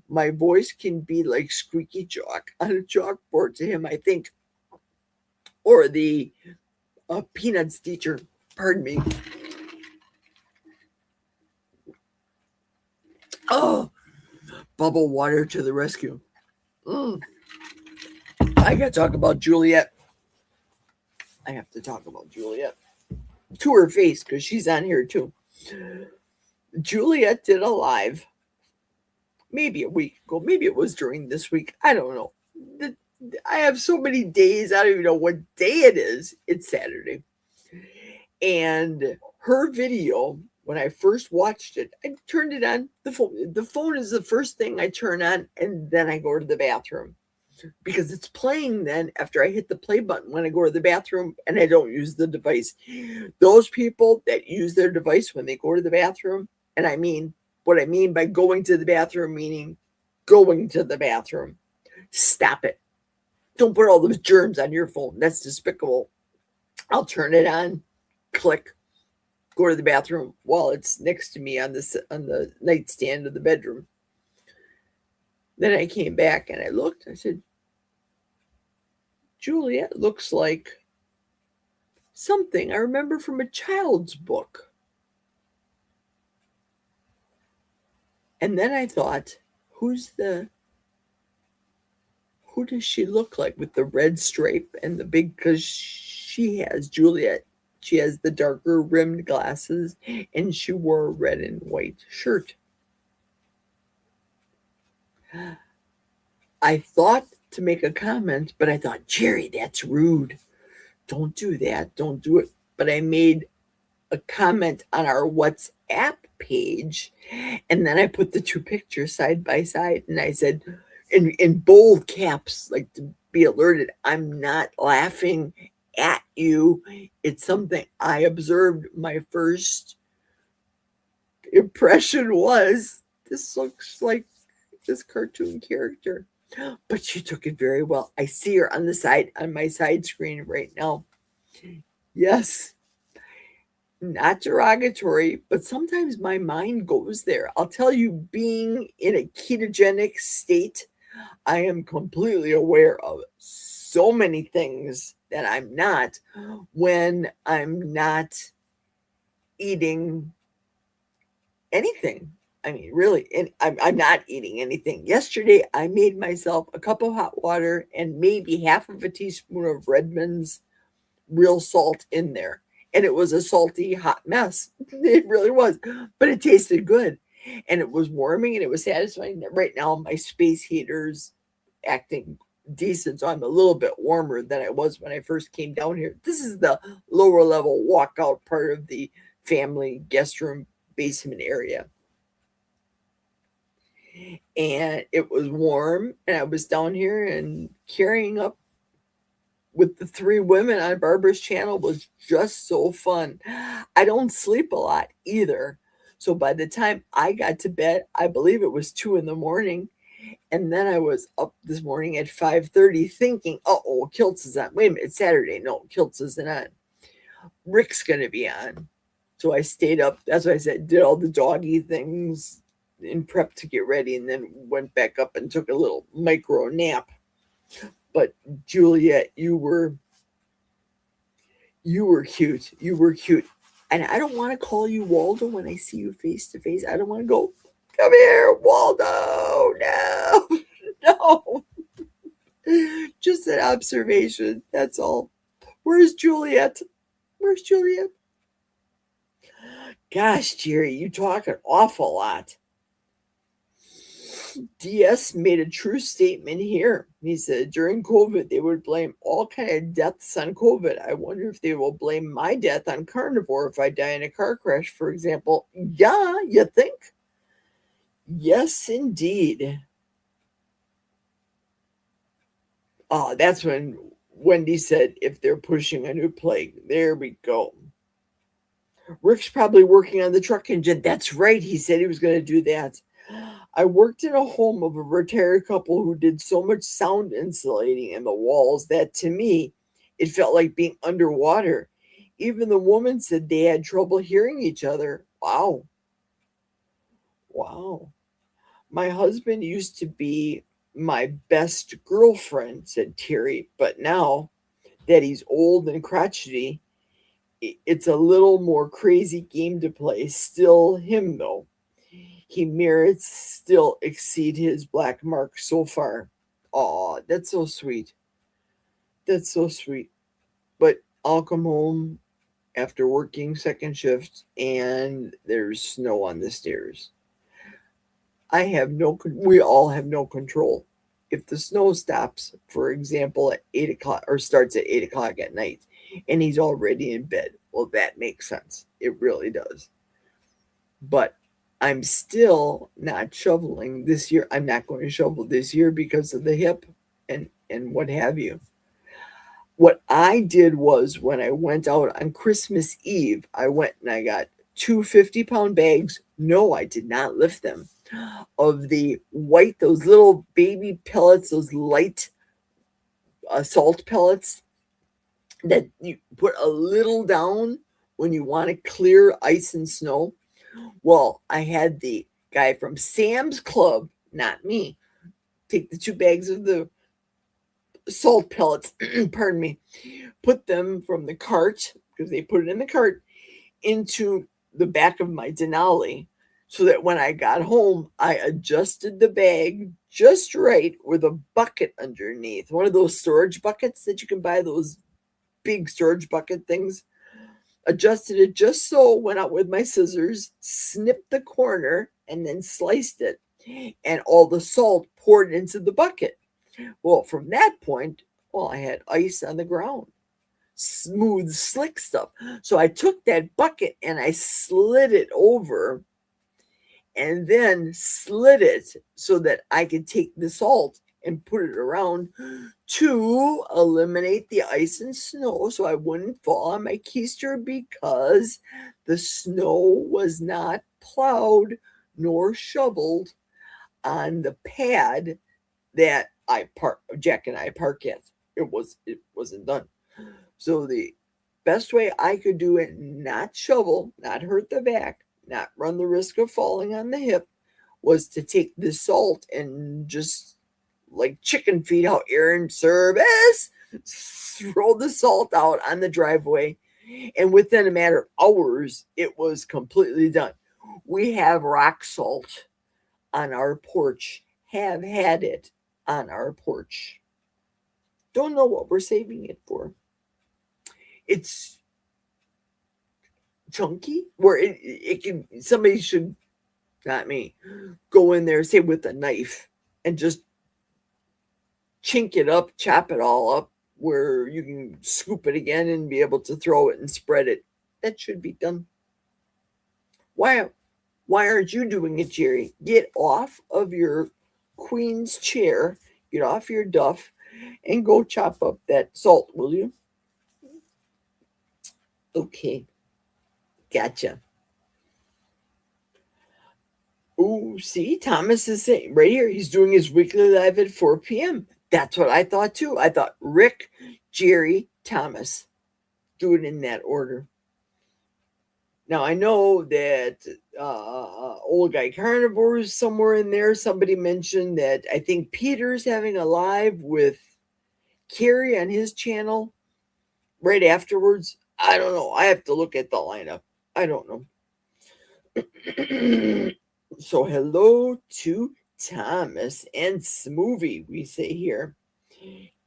My voice can be like squeaky chalk on a chalkboard to him, I think. Or the Peanuts teacher. Pardon me. Oh, bubble water to the rescue. I got to talk about Juliet. I have to talk about Juliet to her face because she's on here too. Juliet did a live maybe a week ago. Maybe it was during this week. I don't know. I have so many days. I don't even know what day it is. It's Saturday. And her video, when I first watched it, I turned it on the phone. The phone is the first thing I turn on, and then I go to the bathroom because it's playing then after I hit the play button when I go to the bathroom and I don't use the device. Those people that use their device when they go to the bathroom, and I mean what I mean by going to the bathroom, meaning going to the bathroom. Stop it. Don't put all those germs on your phone. That's despicable. I'll turn it on, click, go to the bathroom while it's next to me on the nightstand of the bedroom. Then I came back and I looked. I said, Juliet looks like something I remember from a child's book. And then I thought, who does she look like with the red stripe and the big, because Juliet, she has the darker rimmed glasses and she wore a red and white shirt. I thought to make a comment, but I thought, Jerry, that's rude. Don't do that. Don't do it. But I made a comment on our WhatsApp page, and then I put the two pictures side by side, and I said in bold caps, like to be alerted, I'm not laughing at you. It's something I observed. My first impression was, this looks like this cartoon character. But she took it very well. I see her on my side screen right now. Yes. Not derogatory, but sometimes my mind goes there. I'll tell you, being in a ketogenic state, I am completely aware of so many things that I'm not when I'm not eating anything. I mean, really, and I'm not eating anything. Yesterday, I made myself a cup of hot water and maybe half of a teaspoon of Redmond's real salt in there. And it was a salty, hot mess. It really was. But it tasted good. And it was warming and it was satisfying. Right now, my space heater's acting decent. So I'm a little bit warmer than I was when I first came down here. This is the lower level walkout part of the family guest room basement area. And it was warm. And I was down here and carrying up with the three women on Barbara's channel was just so fun. I don't sleep a lot either. So by the time I got to bed, I believe it was 2 a.m. And then I was up this morning at 5:30 thinking, Kiltz is on. Wait a minute, it's Saturday. No, Kiltz isn't on. Rick's going to be on. So I stayed up. That's what I said, did all the doggy things in prep to get ready, and then went back up and took a little micro nap. But Juliet, you were cute. You were cute. And I don't want to call you Waldo when I see you face to face. I don't want to go, come here, Waldo. No, no. Just an observation. That's all. Where's Juliet? Where's Juliet? Gosh, Jerry, you talk an awful lot. DS made a true statement here. He said during COVID they would blame all kind of deaths on COVID. I wonder if they will blame my death on carnivore if I die in a car crash, for example. Yeah, you think? Yes, indeed. Oh, that's when Wendy said if they're pushing a new plague. There we go. Rick's probably working on the truck engine. That's right. He said he was going to do that. I worked in a home of a retired couple who did so much sound insulating in the walls that to me, it felt like being underwater. Even the woman said they had trouble hearing each other. Wow. Wow. My husband used to be my best girlfriend, said Terry, but now that he's old and crotchety, it's a little more crazy game to play. Still him, though. He merits still exceed his black mark so far. Aw, that's so sweet. That's so sweet. But I'll come home after working second shift and there's snow on the stairs. We all have no control. If the snow stops, for example, at 8 o'clock or starts at 8 o'clock at night and he's already in bed, well, that makes sense. It really does. But I'm still not shoveling this year. I'm not going to shovel this year because of the hip and what have you. What I did was when I went out on Christmas Eve, I went and I got two 50-pound bags. No, I did not lift them. Of the white, those little baby pellets, those light salt pellets that you put a little down when you want to clear ice and snow. Well, I had the guy from Sam's Club, not me, take the 2 bags of the salt pellets, pardon me, put them from the cart, because they put it in the cart, into the back of my Denali, so that when I got home, I adjusted the bag just right with a bucket underneath, one of those storage buckets that you can buy, those big storage bucket things. Adjusted it just so, went out with my scissors, snipped the corner, and then sliced it. And all the salt poured into the bucket. Well, from that point, I had ice on the ground. Smooth, slick stuff. So I took that bucket and I slid it over and then slid it so that I could take the salt and put it around to eliminate the ice and snow so I wouldn't fall on my keister because the snow was not plowed nor shoveled on the pad that Jack and I park at. It wasn't done. So the best way I could do it, not shovel, not hurt the back, not run the risk of falling on the hip, was to take the salt and just like chicken feed out Aaron service, throw the salt out on the driveway, and within a matter of hours, it was completely done. We have rock salt on our porch, have had it on our porch. Don't know what we're saving it for. It's chunky, where it can, somebody should, not me, go in there, say with a knife, and just chink it up, chop it all up, where you can scoop it again and be able to throw it and spread it. That should be done. Why aren't you doing it, Jerry? Get off of your queen's chair, get off your duff, and go chop up that salt, will you? Okay. Gotcha. Oh, see, Thomas is saying right here, he's doing his weekly live at 4 p.m. That's what I thought too. I thought Rick, Jerry, Thomas. Do it in that order. Now, I know that Old Guy Carnivore is somewhere in there. Somebody mentioned that I think Peter's having a live with Carrie on his channel right afterwards. I don't know. I have to look at the lineup. I don't know. So hello to Thomas and Smoothie, we say here.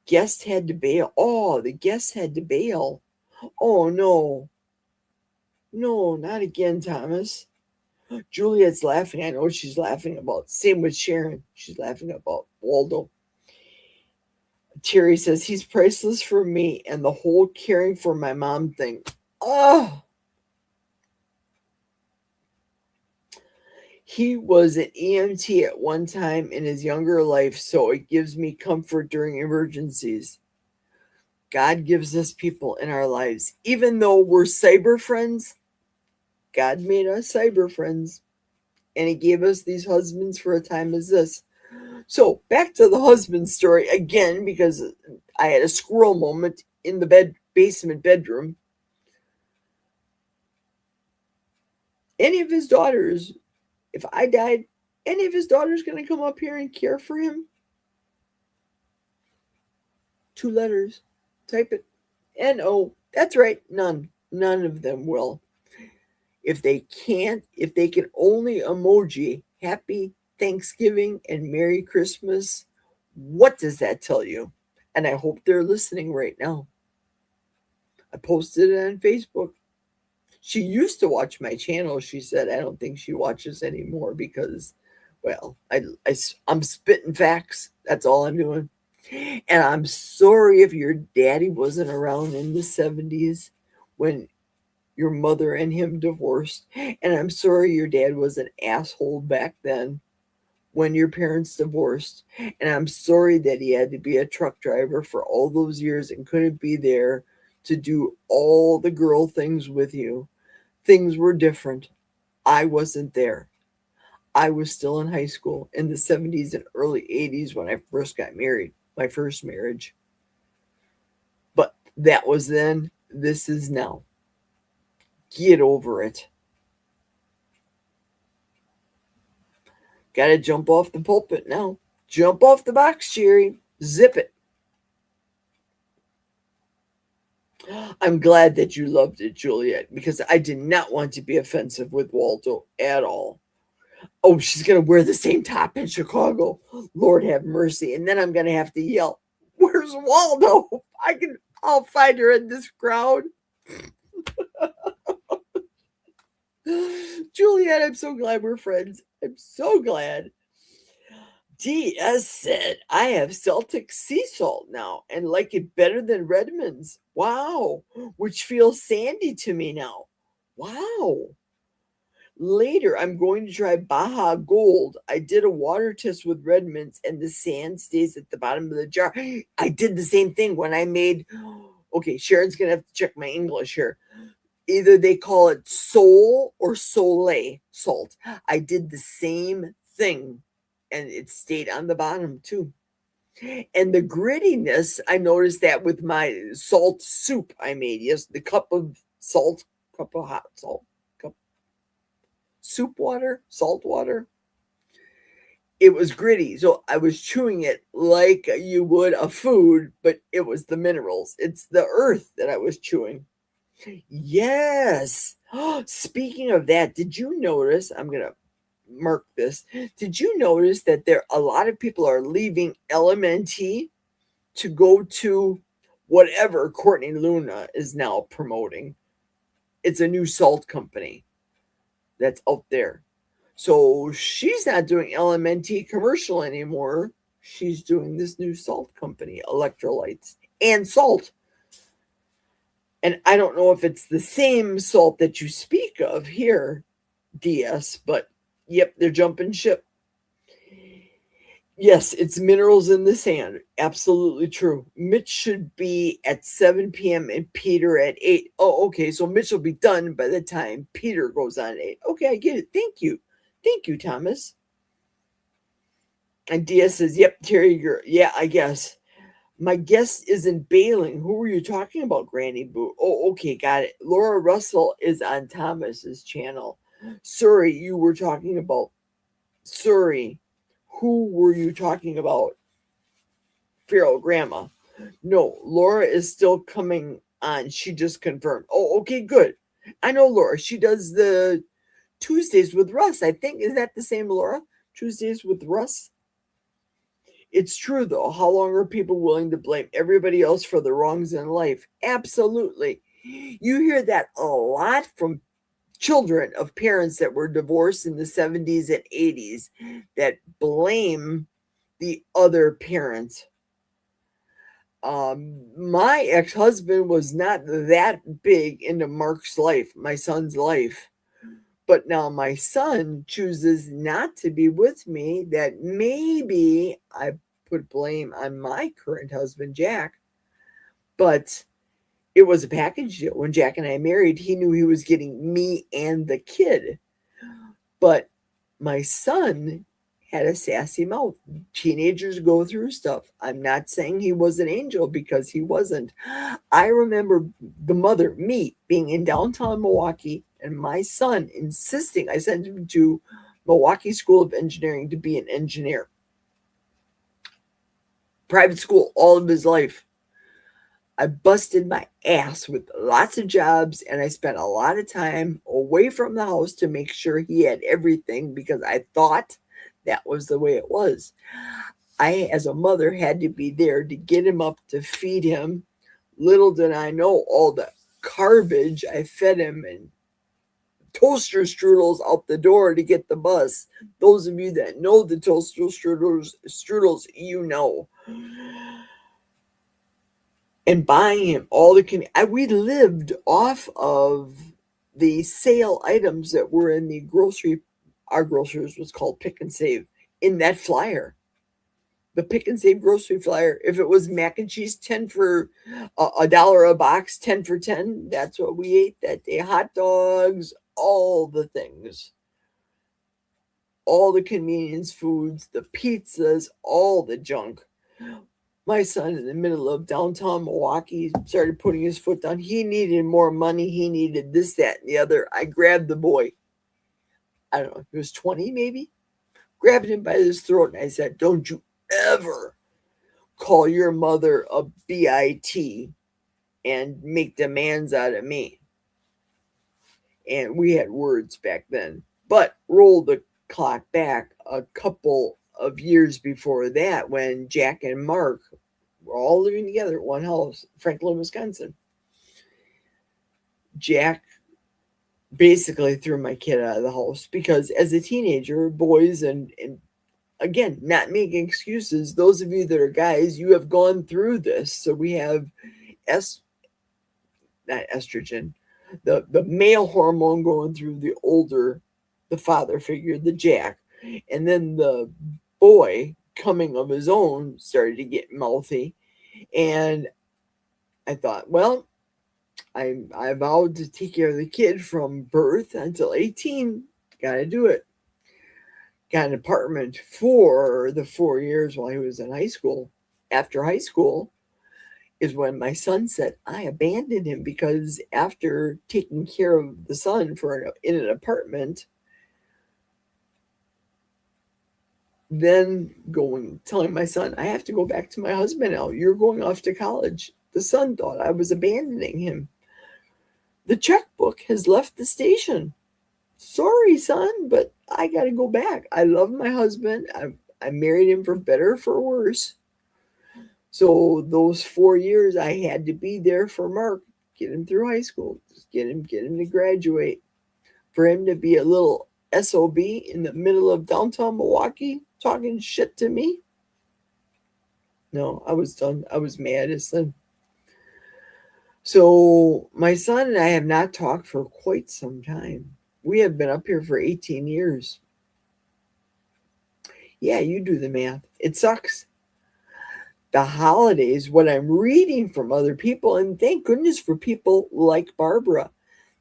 Guest had to bail. Oh, the guest had to bail. Oh, no. No, not again, Thomas. Juliet's laughing. I know what she's laughing about. Same with Sharon. She's laughing about Waldo. Terry says he's priceless for me and the whole caring for my mom thing. Oh, he was an EMT at one time in his younger life, so it gives me comfort during emergencies. God gives us people in our lives. Even though we're cyber friends, God made us cyber friends. And he gave us these husbands for a time as this. So back to the husband story again, because I had a squirrel moment in the basement bedroom. Any of his daughters, if I died, any of his daughters going to come up here and care for him? 2 letters. Type it. N-O. That's right. None. None of them will. If they can't, if they can only emoji Happy Thanksgiving and Merry Christmas, what does that tell you? And I hope they're listening right now. I posted it on Facebook. She used to watch my channel. She said, I don't think she watches anymore because, well, I'm spitting facts. That's all I'm doing. And I'm sorry if your daddy wasn't around in the 70s when your mother and him divorced. And I'm sorry your dad was an asshole back then when your parents divorced. And I'm sorry that he had to be a truck driver for all those years and couldn't be there to do all the girl things with you. Things were different. I wasn't there. I was still in high school in the 70s and early 80s when I first got married, my first marriage. But that was then. This is now. Get over it. Got to jump off the pulpit now. Jump off the box, Jerry. Zip it. I'm glad that you loved it, Juliet, because I did not want to be offensive with Waldo at all. Oh, she's going to wear the same top in Chicago. Lord have mercy. And then I'm going to have to yell, where's Waldo? I'll find her in this crowd. Juliet, I'm so glad we're friends. I'm so glad. DS said, I have Celtic sea salt now and like it better than Redmond's. Wow. Which feels sandy to me now. Wow. Later, I'm going to try Baja Gold. I did a water test with Redmond's and the sand stays at the bottom of the jar. I did the same thing when I made, okay, Sharon's going to have to check my English here. Either they call it Sol or Soleil salt. I did the same thing and it stayed on the bottom too. And the grittiness, I noticed that with my salt soup I made. Yes, the cup of salt, cup of hot salt, cup soup water, salt water. It was gritty. So I was chewing it like you would a food, but it was the minerals. It's the earth that I was chewing. Yes. Speaking of that, did you notice? I'm going to mark this. Did you notice that a lot of people are leaving LMNT to go to whatever Courtney Luna is now promoting? It's a new salt company that's out there. So she's not doing LMNT commercial anymore. She's doing this new salt company, electrolytes and salt. And I don't know if it's the same salt that you speak of here, DS, but yep, they're jumping ship. Yes, it's minerals in the sand. Absolutely true. Mitch should be at 7 p.m. and Peter at 8. Oh, okay. So Mitch will be done by the time Peter goes on at 8. Okay, I get it. Thank you. Thank you, Thomas. And DS says, yep, Terry, yeah, I guess. My guest isn't bailing. Who were you talking about, Granny Boo? Oh, okay, got it. Laura Russell is on Thomas's channel. Sorry, you were talking about. Sorry, who were you talking about? Feral Grandma. No, Laura is still coming on. She just confirmed. Oh, okay, good. I know Laura. She does the Tuesdays with Russ. I think, is that the same Laura? Tuesdays with Russ? It's true, though. How long are people willing to blame everybody else for the wrongs in life? Absolutely. You hear that a lot from children of parents that were divorced in the 70s and 80s that blame the other parent. My ex-husband was not that big into Mark's life, my son's life. But now my son chooses not to be with me, that maybe I put blame on my current husband, Jack. But it was a package deal. When Jack and I married, he knew he was getting me and the kid. But my son had a sassy mouth. Teenagers go through stuff. I'm not saying he was an angel, because he wasn't. I remember the mother, me, being in downtown Milwaukee, and my son insisting I sent him to Milwaukee School of Engineering to be an engineer. Private school all of his life. I busted my ass with lots of jobs, and I spent a lot of time away from the house to make sure he had everything, because I thought that was the way it was. I, as a mother, had to be there to get him up, to feed him. Little did I know all the garbage I fed him, and toaster strudels out the door to get the bus. Those of you that know the toaster strudels, you know. And buying him all the we lived off of the sale items that were in the grocery. Our grocers was called Pick and Save. In that flyer, the Pick and Save grocery flyer, if it was mac and cheese, 10 for $1 a box, 10 for 10, that's what we ate that day. Hot dogs, all the things, all the convenience foods, the pizzas, all the junk. My son, in the middle of downtown Milwaukee, started putting his foot down. He needed more money. He needed this, that, and the other. I grabbed the boy. I don't know, he was 20 maybe. Grabbed him by his throat, and I said, "Don't you ever call your mother a BIT and make demands out of me." And we had words back then. But roll the clock back a couple of years before that, when Jack and Mark were all living together at one house, Franklin, Wisconsin. Jack basically threw my kid out of the house, because as a teenager, boys, and again, not making excuses, those of you that are guys, you have gone through this. So we have not estrogen, the male hormone going through the father figure, the Jack, and then the boy coming of his own started to get mouthy. And I thought, well, I vowed to take care of the kid from birth until 18. Gotta do it. Got an apartment for the 4 years while he was in high school. After high school is when my son said I abandoned him, because after taking care of the son in an apartment, then telling my son, I have to go back to my husband now. You're going off to college. The son thought I was abandoning him. The checkbook has left the station. Sorry, son, but I got to go back. I love my husband. I married him for better or for worse. So those 4 years, I had to be there for Mark, get him through high school, just get him to graduate. For him to be a little SOB in the middle of downtown Milwaukee talking shit to me. No, I was done. I was mad as sin. So my son and I have not talked for quite some time. We have been up here for 18 years. Yeah, you do the math. It sucks. The holidays, what I'm reading from other people, and thank goodness for people like Barbara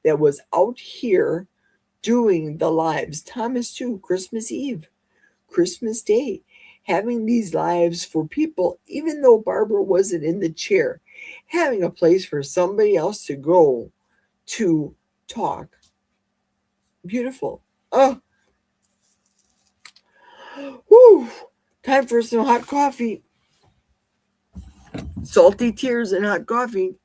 that was out here doing the lives. Thomas too, Christmas Eve, Christmas Day, having these lives for people, even though Barbara wasn't in the chair, having a place for somebody else to go to talk. Beautiful. Oh, whew. Time for some hot coffee. Salty tears and hot coffee.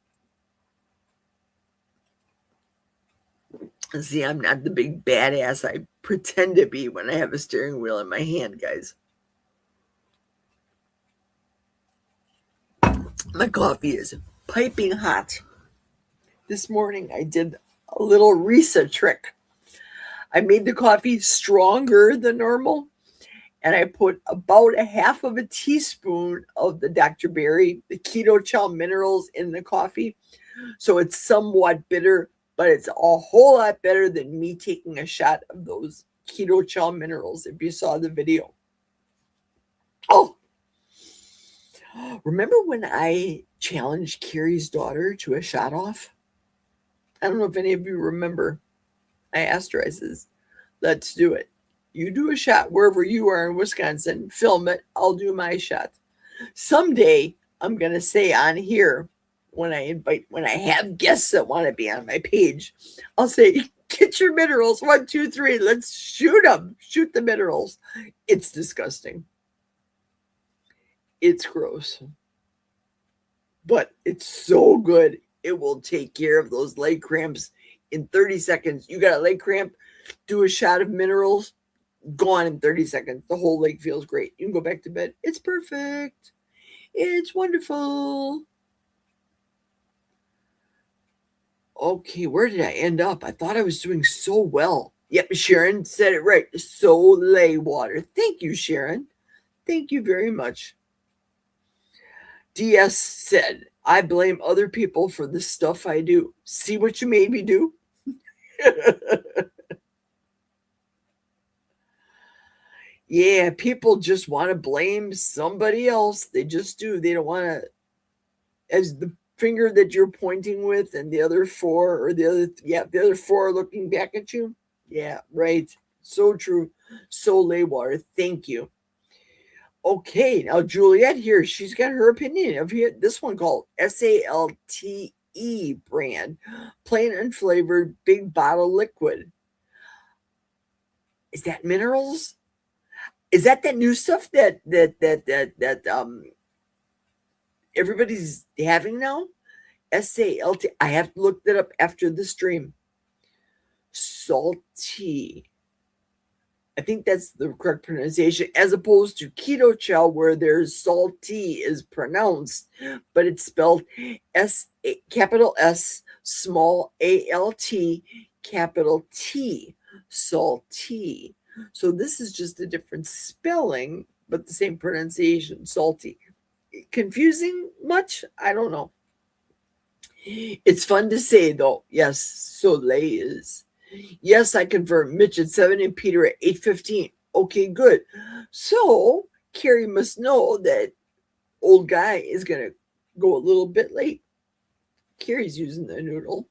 See, I'm not the big badass I pretend to be when I have a steering wheel in my hand, guys. My coffee is piping hot. This morning I did a little Risa trick. I made the coffee stronger than normal, and I put about a half of a teaspoon of the Dr. Berry, the Keto Chow minerals in the coffee. So it's somewhat bitter, but it's a whole lot better than me taking a shot of those Keto Chow minerals if you saw the video. Oh, remember when I challenged Carrie's daughter to a shot off? I don't know if any of you remember. I asked her, I says, let's do it. You do a shot wherever you are in Wisconsin, film it, I'll do my shot. Someday I'm going to say on here, when I have guests that want to be on my page, I'll say, get your minerals, 1, 2, 3, let's shoot them, shoot the minerals. It's disgusting. It's gross, but it's so good. It will take care of those leg cramps in 30 seconds. You got a leg cramp, do a shot of minerals, gone in 30 seconds. The whole leg feels great. You can go back to bed. It's perfect. It's wonderful. Okay, where did I end up? I thought I was doing so well. Yep, Sharon said it right. Soleil water. Thank you, Sharon. Thank you very much. DS said, I blame other people for the stuff I do. See what you made me do? Yeah, people just want to blame somebody else. They just do. They don't want to, as the finger that you're pointing with and the other four, or the other four are looking back at you. Yeah, right. So true. Soleil water. Thank you. Okay, now Juliet here, she's got her opinion of this one called SALTE brand, plain unflavored, big bottle liquid. Is that minerals? Is that new stuff that everybody's having now? SALT. I have to look that up after the stream. Salty. I think that's the correct pronunciation, as opposed to Keto Chow, where there's salty is pronounced, but it's spelled capital S, small ALT, capital T, salty. So this is just a different spelling, but the same pronunciation, salty. Confusing much? I don't know. It's fun to say, though. Yes, Soleil is. Yes, I confirm. Mitch at 7 and Peter at 8:15. Okay, good. So Carrie must know that old guy is going to go a little bit late. Carrie's using the noodle.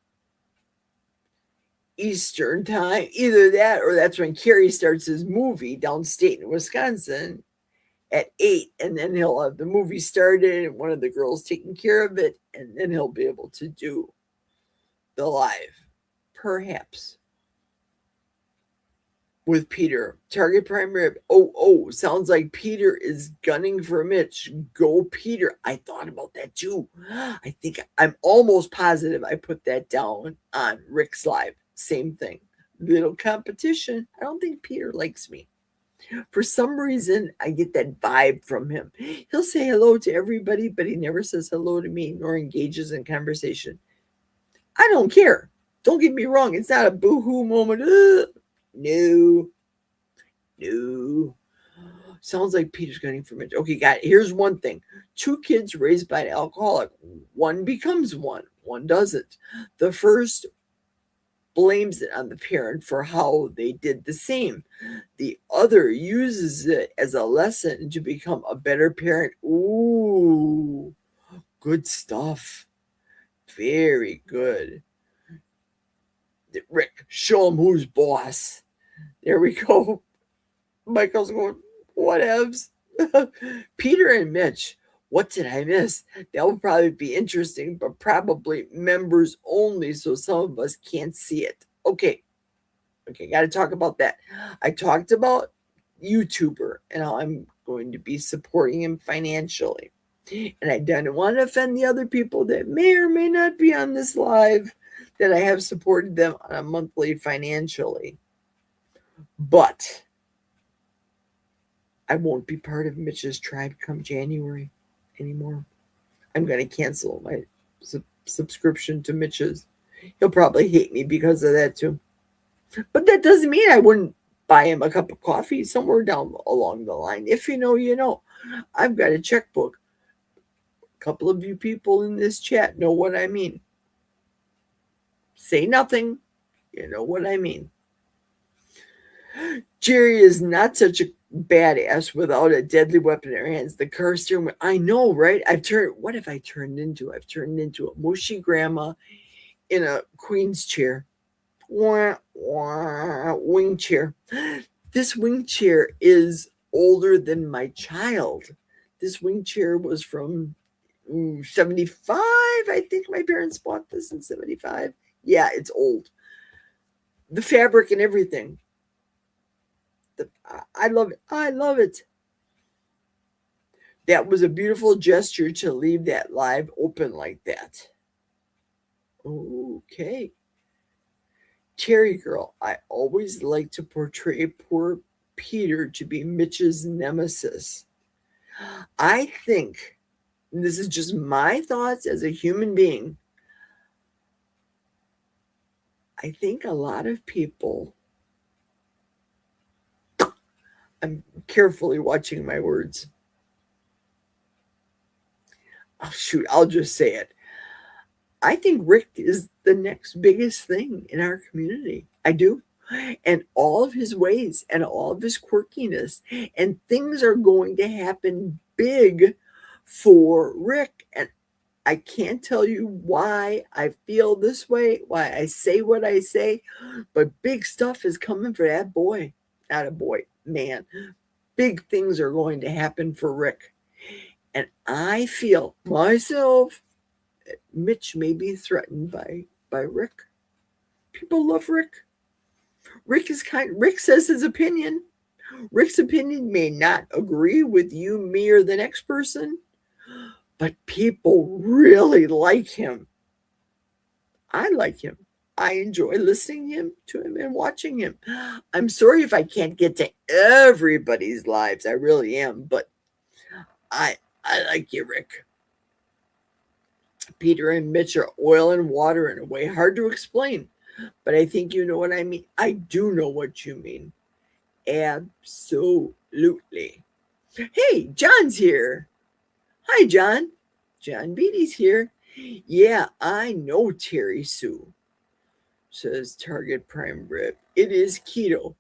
Eastern time. Either that or that's when Carrie starts his movie downstate in Wisconsin at 8. And then he'll have the movie started and one of the girls taking care of it. And then he'll be able to do the live. Perhaps. With Peter. Target prime rib. Oh, sounds like Peter is gunning for Mitch. Go Peter. I thought about that too. I think I'm almost positive I put that down on Rick's live. Same thing. Little competition. I don't think Peter likes me. For some reason, I get that vibe from him. He'll say hello to everybody, but he never says hello to me nor engages in conversation. I don't care. Don't get me wrong. It's not a boo-hoo moment. No. Sounds like Peter's gunning for Mitch. Okay, got it. Here's one thing. 2 kids raised by an alcoholic. One becomes one doesn't. The first blames it on the parent for how they did the same. The other uses it as a lesson to become a better parent. Ooh, good stuff. Very good. Rick, show him who's boss. There we go. Michael's going, whatevs. Peter and Mitch, what did I miss? That will probably be interesting, but probably members only, so some of us can't see it. Okay, got to talk about that. I talked about YouTuber and how I'm going to be supporting him financially. And I didn't want to offend the other people that may or may not be on this live, that I have supported them on a monthly financially. But I won't be part of Mitch's tribe come January anymore. I'm going to cancel my subscription to Mitch's. He'll probably hate me because of that too. But that doesn't mean I wouldn't buy him a cup of coffee somewhere down along the line. If you know, you know. I've got a checkbook. A couple of you people in this chat know what I mean. Say nothing. You know what I mean. Jerry is not such a badass without a deadly weapon in her hands. The car steering wheel. I know, right? What have I turned into? I've turned into a mushy grandma in a queen's chair. Wah, wah, wing chair. This wing chair is older than my child. This wing chair was from 75. I think my parents bought this in 75. Yeah, it's old. The fabric and everything. I love it. I love it. That was a beautiful gesture to leave that live open like that. Okay. Terry girl, I always like to portray poor Peter to be Mitch's nemesis. I think, and this is just my thoughts as a human being, I think a lot of people, I'm carefully watching my words. Oh, shoot, I'll just say it. I think Rick is the next biggest thing in our community. I do. And all of his ways and all of his quirkiness, and things are going to happen big for Rick. And I can't tell you why I feel this way, why I say what I say, but big stuff is coming for that boy. Not a boy, man. Big things are going to happen for Rick. And I feel myself, Mitch may be threatened by Rick. People love Rick. Rick says his opinion. Rick's opinion may not agree with you, me, or the next person, but people really like him. I like him. I enjoy listening to him and watching him. I'm sorry if I can't get to everybody's lives. I really am, but I like you, Rick. Peter and Mitch are oil and water in a way hard to explain, but I think you know what I mean. I do know what you mean. Absolutely. Hey, John's here. Hi, John. John Beatty's here. Yeah, I know, Terry Sue, says Target Prime Rib. It is keto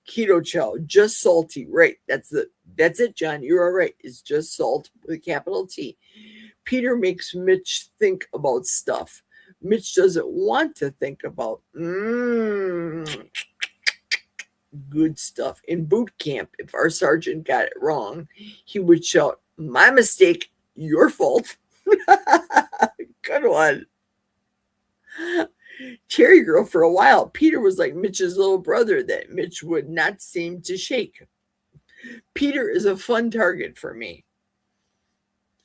chow, just salty. Right, that's it, John. You're all right. It's just salt with a capital T. Peter makes Mitch think about stuff Mitch doesn't want to think about. Good stuff. In boot camp, if our sergeant got it wrong, he would shout, "My mistake, your fault." Good one. Cherry Girl, for a while, Peter was like Mitch's little brother that Mitch would not seem to shake. Peter is a fun target for me.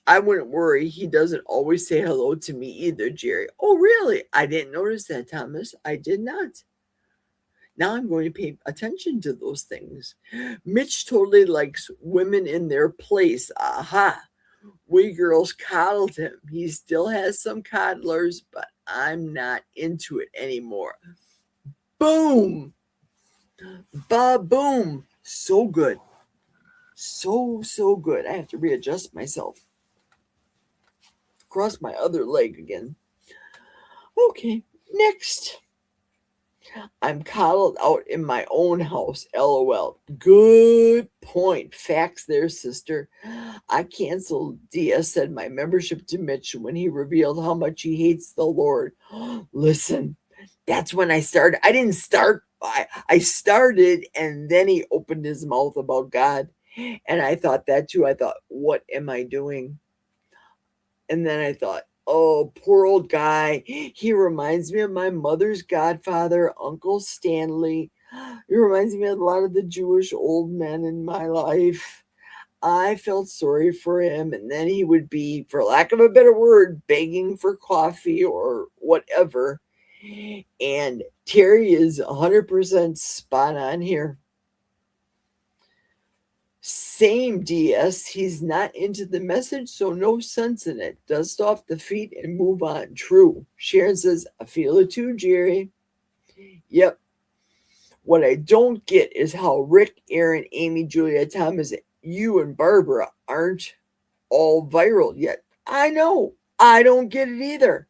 I wouldn't worry. He doesn't always say hello to me either, Jerry. Oh, really? I didn't notice that, Thomas. I did not. Now I'm going to pay attention to those things. Mitch totally likes women in their place. Aha. We girls coddled him. He still has some coddlers, but I'm not into it anymore. Boom. Ba-boom. So good. So good. I have to readjust myself. Cross my other leg again. Okay, next. I'm coddled out in my own house. LOL. Good point. Facts there, sister. I canceled, Dia said, my membership to Mitch when he revealed how much he hates the Lord. Listen, that's when I started. I didn't start. I started, and then he opened his mouth about God. And I thought that too. I thought, what am I doing? And then I thought, oh, poor old guy. He reminds me of my mother's godfather, Uncle Stanley. He reminds me of a lot of the Jewish old men in my life. I felt sorry for him. And then he would be, for lack of a better word, begging for coffee or whatever. And Terry is 100% spot on here. Same, DS. He's not into the message, so no sense in it. Dust off the feet and move on. True. Sharon says, I feel it too, Jerry. Yep. What I don't get is how Rick, Aaron, Amy, Julia, Thomas, you, and Barbara aren't all viral yet. I know. I don't get it either.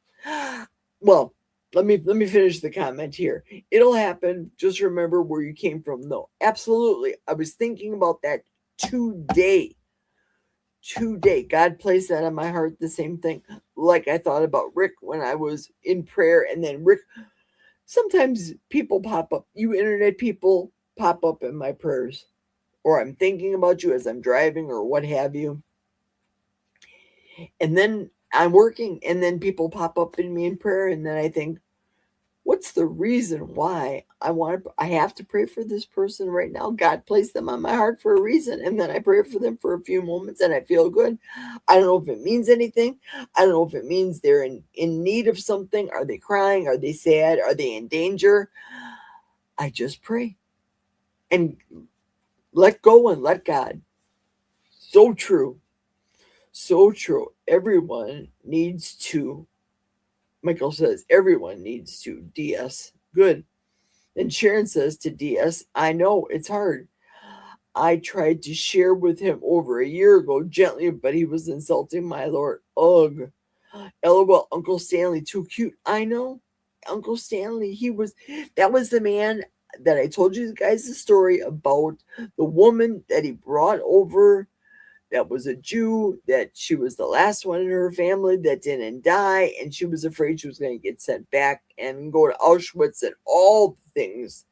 Well, let me finish the comment here. It'll happen. Just remember where you came from. No, absolutely. I was thinking about that today. God placed that on my heart. The same thing. Like I thought about Rick when I was in prayer, and then Rick. Sometimes people pop up. You internet people pop up in my prayers, or I'm thinking about you as I'm driving, or what have you. And then I'm working, and then people pop up in me in prayer, and then I think, what's the reason why I have to pray for this person right now? God placed them on my heart for a reason, and then I pray for them for a few moments, and I feel good. I don't know if it means anything. I don't know if it means they're in need of something. Are they crying? Are they sad? Are they in danger? I just pray and let go and let God. So true. So true. Everyone needs to, Michael says, everyone needs to DS. Good. And Sharon says to DS, I know it's hard. I tried to share with him over a year ago gently, but he was insulting my Lord. Ugh. LOL, Uncle Stanley, too cute. I know. Uncle Stanley, that was the man that I told you guys the story about, the woman that he brought over that was a Jew, that she was the last one in her family that didn't die, and she was afraid she was going to get sent back and go to Auschwitz and all the things.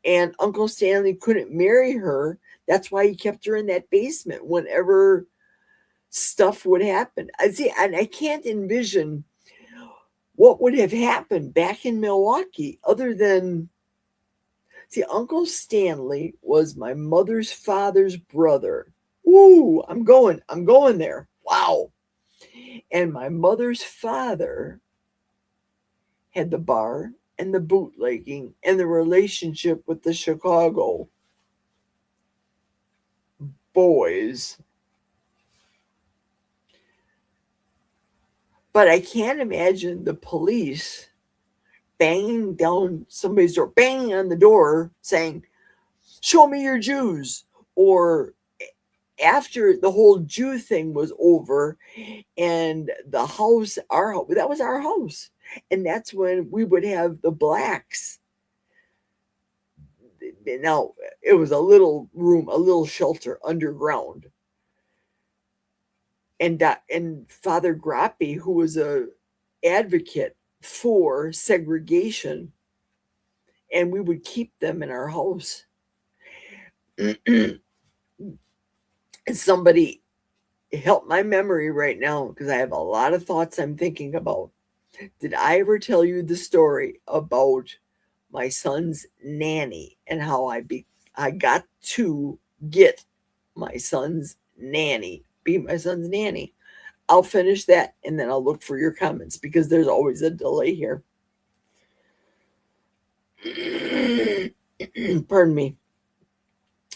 And Uncle Stanley couldn't marry her. That's why he kept her in that basement whenever stuff would happen. I see, and I can't envision what would have happened back in Milwaukee other than, see, Uncle Stanley was my mother's father's brother. Ooh, I'm going there. Wow. And my mother's father had the bar and the bootlegging and the relationship with the Chicago boys. But I can't imagine the police banging down somebody's door, banging on the door saying, show me your Jews. Or after the whole Jew thing was over and the house, that was our house. And that's when we would have the blacks. Now, it was a little room, a little shelter underground. And Father Grappi, who was a advocate for segregation, and we would keep them in our house. Somebody help my memory right now, because I have a lot of thoughts I'm thinking about. Did I ever tell you the story about my son's nanny and how I got to get my son's nanny, be my son's nanny? I'll finish that and then I'll look for your comments, because there's always a delay here. Pardon me.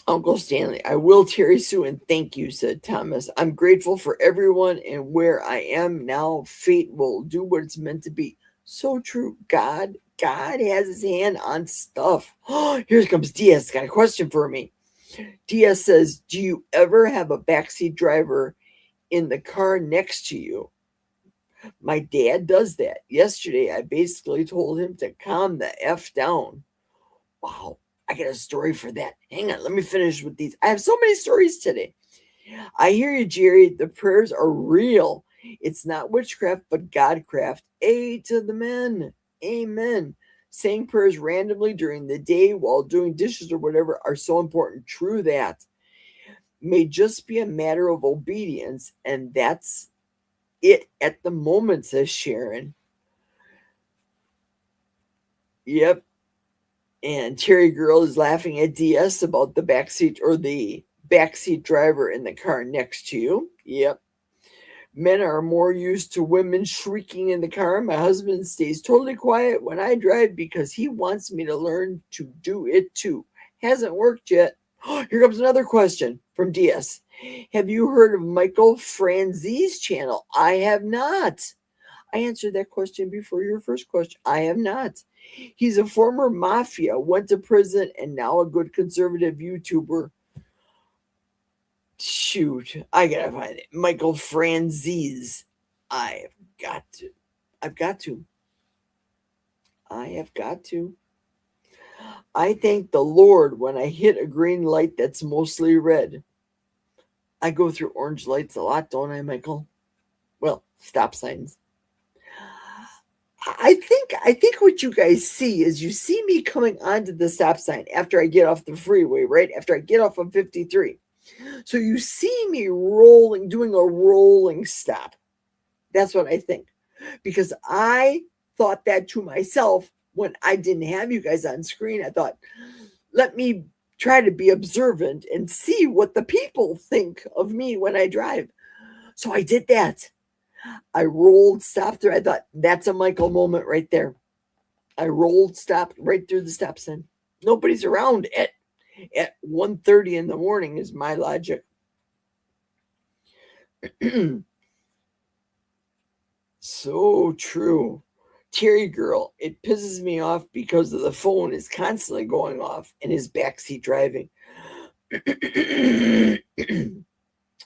Uncle Stanley, I will, Terry Sue, and thank you, said Thomas. I'm grateful for everyone and where I am now. Fate will do what it's meant to be. So true. God has his hand on stuff. Here comes DS. Got a question for me. DS says, do you ever have a backseat driver in the car next to you? My dad does that. Yesterday, I basically told him to calm the F down. Wow. I got a story for that. Hang on, let me finish with these. I have so many stories today. I hear you, Jerry. The prayers are real. It's not witchcraft, but Godcraft. A to the men. Amen. Saying prayers randomly during the day while doing dishes or whatever are so important. True that. May just be a matter of obedience, and that's it at the moment, says Sharon. Yep. And Terry Girl is laughing at DS about the backseat driver in the car next to you. Yep. Men are more used to women shrieking in the car. My husband stays totally quiet when I drive because he wants me to learn to do it too. Hasn't worked yet. Here comes another question from DS. Have you heard of Michael Franzese channel? I have not. I answered that question before your first question. I have not. He's a former mafia, went to prison, and now a good conservative YouTuber. Shoot, I gotta find it. Michael Franzese. I've got to. I've got to. I have got to. I thank the Lord when I hit a green light that's mostly red. I go through orange lights a lot, don't I, Michael? Well, stop signs. I think what you guys see is you see me coming onto the stop sign after I get off the freeway, right? After I get off of 53. So you see me rolling, doing a rolling stop. That's what I think. Because I thought that to myself when I didn't have you guys on screen. I thought, let me try to be observant and see what the people think of me when I drive. So I did that. I rolled, stopped there. I thought, that's a Michael moment right there. I rolled, stopped right through the stop sign. Nobody's around at 1:30 in the morning is my logic. So true. Terry girl, it pisses me off because the phone is constantly going off in his backseat driving.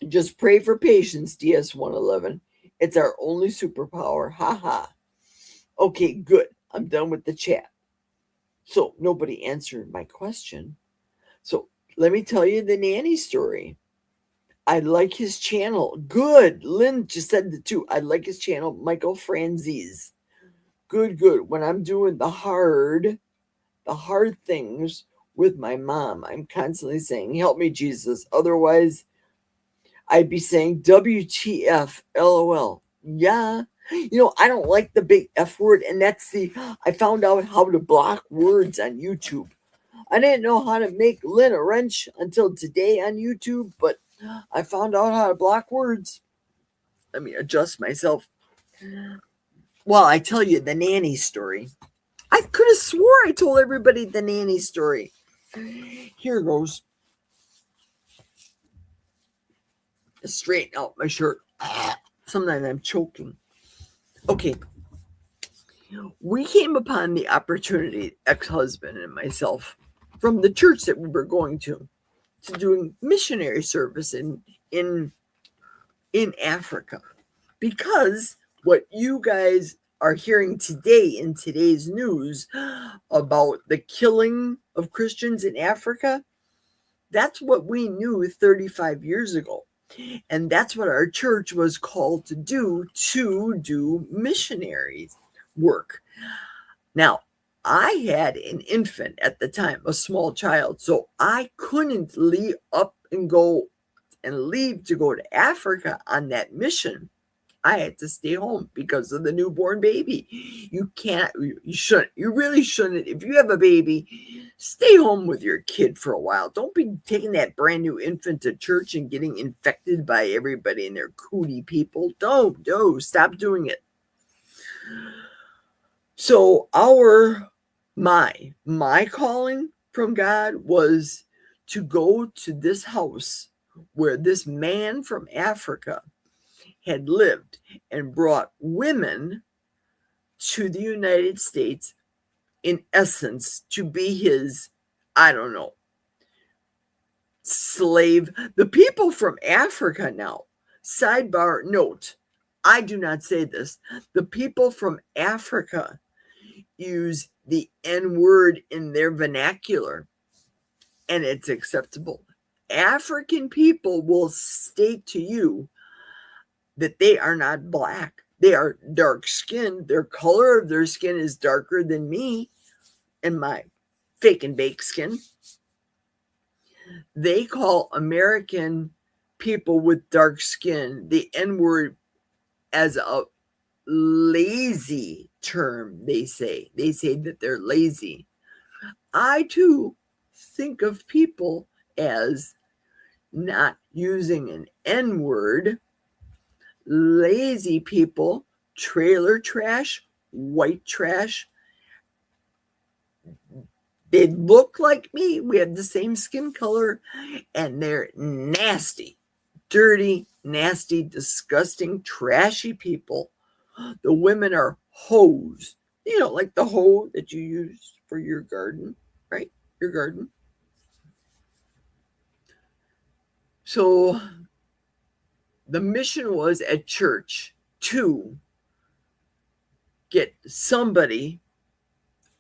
Just pray for patience, DS111. It's our only superpower. Ha ha. Okay, good. I'm done with the chat. So nobody answered my question. So let me tell you the nanny story. I like his channel. Good. Lynn just said the two. I like his channel, Michael Franzese. Good. When I'm doing the hard things with my mom, I'm constantly saying, help me, Jesus. Otherwise, I'd be saying WTF, LOL. Yeah. I don't like the big F word. And I found out how to block words on YouTube. I didn't know how to make Lynn a wrench until today on YouTube, but I found out how to block words. Let me adjust myself. Well, I tell you the nanny story. I could have swore I told everybody the nanny story. Here goes. Straighten out my shirt. Sometimes I'm choking. Okay. We came upon the opportunity, ex-husband and myself, from the church that we were going to doing missionary service in Africa. Because what you guys are hearing today in today's news about the killing of Christians in Africa, that's what we knew 35 years ago. And that's what our church was called to do missionary work. Now, I had an infant at the time, a small child, so I couldn't leave up and go and leave to go to Africa on that mission. I had to stay home because of the newborn baby. You really shouldn't. If you have a baby, stay home with your kid for a while. Don't be taking that brand new infant to church and getting infected by everybody and their cootie people. Don't, stop doing it. So my calling from God was to go to this house where this man from Africa had lived and brought women to the United States, in essence, to be his, slave. The people from Africa now, sidebar note, I do not say this. The people from Africa use the N word in their vernacular, and it's acceptable. African people will state to you that they are not black. They are dark skinned. Their color of their skin is darker than me and my fake and bake skin. They call American people with dark skin the N word as a lazy term. They say that they're lazy. I too think of people as not using an N word. Lazy people, trailer trash, white trash. They look like me. We have the same skin color, and they're nasty, dirty, nasty, disgusting, trashy people. The women are hoes, Like the hoe that you use for your garden, right? Your garden. So the mission was at church to get somebody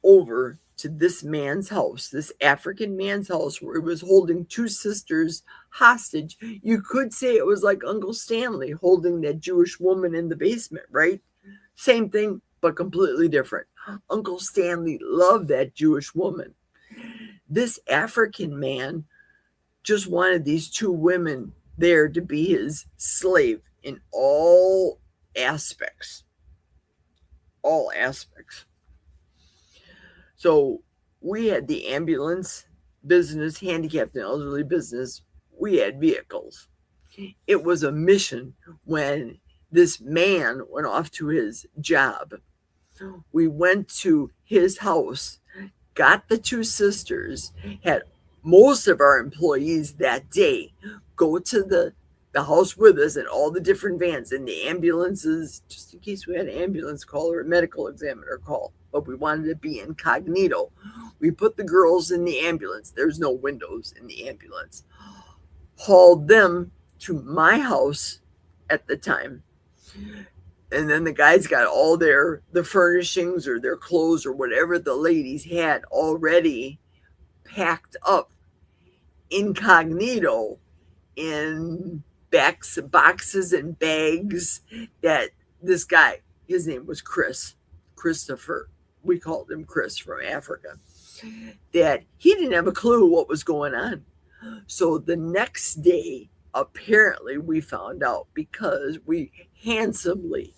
over to this man's house, this African man's house, where he was holding two sisters hostage. You could say it was like Uncle Stanley holding that Jewish woman in the basement, right? Same thing, but completely different. Uncle Stanley loved that Jewish woman. This African man just wanted these two women there to be his slave in all aspects. All aspects. So we had the ambulance business, handicapped and elderly business. We had vehicles. It was a mission when this man went off to his job. We went to his house, got the two sisters, had most of our employees that day go to the house with us in all the different vans and the ambulances, just in case we had an ambulance call or a medical examiner call, but we wanted to be incognito. We put the girls in the ambulance. There's no windows in the ambulance. Hauled them to my house at the time. And then the guys got all the furnishings or their clothes or whatever the ladies had already packed up incognito in boxes and bags that this guy, his name was Christopher. We called him Chris from Africa. That he didn't have a clue what was going on. So the next day, apparently, we found out because we handsomely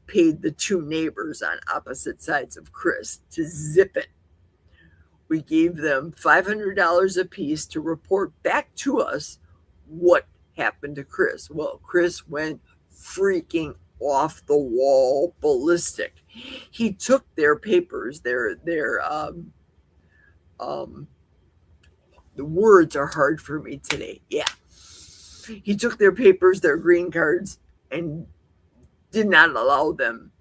paid the two neighbors on opposite sides of Chris to zip it. We gave them $500 apiece to report back to us what happened to Chris. Well, Chris went freaking off the wall ballistic. He took their papers, the words are hard for me today. Yeah. He took their papers, their green cards, and did not allow them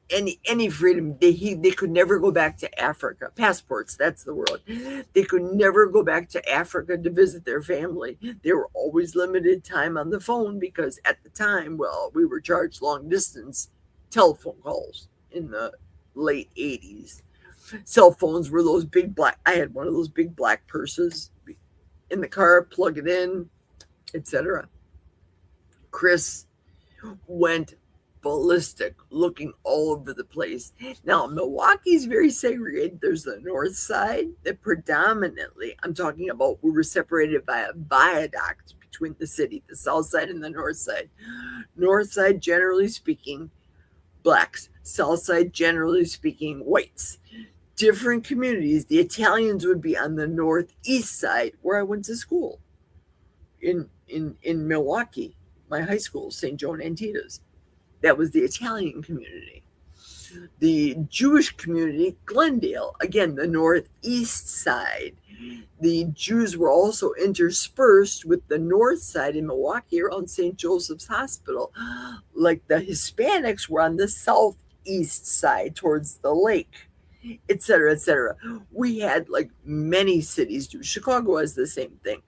any freedom. They could never go back to Africa. Passports, that's the word. They could never go back to Africa to visit their family. They were always limited time on the phone because at the time, well, we were charged long distance telephone calls in the late 80s. Cell phones were those big black, I had one of those big black purses in the car, plug it in, etc. Chris went ballistic, looking all over the place. Now, Milwaukee's very segregated. There's the north side that predominantly, I'm talking about, we were separated by a viaduct between the city, the south side and the north side. North side, generally speaking, blacks. South side, generally speaking, whites. Different communities. The Italians would be on the northeast side where I went to school in Milwaukee, my high school, St. Joan Antietam. That was the Italian community. The Jewish community, Glendale, again, the northeast side. The Jews were also interspersed with the north side in Milwaukee around St. Joseph's Hospital. Like the Hispanics were on the southeast side towards the lake, etc., etc. We had like many cities do. Chicago has the same thing.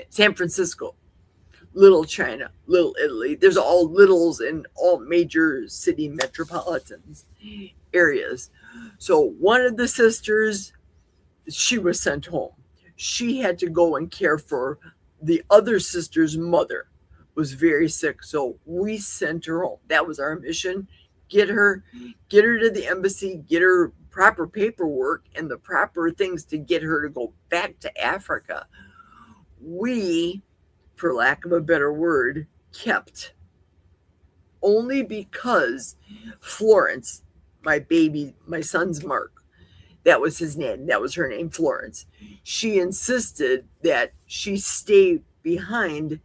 San Francisco, Little China, Little Italy. There's all littles in all major city metropolitans areas. So one of the sisters, she was sent home. She had to go and care for the other sister's mother, was very sick. So we sent her home. That was our mission. Get her to the embassy, get her proper paperwork and the proper things to get her to go back to Africa. We, for lack of a better word, kept. Only because Florence, my son's Mark, that was his name, that was her name, Florence. She insisted that she stay behind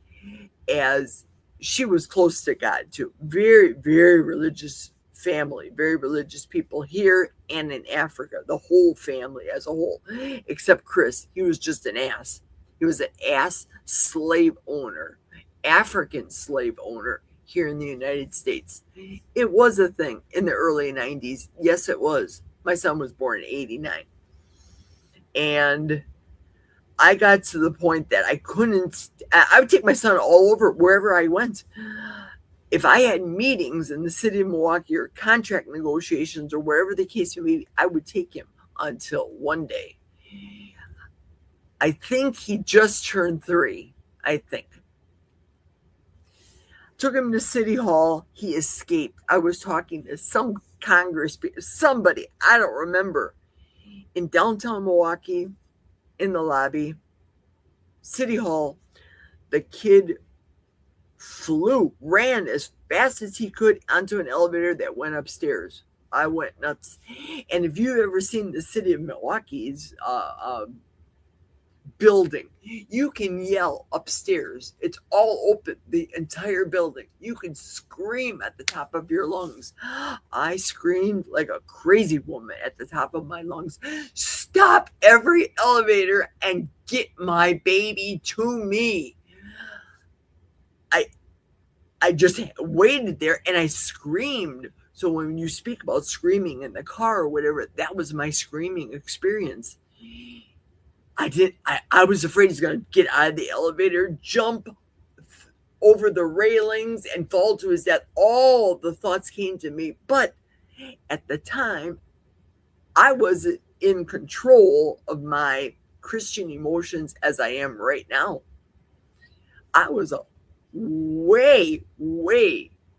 as she was close to God too. Very, very religious family, very religious people here and in Africa, the whole family as a whole, except Chris. He was just an ass. He was an ass slave owner, African slave owner here in the United States. It was a thing in the early 90s. Yes, it was. My son was born in 89. And I got to the point that I couldn't, I would take my son all over wherever I went. If I had meetings in the city of Milwaukee or contract negotiations or wherever the case may be, I would take him until one day. I think he just turned 3, I think. Took him to City Hall. He escaped. I was talking to some Congress, somebody, I don't remember, in downtown Milwaukee, in the lobby, City Hall. The kid ran as fast as he could onto an elevator that went upstairs. I went nuts. And if you've ever seen the city of Milwaukee's building, you can yell upstairs. It's all open, the entire building. You can scream at the top of your lungs. I screamed like a crazy woman at the top of my lungs. Stop every elevator and get my baby to me. I just waited there and I screamed. So when you speak about screaming in the car or whatever, that was my screaming experience. I was afraid he's going to get out of the elevator, jump over the railings and fall to his death. All the thoughts came to me. But at the time, I was in control of my Christian emotions as I am right now. I was way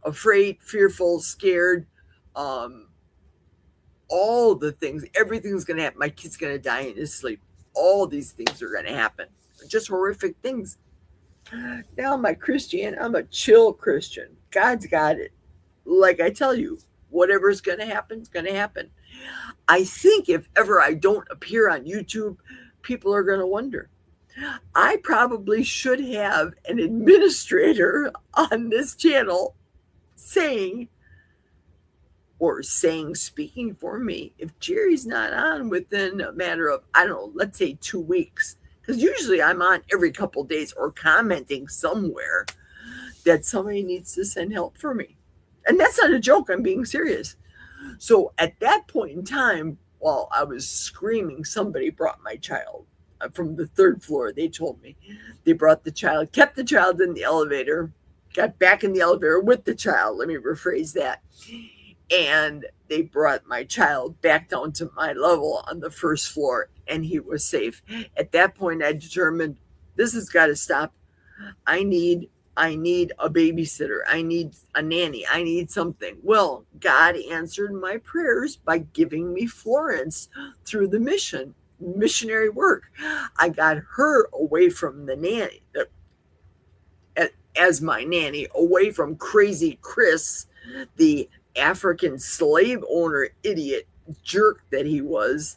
afraid, fearful, scared, all the things. Everything's going to happen. My kid's going to die in his sleep. All these things are going to happen. Just horrific things. Now I'm a chill Christian. God's got it. Like I tell you, whatever's going to happen is going to happen. I think if ever I don't appear on YouTube, people are going to wonder. I probably should have an administrator on this channel speaking for me. If Jerry's not on within a matter of, I don't know, let's say 2 weeks, because usually I'm on every couple of days or commenting somewhere that somebody needs to send help for me. And that's not a joke. I'm being serious. So at that point in time, while I was screaming, somebody brought my child from the 3rd floor. They told me they brought the child, kept the child in the elevator, got back in the elevator with the child. Let me rephrase that. And they brought my child back down to my level on the 1st floor, and he was safe. At that point, I determined this has got to stop. I need a babysitter. I need a nanny. I need something. Well, God answered my prayers by giving me Florence through the missionary work. I got her away from the nanny, as my nanny, away from crazy Chris, the African slave owner idiot jerk that he was,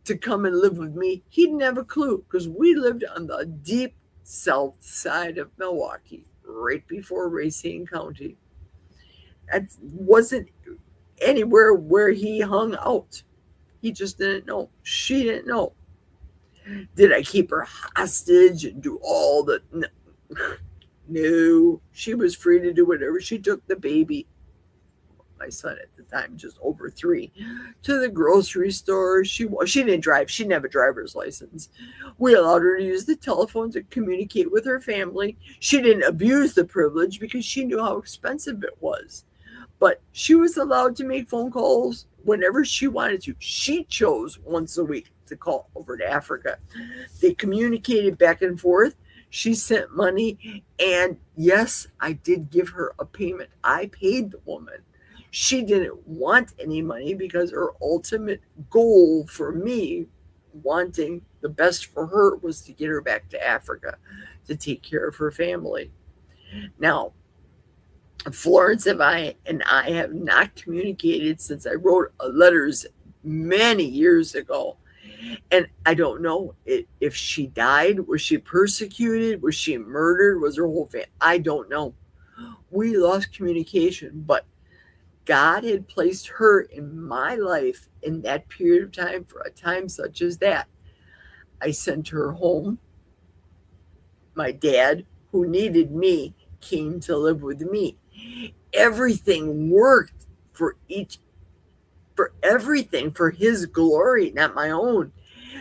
to come and live with me. He didn't have a clue because we lived on the deep south side of Milwaukee, right before Racine County. That wasn't anywhere where he hung out. He just didn't know. She didn't know. Did I keep her hostage and do all the... No, she was free to do whatever. She took the baby, my son at the time, just over 3, to the grocery store. She didn't drive. She didn't have a driver's license. We allowed her to use the telephone to communicate with her family. She didn't abuse the privilege because she knew how expensive it was. But she was allowed to make phone calls whenever she wanted to. She chose once a week to call over to Africa. They communicated back and forth. She sent money. And yes, I did give her a payment. I paid the woman. She didn't want any money because her ultimate goal for me, wanting the best for her, was to get her back to Africa to take care of her family. Now, Florence and I have not communicated since I wrote letters many years ago. And I don't know if she died. Was she persecuted? Was she murdered? Was her whole family? I don't know. We lost communication, but God had placed her in my life in that period of time for a time such as that. I sent her home. My dad, who needed me, came to live with me. Everything worked for everything, for his glory, not my own.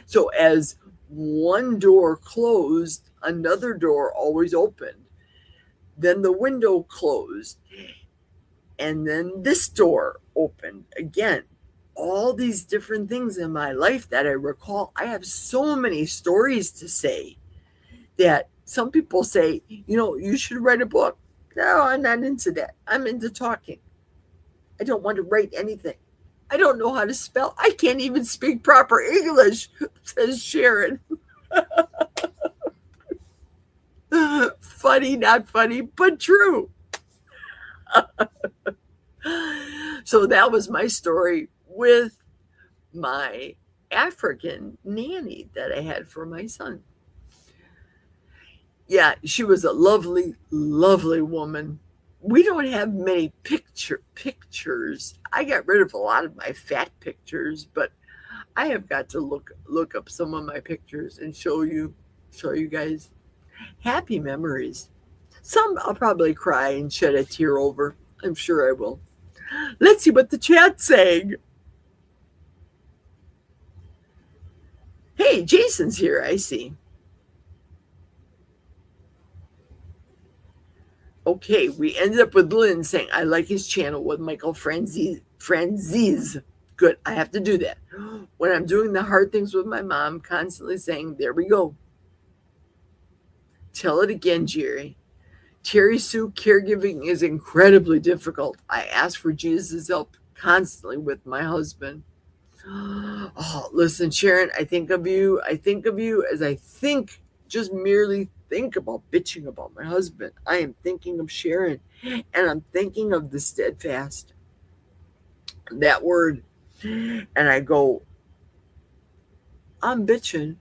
So as one door closed, another door always opened. Then the window closed, and then this door opened again. All these different things in my life that I recall. I have so many stories to say that some people say, you should write a book. No, I'm not into that. I'm into talking. I don't want to write anything. I don't know how to spell. I can't even speak proper English, says Sharon. Funny, not funny, but true. So that was my story with my African nanny that I had for my son. Yeah, she was a lovely, lovely woman. We don't have many pictures. I got rid of a lot of my fat pictures, but I have got to look up some of my pictures and show you guys happy memories. Some I'll probably cry and shed a tear over. I'm sure I will. Let's see what the chat's saying. Hey, Jason's here, I see. Okay, we ended up with Lynn saying, I like his channel with Michael Franzese. Good, I have to do that. When I'm doing the hard things with my mom, constantly saying, there we go. Tell it again, Jerry. Terry Sue, caregiving is incredibly difficult. I ask for Jesus' help constantly with my husband. Oh, listen, Sharon, I think of you as I think, just merely think about bitching about my husband. I am thinking of Sharon, and I'm thinking of the steadfast, that word. And I go, I'm bitching.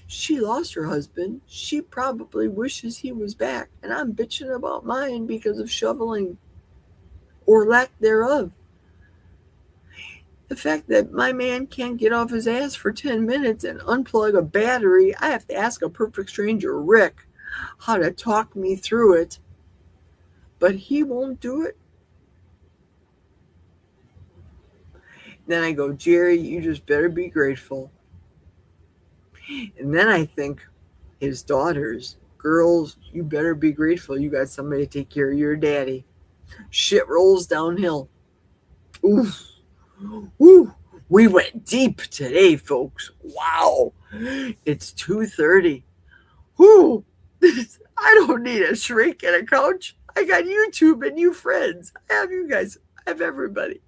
She lost her husband. She probably wishes he was back. And I'm bitching about mine because of shoveling or lack thereof. The fact that my man can't get off his ass for 10 minutes and unplug a battery, I have to ask a perfect stranger, Rick, how to talk me through it. But he won't do it. Then I go, Jerry, you just better be grateful. And then I think, his daughters, girls, you better be grateful you got somebody to take care of your daddy. Shit rolls downhill. Oof. Woo. We went deep today, folks. Wow. It's 2:30. Whoo. I don't need a shrink and a couch. I got YouTube and you friends. I have you guys. I have everybody.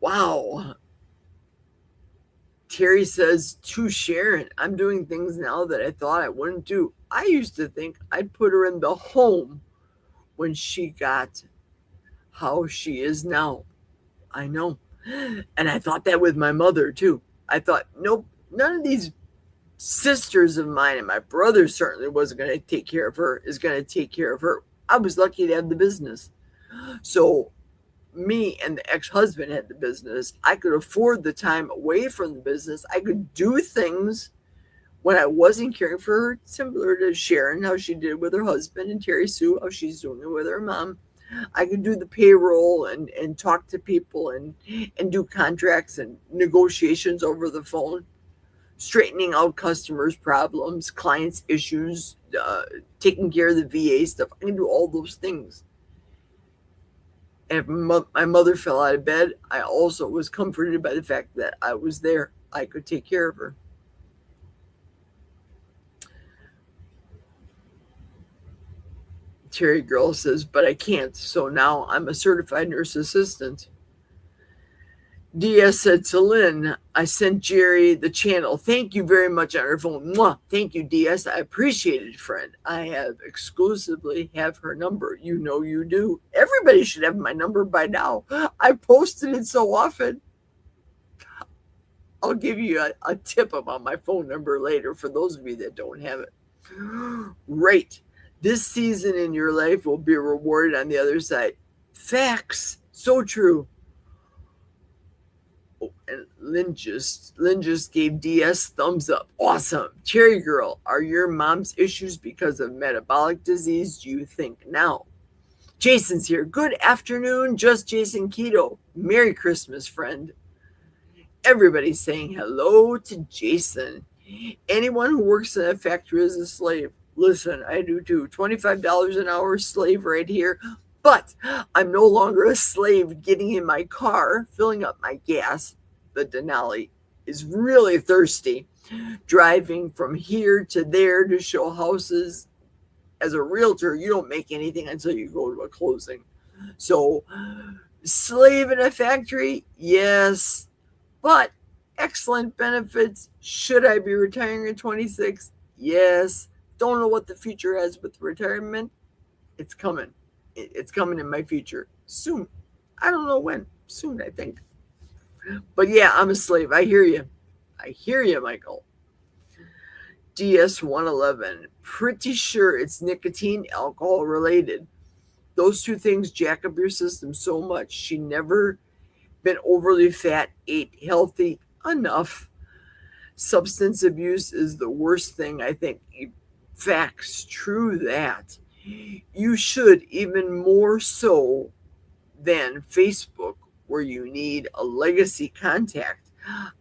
Wow. Terry says to Sharon, I'm doing things now that I thought I wouldn't do. I used to think I'd put her in the home when she got how she is now. I know. And I thought that with my mother too. I thought, nope, none of these sisters of mine, and my brother certainly wasn't going to take care of her, is going to take care of her. I was lucky to have the business. So me and the ex-husband had the business. I could afford the time away from the business. I could do things when I wasn't caring for her, similar to Sharon, how she did with her husband, and Terry Sue, how she's doing it with her mom. I could do the payroll and talk to people and do contracts and negotiations over the phone, straightening out customers' problems, clients' issues, taking care of the VA stuff. I can do all those things. And if my mother fell out of bed, I also was comforted by the fact that I was there. I could take care of her. Terry Girl says, but I can't. So now I'm a certified nurse assistant. DS said to Lynn, I sent Jerry the channel. Thank you very much on her phone. Mwah. Thank you, DS. I appreciate it, friend. I have exclusively have her number. You know you do. Everybody should have my number by now. I posted it so often. I'll give you a tip about my phone number later for those of you that don't have it. Right. This season in your life will be rewarded on the other side. Facts. So true. Oh, and Lynn just gave DS thumbs up. Awesome. Cherry Girl, are your mom's issues because of metabolic disease, do you think now? Jason's here. Good afternoon, Just Jason Keto. Merry Christmas, friend. Everybody's saying hello to Jason. Anyone who works in a factory is a slave. Listen, I do too. $25 an hour slave right here. But I'm no longer a slave getting in my car, filling up my gas. The Denali is really thirsty. Driving from here to there to show houses. As a realtor, you don't make anything until you go to a closing. So, slave in a factory, yes, but excellent benefits. Should I be retiring at 26? Yes. Don't know what the future has with retirement. It's coming. It's coming in my future soon. I don't know when. Soon, I think. But yeah, I'm a slave. I hear you. I hear you, Michael. DS111. Pretty sure it's nicotine, alcohol related. Those two things jack up your system so much. She never been overly fat, ate healthy enough. Substance abuse is the worst thing, I think. Facts, true that. You should, even more so than Facebook, where you need a legacy contact.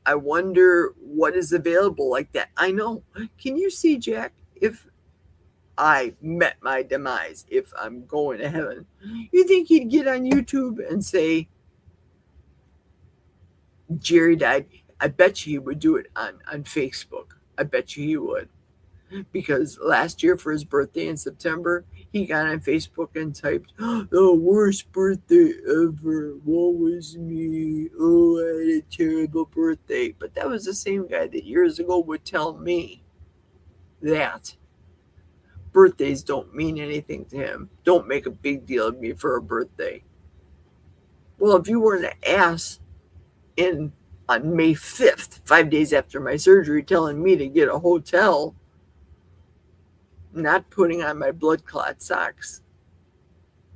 I wonder what is available like that. I know. Can you see, Jack, if I met my demise, if I'm going to heaven, you think he'd get on YouTube and say, Jerry died? I bet you he would do it on Facebook. I bet you he would. Because last year for his birthday in September, he got on Facebook and typed, the worst birthday ever. Woe was me. Oh, I had a terrible birthday. But that was the same guy that years ago would tell me that birthdays don't mean anything to him. Don't make a big deal of me for a birthday. Well, if you were an ass on May 5th, 5 days after my surgery, telling me to get a hotel, not putting on my blood clot socks,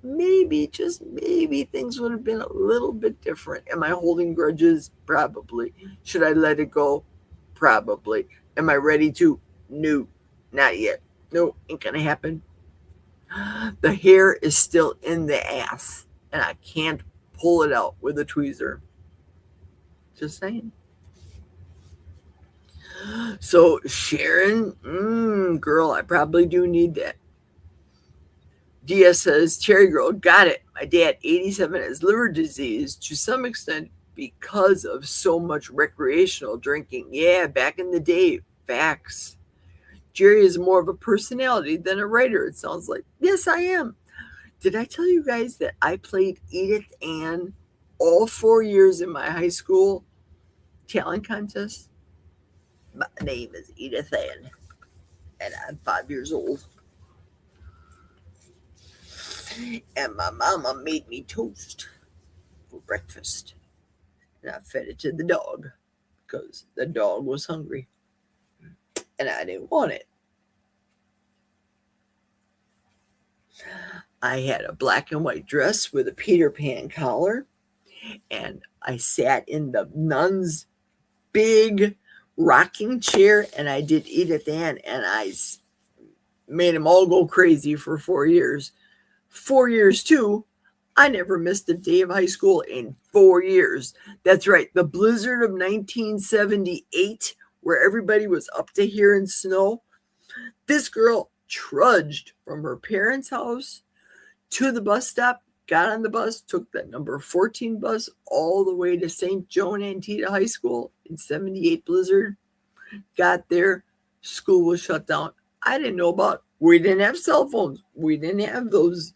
maybe, just maybe, things would have been a little bit different. Am I holding grudges? Probably. Should I let it go? Probably. Am I ready to? No, not yet. No, ain't gonna happen. The hair is still in the ass, and I can't pull it out with a tweezer. Just saying. So, Sharon, girl, I probably do need that. Dia says, Cherry Girl, got it. My dad, 87, has liver disease to some extent because of so much recreational drinking. Yeah, back in the day, facts. Jerry is more of a personality than a writer, it sounds like. Yes, I am. Did I tell you guys that I played Edith Ann all 4 years in my high school talent contest? My name is Edith Ann, and I'm 5 years old. And my mama made me toast for breakfast. And I fed it to the dog because the dog was hungry. And I didn't want it. I had a black and white dress with a Peter Pan collar. And I sat in the nun's big rocking chair. And I did Edith Ann. And I made them all go crazy for 4 years. 4 years, too. I never missed a day of high school in 4 years. That's right. The blizzard of 1978, where everybody was up to here in snow. This girl trudged from her parents' house to the bus stop, got on the bus, took that number 14 bus all the way to St. Joe and Antietam High School in 78 blizzard. Got there. School was shut down. I didn't know about. We didn't have cell phones. We didn't have those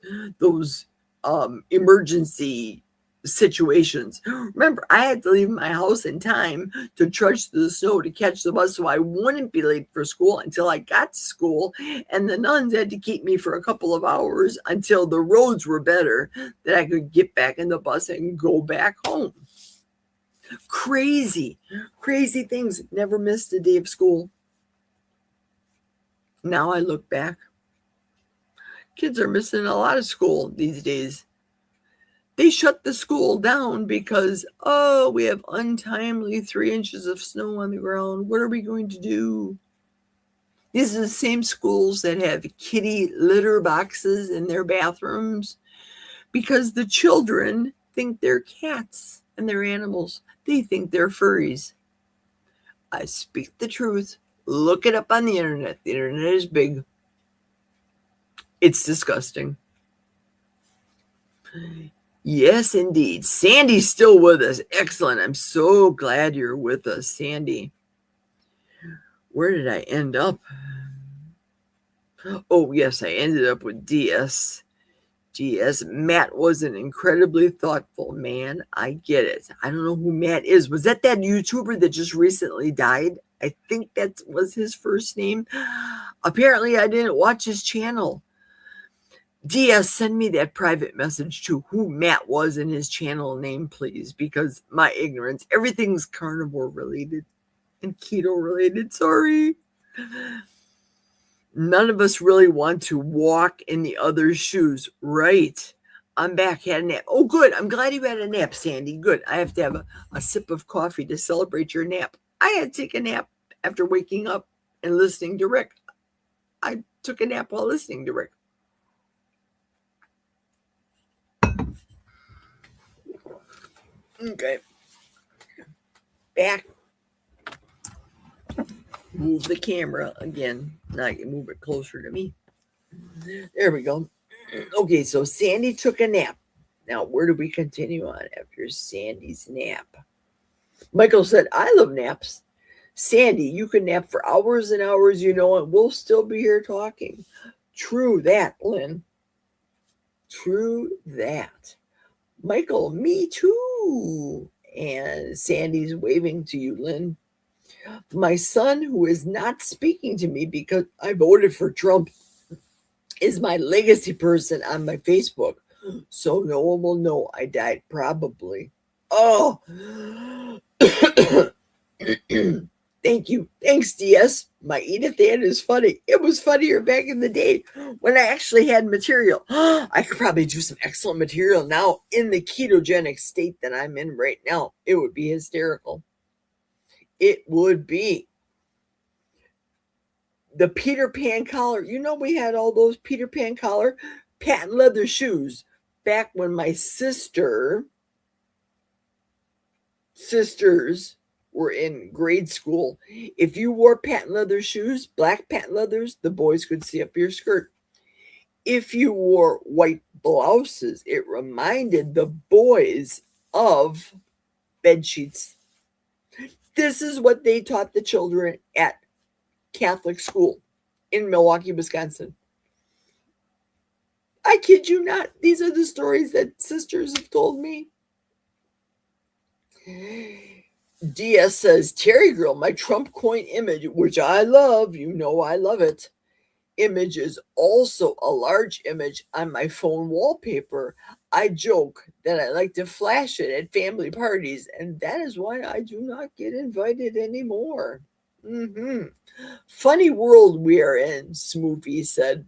emergency situations. Remember, I had to leave my house in time to trudge through the snow to catch the bus so I wouldn't be late for school until I got to school. And the nuns had to keep me for a couple of hours until the roads were better that I could get back in the bus and go back home. Crazy things. Never missed a day of school. Now I look back. Kids are missing a lot of school these days. They shut the school down because, oh, we have untimely 3 inches of snow on the ground. What are we going to do? These are the same schools that have kitty litter boxes in their bathrooms because the children think they're cats and they're animals. They think they're furries. I speak the truth. Look it up on the internet. The internet is big. It's disgusting. Yes, indeed. Sandy's still with us. Excellent. I'm so glad you're with us, Sandy. Where did I end up? Oh, yes, I ended up with DS. DS. Matt was an incredibly thoughtful man. I get it. I don't know who Matt is. Was that YouTuber that just recently died? I think that was his first name. Apparently, I didn't watch his channel. DS, send me that private message to who Matt was in his channel name, please, because my ignorance, everything's carnivore related and keto related. Sorry. None of us really want to walk in the other's shoes. Right. I'm back. Had a nap. Oh, good. I'm glad you had a nap, Sandy. Good. I have to have a sip of coffee to celebrate your nap. I had to take a nap after waking up and listening to Rick. I took a nap while listening to Rick. Okay. Back. Move the camera again. Now you move it closer to me. There we go. Okay, so Sandy took a nap. Now, where do we continue on after Sandy's nap? Michael said, I love naps. Sandy, you can nap for hours and hours, and we'll still be here talking. True that, Lynn. True that. Michael, me too. And Sandy's waving to you, Lynn. My son, who is not speaking to me because I voted for Trump, is my legacy person on my Facebook. So no one will know I died, probably. Oh. Thank you. Thanks, DS. My Edith ad is funny. It was funnier back in the day when I actually had material. I could probably do some excellent material now in the ketogenic state that I'm in right now. It would be hysterical. It would be. The Peter Pan collar. We had all those Peter Pan collar, patent leather shoes back when my sisters were in grade school. If you wore patent leather shoes, black patent leathers, the boys could see up your skirt. If you wore white blouses, it reminded the boys of bed sheets. This is what they taught the children at Catholic school in Milwaukee, Wisconsin. I kid you not. These are the stories that sisters have told me. DS says, Terry Girl, my Trump coin image, which I love, I love it, image is also a large image on my phone wallpaper. I joke that I like to flash it at family parties, and that is why I do not get invited anymore. Funny world we are in, Smoofy said.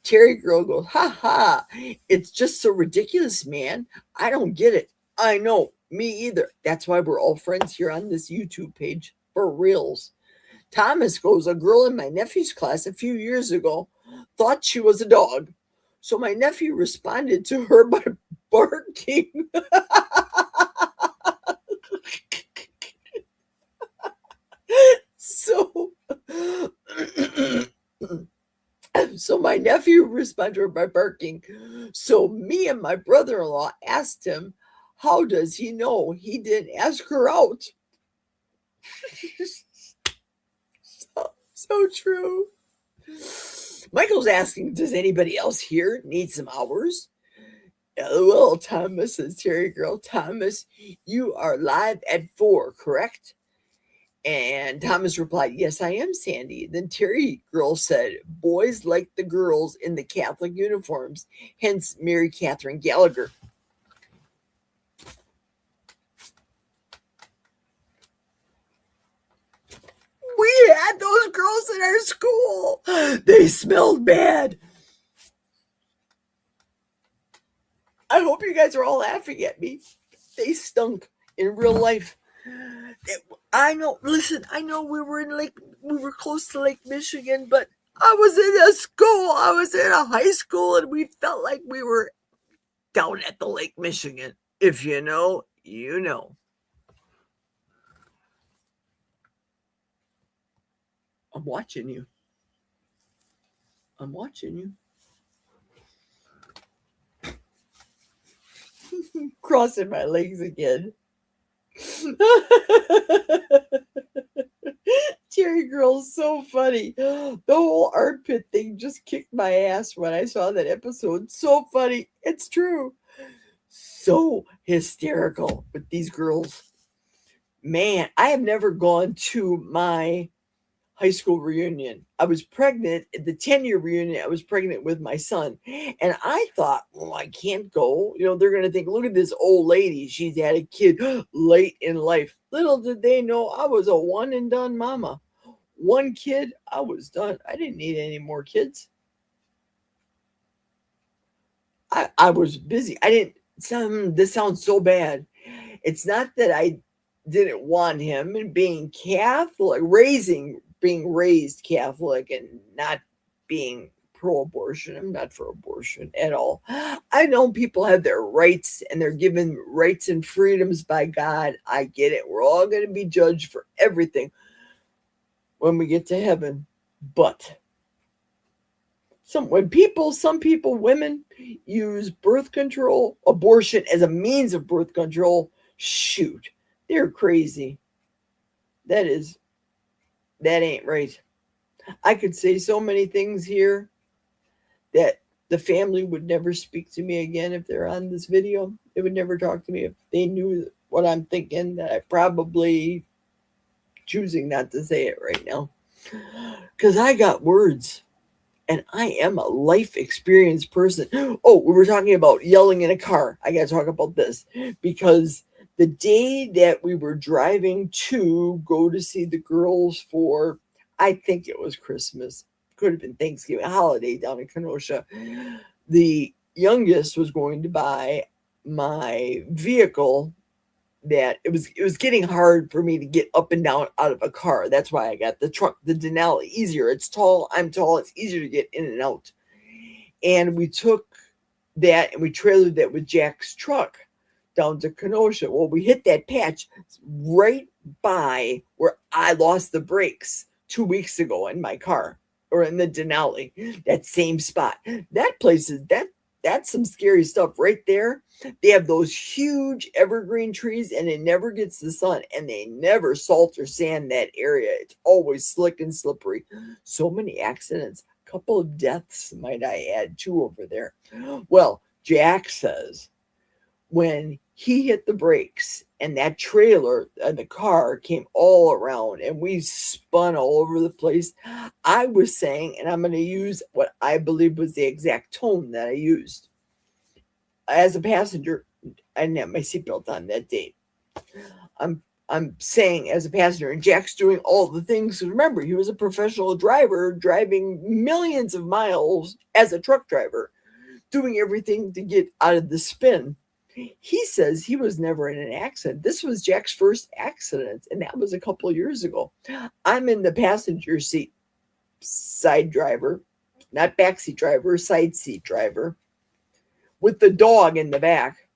Terry Girl goes, ha ha, it's just so ridiculous, man. I don't get it. I know. Me either. That's why we're all friends here on this YouTube page. For reals. Thomas goes, a girl in my nephew's class a few years ago thought she was a dog. So my nephew responded to her by barking. So my nephew responded to her by barking. So me and my brother-in-law asked him, how does he know he didn't ask her out? So true. Michael's asking, does anybody else here need some hours? LOL, Thomas, says Terry Girl. Thomas, you are live at 4, correct? And Thomas replied, yes, I am, Sandy. Then Terry Girl said, boys like the girls in the Catholic uniforms, hence Mary Catherine Gallagher. We had those girls in our school. They smelled bad. I hope you guys are all laughing at me. They stunk in real life. I know. Listen, I know we were close to Lake Michigan, but I was in a school. I was in a high school, and we felt like we were down at the Lake Michigan. If you know, you know. I'm watching you. I'm watching you. Crossing my legs again. Cherry Girl's so funny. The whole armpit thing just kicked my ass when I saw that episode. So funny. It's true. So hysterical with these girls. Man, I have never gone to my high school reunion. I was pregnant at the 10-year reunion. I was pregnant with my son. And I thought, well, I can't go. You know, they're going to think, look at this old lady. She's had a kid late in life. Little did they know I was a one and done mama. One kid, I was done. I didn't need any more kids. I was busy. This sounds so bad. It's not that I didn't want him, and being Catholic, being raised Catholic and not being pro-abortion. I'm not for abortion at all. I know people have their rights and they're given rights and freedoms by God. I get it. We're all going to be judged for everything when we get to heaven. But some people, women use birth control, abortion as a means of birth control. Shoot, they're crazy. That ain't right. I could say so many things here that the family would never speak to me again if they're on this video. They would never talk to me if they knew what I'm thinking, that I probably choosing not to say it right now. Because I got words. And I am a life experience person. Oh, we were talking about yelling in a car. I got to talk about this. Because the day that we were driving to go to see the girls for, I think it was Christmas, could have been Thanksgiving, holiday down in Kenosha, the youngest was going to buy my vehicle. That it was getting hard for me to get up and down out of a car. That's why I got the truck, the Denali, easier. It's tall. I'm tall. It's easier to get in and out. And we took that and we trailered that with Jack's truck down to Kenosha. Well, we hit that patch right by where I lost the brakes 2 weeks ago in my car, or in the Denali, that same spot. That place is that's some scary stuff right there. They have those huge evergreen trees and it never gets the sun, and they never salt or sand that area. It's always slick and slippery. So many accidents, a couple of deaths, might I add, too, over there. Well, Jack says when he hit the brakes and that trailer and the car came all around and we spun all over the place, I was saying, and I'm going to use what I believe was the exact tone that I used. As a passenger, I didn't have my seatbelt on that date. I'm saying as a passenger, and Jack's doing all the things. Remember, he was a professional driver driving millions of miles as a truck driver, doing everything to get out of the spin. He says he was never in an accident. This was Jack's first accident, and that was a couple of years ago. I'm in the passenger seat, side driver, not backseat driver, side seat driver, with the dog in the back,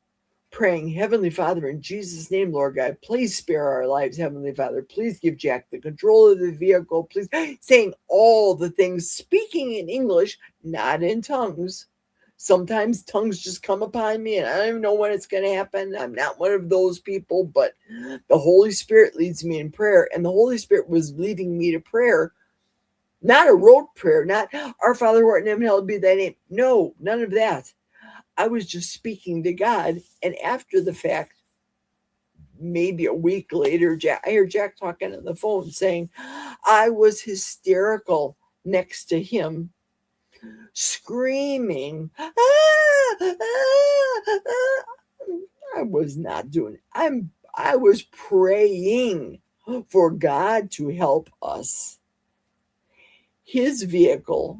praying, Heavenly Father, in Jesus' name, Lord God, please spare our lives, Heavenly Father. Please give Jack the control of the vehicle. Please, saying all the things, speaking in English, not in tongues. Sometimes tongues just come upon me and I don't even know when it's going to happen. I'm not one of those people, but the Holy Spirit leads me in prayer. And the Holy Spirit was leading me to prayer, not a rote prayer, not Our Father who art in heaven, hallowed be thy name. No, none of that. I was just speaking to God. And after the fact, maybe a week later, I heard Jack talking on the phone saying, I was hysterical next to him, screaming. I was not doing it. I was praying for God to help us. His vehicle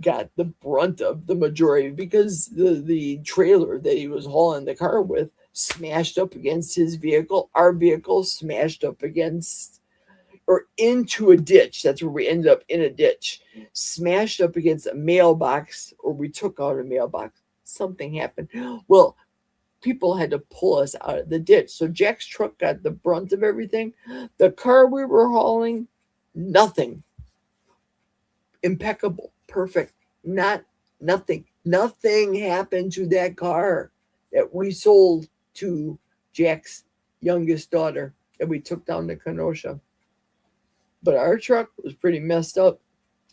got the brunt of the majority because the trailer that he was hauling the car with smashed up against his vehicle. Our vehicle smashed up against or into a ditch. That's where we ended up, in a ditch, smashed up against a mailbox, or we took out a mailbox. Something happened. Well, people had to pull us out of the ditch. So Jack's truck got the brunt of everything. The car we were hauling, nothing. Impeccable, perfect. Nothing happened to that car that we sold to Jack's youngest daughter that we took down to Kenosha. But our truck was pretty messed up.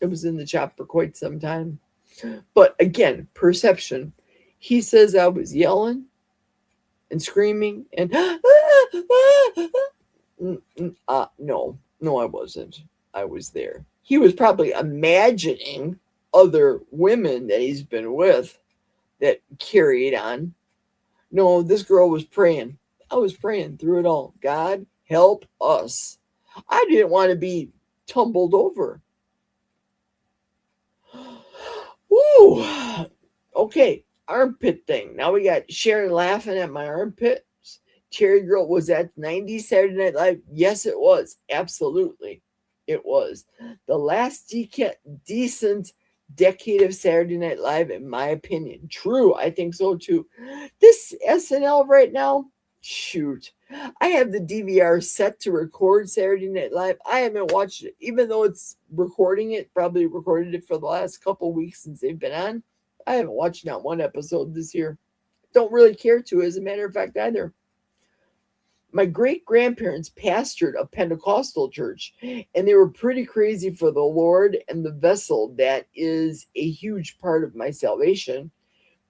It was in the shop for quite some time. But again, perception. He says I was yelling and screaming and no, I wasn't. I was there. He was probably imagining other women that he's been with that carried on. No, this girl was praying. I was praying through it all. God, help us. I didn't want to be tumbled over. Woo! Okay, armpit thing. Now we got Sharon laughing at my armpits. Cherry Girl, was that 90s Saturday Night Live? Yes, it was. Absolutely. It was. The last decent decade of Saturday Night Live, in my opinion. True, I think so too. This SNL right now, shoot. I have the DVR set to record Saturday Night Live. I haven't watched it, even though it's recording it, probably recorded it for the last couple weeks since they've been on. I haven't watched not one episode this year. Don't really care to, as a matter of fact, either. My great-grandparents pastored a Pentecostal church, and they were pretty crazy for the Lord and the vessel that is a huge part of my salvation.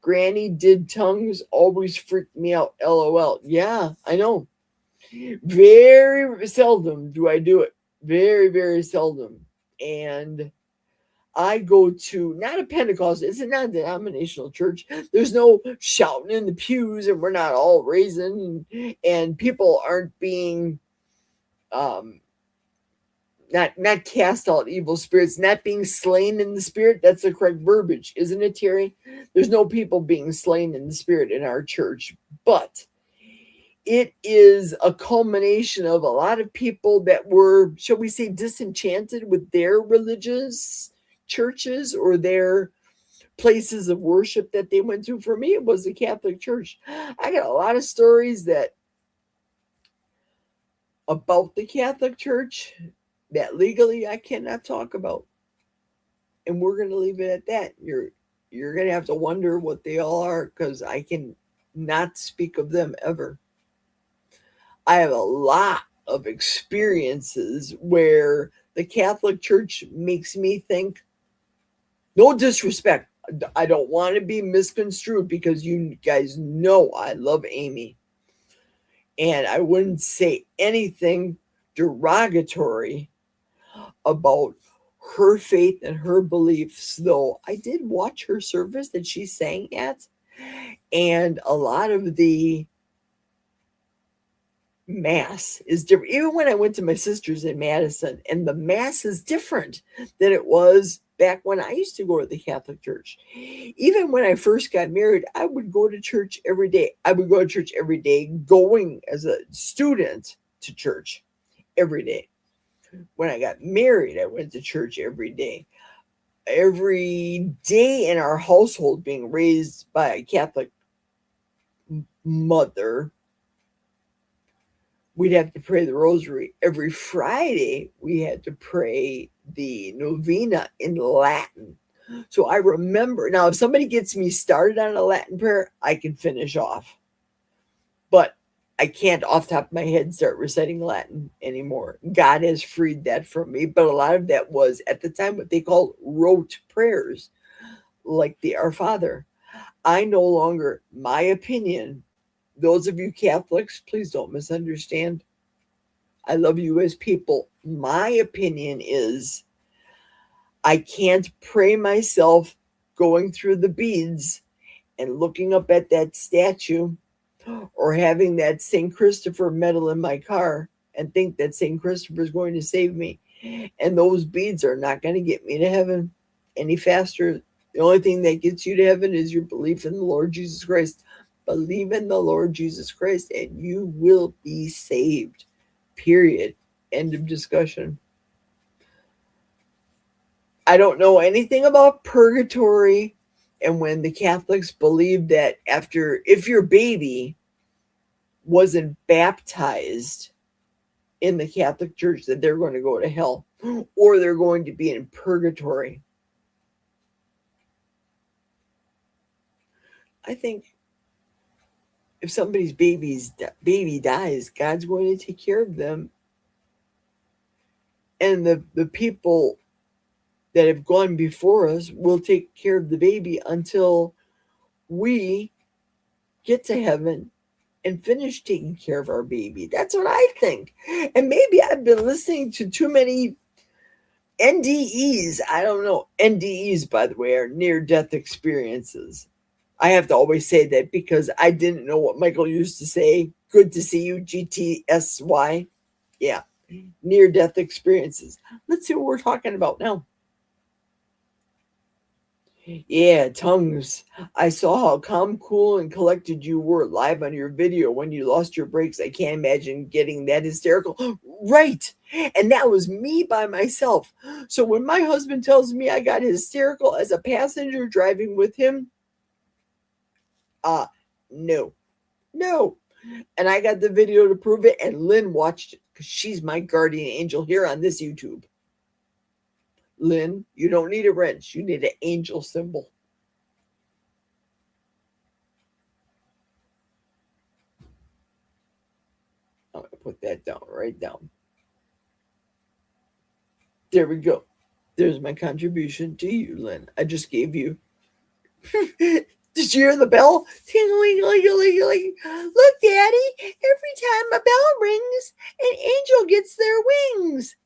Granny did tongues, always freaked me out, LOL. Yeah, I know. Very seldom do I do it. Very, very seldom. And I go to, not a Pentecost, it's a non-denominational church. There's no shouting in the pews, and we're not all raising, and people aren't being not cast out evil spirits, not being slain in the spirit. That's the correct verbiage, isn't it, Terry? There's no people being slain in the spirit in our church, but it is a culmination of a lot of people that were, shall we say, disenchanted with their religious churches or their places of worship that they went to. For me, it was the Catholic Church. I got a lot of stories about the Catholic Church that legally I cannot talk about. And we're going to leave it at that. You're going to have to wonder what they all are, because I can not speak of them ever. I have a lot of experiences where the Catholic Church makes me think, no disrespect, I don't want to be misconstrued, because you guys know I love Amy. And I wouldn't say anything derogatory about her faith and her beliefs, though I did watch her service that she sang at. And a lot of the Mass is different. Even when I went to my sister's in Madison, and the Mass is different than it was back when I used to go to the Catholic Church. Even when I first got married, I would go to church every day. I would go to church every day, going as a student to church every day. When I got married, I went to church every day. Every day in our household, being raised by a Catholic mother, we'd have to pray the rosary. Every Friday, we had to pray the novena in Latin. So I remember, now if somebody gets me started on a Latin prayer, I can finish off. But I can't off the top of my head start reciting Latin anymore. God has freed that from me. But a lot of that was, at the time, what they called rote prayers, like the Our Father. I no longer, my opinion, those of you Catholics, please don't misunderstand. I love you as people. My opinion is I can't pray myself going through the beads and looking up at that statue, or having that St. Christopher medal in my car and think that St. Christopher is going to save me. And those beads are not going to get me to heaven any faster The only thing that gets you to heaven is your belief in the Lord Jesus Christ. Believe in the Lord Jesus Christ and you will be saved. Period. End of discussion. I don't know anything about purgatory. And when the Catholics believe that if your baby wasn't baptized in the Catholic Church, that they're going to go to hell or they're going to be in purgatory. I think if somebody's baby dies, God's going to take care of them. And the people that have gone before us will take care of the baby until we get to heaven and finish taking care of our baby. That's what I think. And maybe I've been listening to too many NDEs. I don't know. NDEs, by the way, are near-death experiences. I have to always say that because I didn't know what Michael used to say. Good to see you, GTSY. Yeah, near-death experiences. Let's see what we're talking about now. Yeah, tongues. I saw how calm, cool, and collected you were live on your video when you lost your brakes. I can't imagine getting that hysterical. Right. And that was me by myself. So when my husband tells me I got hysterical as a passenger driving with him, no. And I got the video to prove it, and Lynn watched it because she's my guardian angel here on this YouTube. Lynn, you don't need a wrench. You need an angel symbol. I'm going to put that down, right down. There we go. There's my contribution to you, Lynn. I just gave you. Did you hear the bell? Ting-a-ling-a-ling-a-ling. Look, Daddy, every time a bell rings, an angel gets their wings.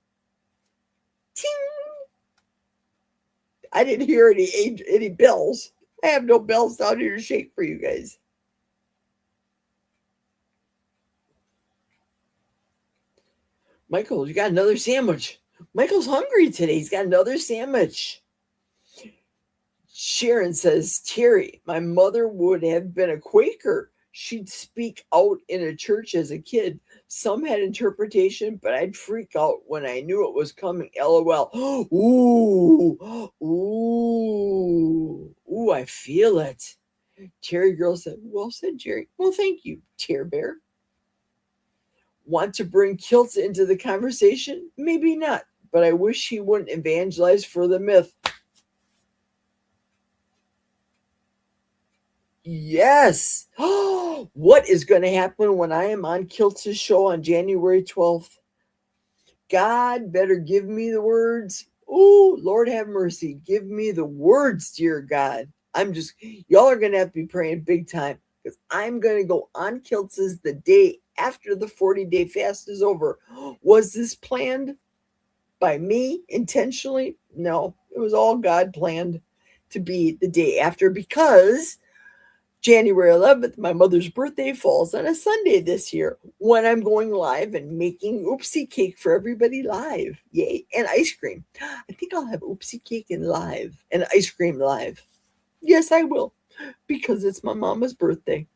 Ting. I didn't hear any bells. I have no bells down here to shake for you guys. Michael, you got another sandwich. Michael's hungry today. He's got another sandwich. Sharon says, Terry, my mother would have been a Quaker. She'd speak out in a church as a kid. Some had interpretation, but I'd freak out when I knew it was coming. LOL. Ooh, I feel it. Terry girl said, well said, Jerry. Well, thank you, Tear Bear. Want to bring kilts into the conversation? Maybe not, but I wish he wouldn't evangelize for the myth. Yes. What is going to happen when I am on Kilt's show on January 12th? God better give me the words. Oh, Lord have mercy. Give me the words, dear God. Y'all are going to have to be praying big time because I'm going to go on Kilt's the day after the 40-day fast is over. Was this planned by me intentionally? No, it was all God planned to be the day after because January 11th, my mother's birthday falls on a Sunday this year when I'm going live and making oopsie cake for everybody live. Yay. And ice cream. I think I'll have oopsie cake and ice cream live. Yes, I will because it's my mama's birthday.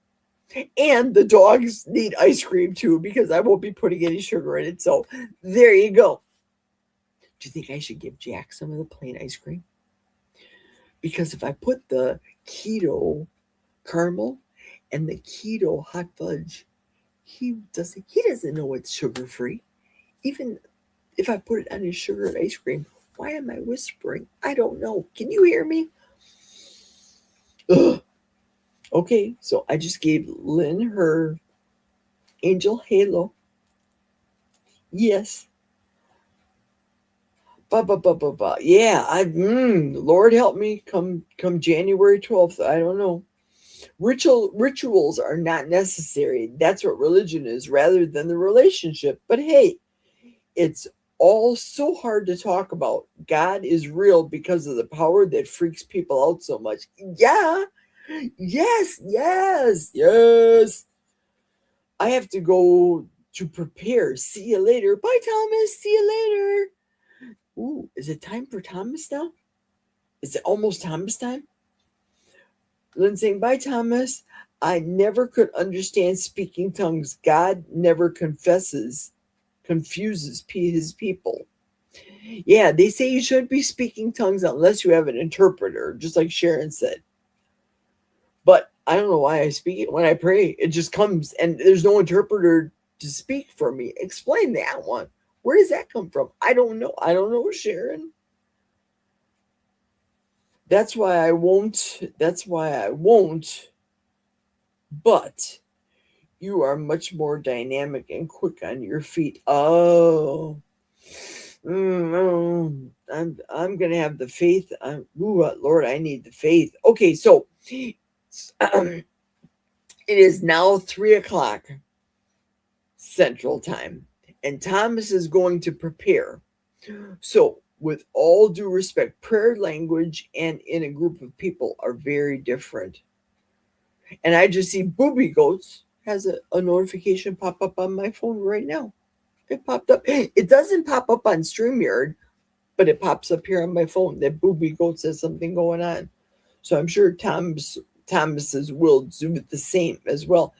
And the dogs need ice cream too because I won't be putting any sugar in it. So there you go. Do you think I should give Jack some of the plain ice cream? Because if I put the keto caramel and the keto hot fudge, he doesn't know it's sugar free. Even if I put it on his sugar and ice cream, why am I whispering? I don't know. Can you hear me? Ugh. Okay, so I just gave Lynn her angel halo. Yes. Yeah, Lord help me come January 12th. I don't know. Rituals are not necessary. That's what religion is rather than the relationship. But hey, it's all so hard to talk about. God is real because of the power that freaks people out so much. Yeah. Yes. I have to go to prepare. See you later. Bye, Thomas. See you later. Ooh, is it time for Thomas now? Is it almost Thomas time? Lynn saying, bye, Thomas. I never could understand speaking tongues. God never confuses his people. Yeah, they say you shouldn't be speaking tongues unless you have an interpreter, just like Sharon said. But I don't know why I speak it when I pray. It just comes, and there's no interpreter to speak for me. Explain that one. Where does that come from? I don't know. I don't know, Sharon. That's why I won't. But you are much more dynamic and quick on your feet. Oh. I'm gonna have the faith. Lord, I need the faith. Okay, so it is now 3:00 Central Time, and Thomas is going to prepare. So, with all due respect, prayer language and in a group of people are very different. And I just see Booby Goats has a notification pop up on my phone right now. It popped up. It doesn't pop up on StreamYard, but it pops up here on my phone that Booby Goat says something going on. So I'm sure Thomas's will do the same as well.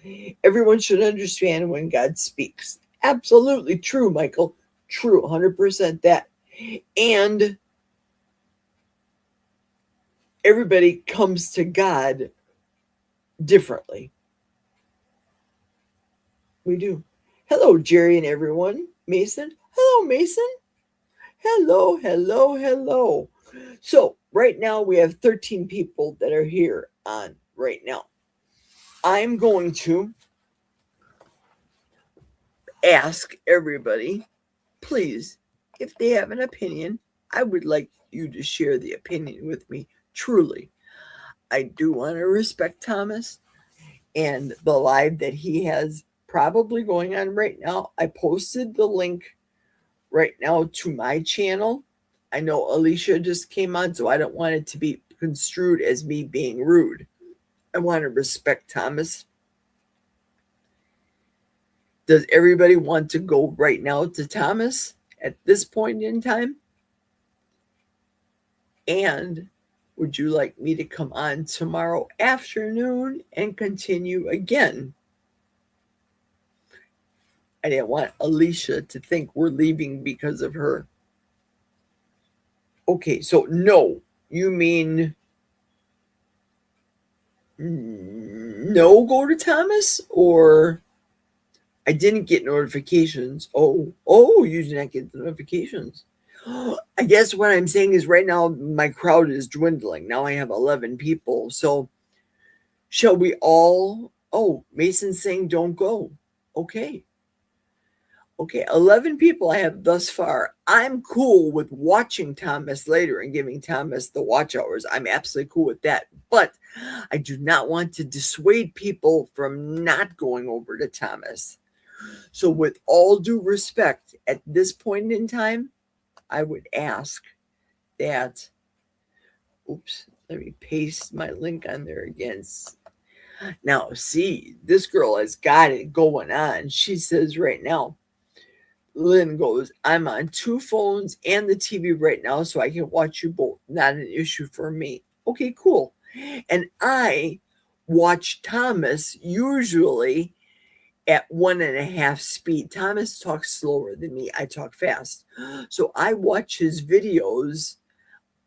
Everyone should understand when God speaks. Absolutely true, Michael. True, 100% that. And everybody comes to God differently. We do. Hello, Jerry and everyone. Mason. Hello, Mason. Hello, hello, hello. So right now we have 13 people that are here on right now. I'm going to ask everybody, please, if they have an opinion, I would like you to share the opinion with me. Truly, I do want to respect Thomas and the live that he has probably going on right now. I posted the link right now to my channel. I know Alicia just came on, so I don't want it to be construed as me being rude. I want to respect Thomas. Does everybody want to go right now to Thomas at this point in time? And would you like me to come on tomorrow afternoon and continue again? I didn't want Alicia to think we're leaving because of her. Okay, so no, you mean no go to Thomas, or I didn't get notifications. Oh, you did not get the notifications. I guess what I'm saying is right now my crowd is dwindling. Now I have 11 people. So shall we all? Oh, Mason's saying don't go. Okay. 11 people I have thus far. I'm cool with watching Thomas later and giving Thomas the watch hours. I'm absolutely cool with that. But I do not want to dissuade people from not going over to Thomas. So with all due respect, at this point in time, I would ask that, let me paste my link on there again. Now, see, this girl has got it going on. She says right now, Lynn goes, I'm on 2 phones and the TV right now, so I can watch you both. Not an issue for me. Okay, cool. And I watch Thomas usually at 1.5 speed. Thomas talks slower than me. I talk fast. So I watch his videos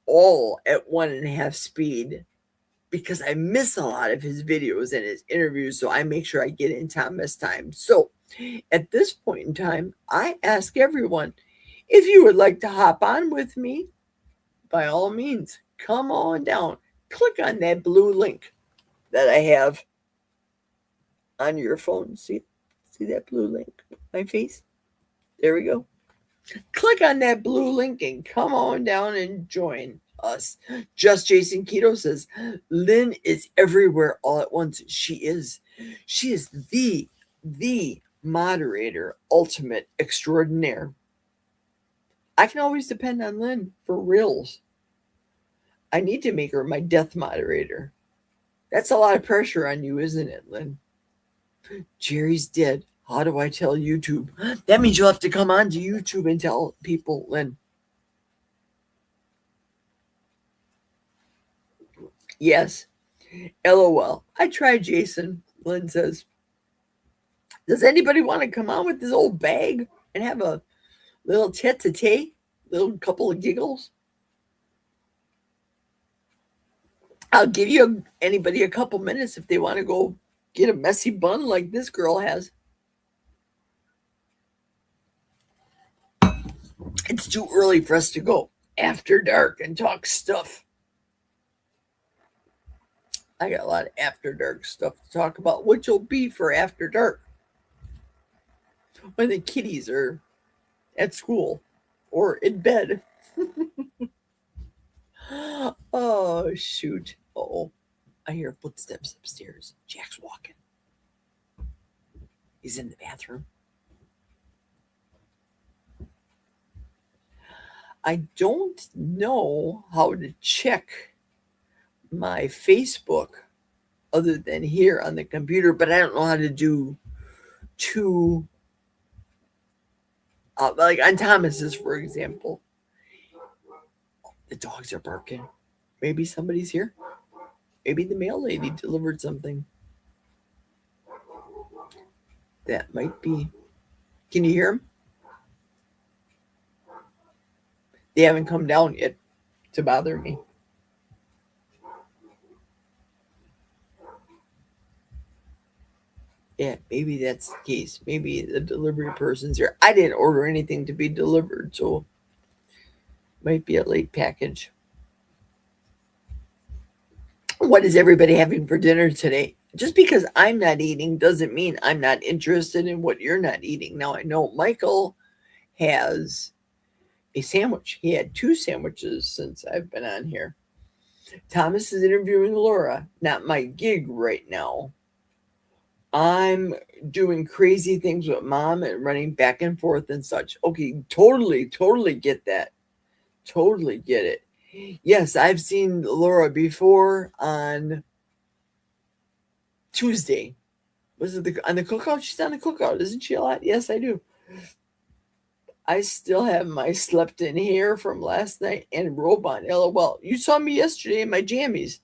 all at 1.5 speed because I miss a lot of his videos and his interviews. So I make sure I get in Thomas time. So at this point in time, I ask everyone, if you would like to hop on with me, by all means, come on down. Click on that blue link that I have on your phone. See that blue link? My face? There we go. Click on that blue link and come on down and join us. Just Jason Keto says, Lynn is everywhere all at once. She is the moderator, ultimate extraordinaire. I can always depend on Lynn for reals. I need to make her my death moderator. That's a lot of pressure on you, isn't it, Lynn? Jerry's dead. How do I tell YouTube? That means you'll have to come on to YouTube and tell people, Lynn. Yes. LOL. I tried, Jason. Lynn says, does anybody want to come on with this old bag and have a little tete-a-tete? Little couple of giggles? I'll give anybody a couple minutes if they want to go get a messy bun like this girl has. It's too early for us to go after dark and talk stuff. I got a lot of after dark stuff to talk about, which will be for after dark when the kiddies are at school or in bed. Oh, shoot. Oh, I hear footsteps upstairs. Jack's walking. He's in the bathroom. I don't know how to check my Facebook other than here on the computer, but I don't know how to do two, like on Thomas's, for example. The dogs are barking. Maybe somebody's here. Maybe the mail lady delivered something. That might be. Can you hear them? They haven't come down yet to bother me. Yeah, maybe that's the case. Maybe the delivery person's here. I didn't order anything to be delivered, so might be a late package. What is everybody having for dinner today? Just because I'm not eating doesn't mean I'm not interested in what you're not eating. Now, I know Michael has a sandwich. He had 2 sandwiches since I've been on here. Thomas is interviewing Laura. Not my gig right now. I'm doing crazy things with mom and running back and forth and such. Okay, totally get that. Totally get it. Yes, I've seen Laura before on Tuesday. Was it on the cookout? She's on the cookout, isn't she a lot? Yes, I do. I still have my slept in hair from last night and robe on. LOL. You saw me yesterday in my jammies.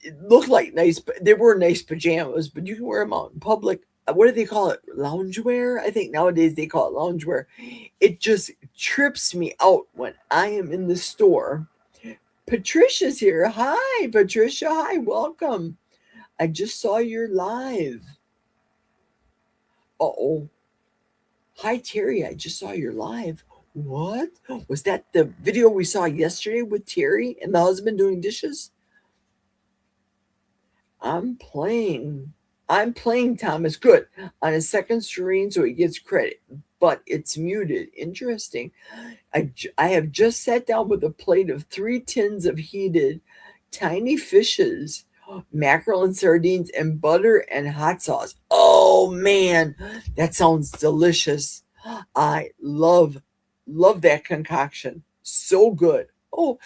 It looked like nice, they were nice pajamas, but you can wear them out in public. What do they call it? Loungewear? I think nowadays they call it loungewear. It just trips me out when I am in the store. Patricia's here. Hi, Patricia. Hi, welcome. I just saw your live. Uh-oh. Hi, Terry. I just saw your live. What? Was that the video we saw yesterday with Terry and the husband doing dishes? I'm playing, Thomas. Good. On his second screen, so he gets credit, but it's muted. Interesting. I have just sat down with a plate of 3 tins of heated tiny fishes, mackerel and sardines, and butter and hot sauce. Oh, man. That sounds delicious. I love that concoction. So good. Oh,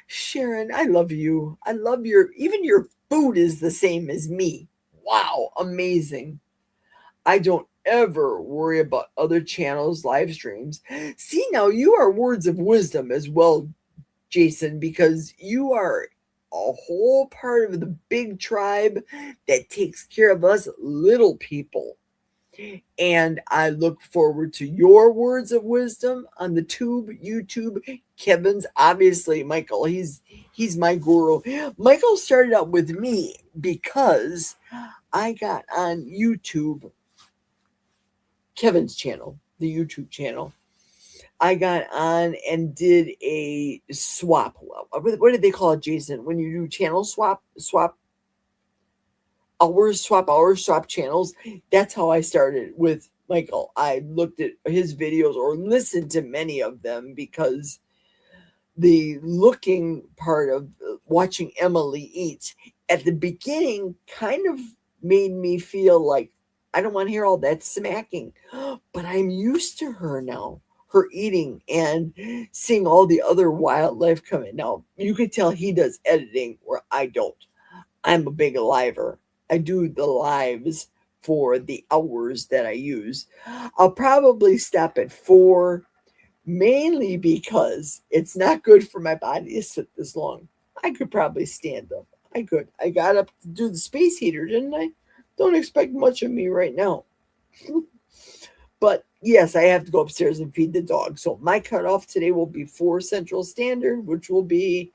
Sharon, I love you. I love even your food is the same as me. Wow, amazing. I don't ever worry about other channels' live streams. See, now you are words of wisdom as well, Jason, because you are a whole part of the big tribe that takes care of us little people. And I look forward to your words of wisdom on the YouTube. Kevin's obviously Michael. He's my guru. Michael started out with me because I got on YouTube, Kevin's channel, the YouTube channel. I got on and did a swap. What did they call it, Jason? When you do channel swap channels. That's how I started with Michael. I looked at his videos or listened to many of them because the looking part of watching Emily eat at the beginning kind of made me feel like I don't want to hear all that smacking, but I'm used to her now, her eating and seeing all the other wildlife coming. Now, you could tell he does editing where I don't. I'm a big liver. I do the lives for the hours that I use. I'll probably stop at 4, mainly because it's not good for my body to sit this long. I could probably stand up. I could. I got up to do the space heater, didn't I? Don't expect much of me right now. But yes, I have to go upstairs and feed the dog. So my cutoff today will be 4 Central Standard, which will be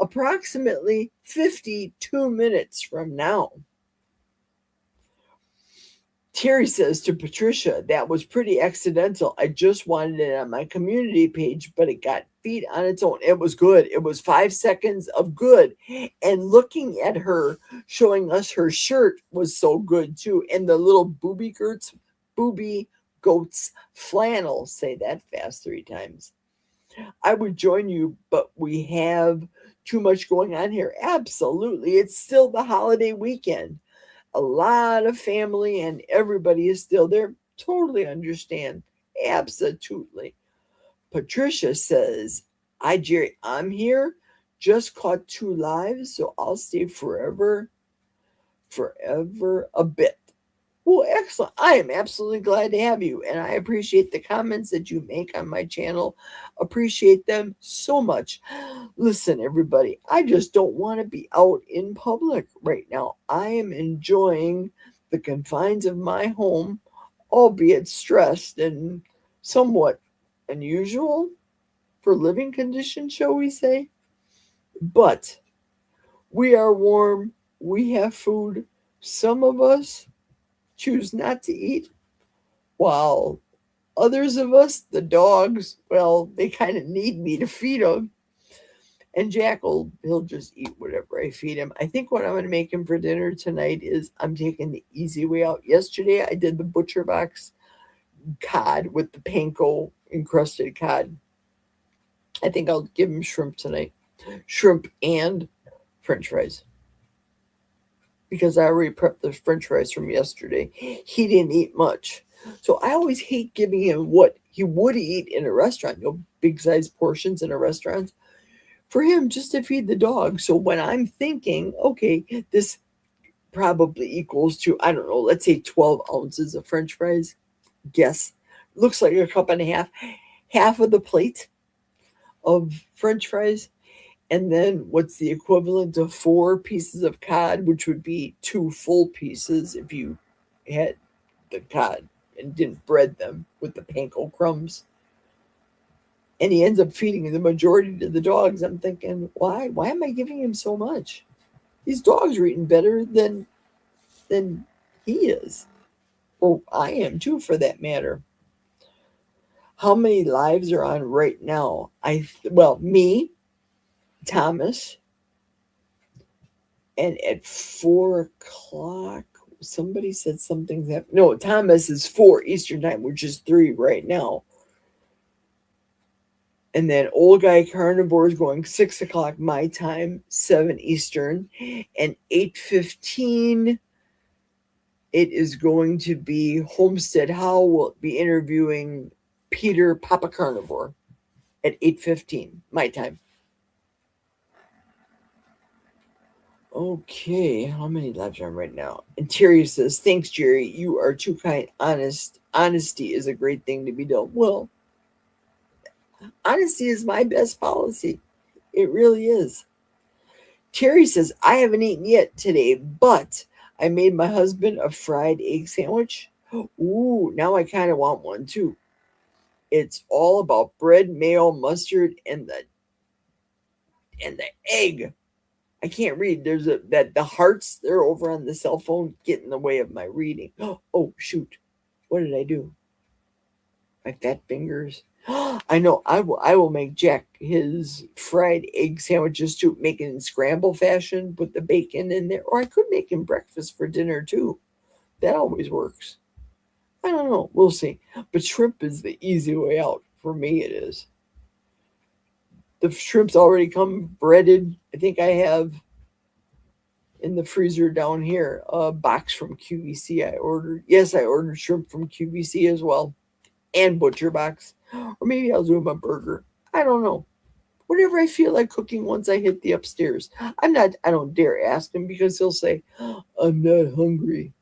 approximately 52 minutes from now. Terry says to Patricia, that was pretty accidental. I just wanted it on my community page, but it got feed on its own. It was good. It was 5 seconds of good. And looking at her, showing us her shirt was so good too. And the little booby goats flannel. Say that fast 3 times. I would join you, but we have too much going on here. Absolutely. It's still the holiday weekend. A lot of family and everybody is still there. Totally understand. Absolutely. Patricia says, hi, Jerry. I'm here. Just caught 2 lives, so I'll stay forever a bit. Well, excellent. I am absolutely glad to have you, and I appreciate the comments that you make on my channel. Appreciate them so much. Listen, everybody, I just don't want to be out in public right now. I am enjoying the confines of my home, albeit stressed and somewhat unusual for living conditions, shall we say. But we are warm. We have food. Some of us choose not to eat, while others of us, the dogs, well, they kind of need me to feed them. And he'll just eat whatever I feed him. I think what I'm going to make him for dinner tonight is I'm taking the easy way out. Yesterday, I did the Butcher Box cod with the panko encrusted cod. I think I'll give him shrimp tonight. Shrimp and French fries. Because I already prepped the French fries from yesterday. He didn't eat much. So I always hate giving him what he would eat in a restaurant, big size portions in a restaurant, for him just to feed the dog. So when I'm thinking, okay, this probably equals to, I don't know, let's say 12 ounces of French fries. Guess. Looks like a cup and a half. Half of the plate of French fries. And then what's the equivalent of 4 pieces of cod, which would be 2 full pieces if you had the cod and didn't bread them with the panko crumbs. And he ends up feeding the majority to the dogs. I'm thinking, why? Why am I giving him so much? These dogs are eating better than he is. Or I am too, for that matter. How many lives are on right now? Me, Thomas, and at 4:00, somebody said something's happening. No, Thomas is 4 Eastern time, which is 3 right now. And then Old Guy Carnivore is going 6:00 my time, 7 Eastern, and 8:15. It is going to be Homestead Howell will be interviewing Peter Papa Carnivore at 8:15 my time. Okay, how many lives are on right now? And Terry says, thanks, Jerry. You are too kind. Honesty is a great thing to be done. Well, honesty is my best policy. It really is. Terry says, I haven't eaten yet today, but I made my husband a fried egg sandwich. Ooh, now I kind of want one too. It's all about bread, mayo, mustard, and the egg. I can't read. There's the hearts, they're over on the cell phone, get in the way of my reading. Oh, shoot. What did I do? My fat fingers. I know. I will make Jack his fried egg sandwiches too, make it in scramble fashion, put the bacon in there. Or I could make him breakfast for dinner too. That always works. I don't know. We'll see. But shrimp is the easy way out. For me, it is. The shrimp's already come breaded. I think I have in the freezer down here a box from QVC I ordered. Yes, I ordered shrimp from QVC as well. And Butcher Box. Or maybe I'll do him a burger. I don't know. Whatever I feel like cooking once I hit the upstairs. I don't dare ask him because he'll say, I'm not hungry.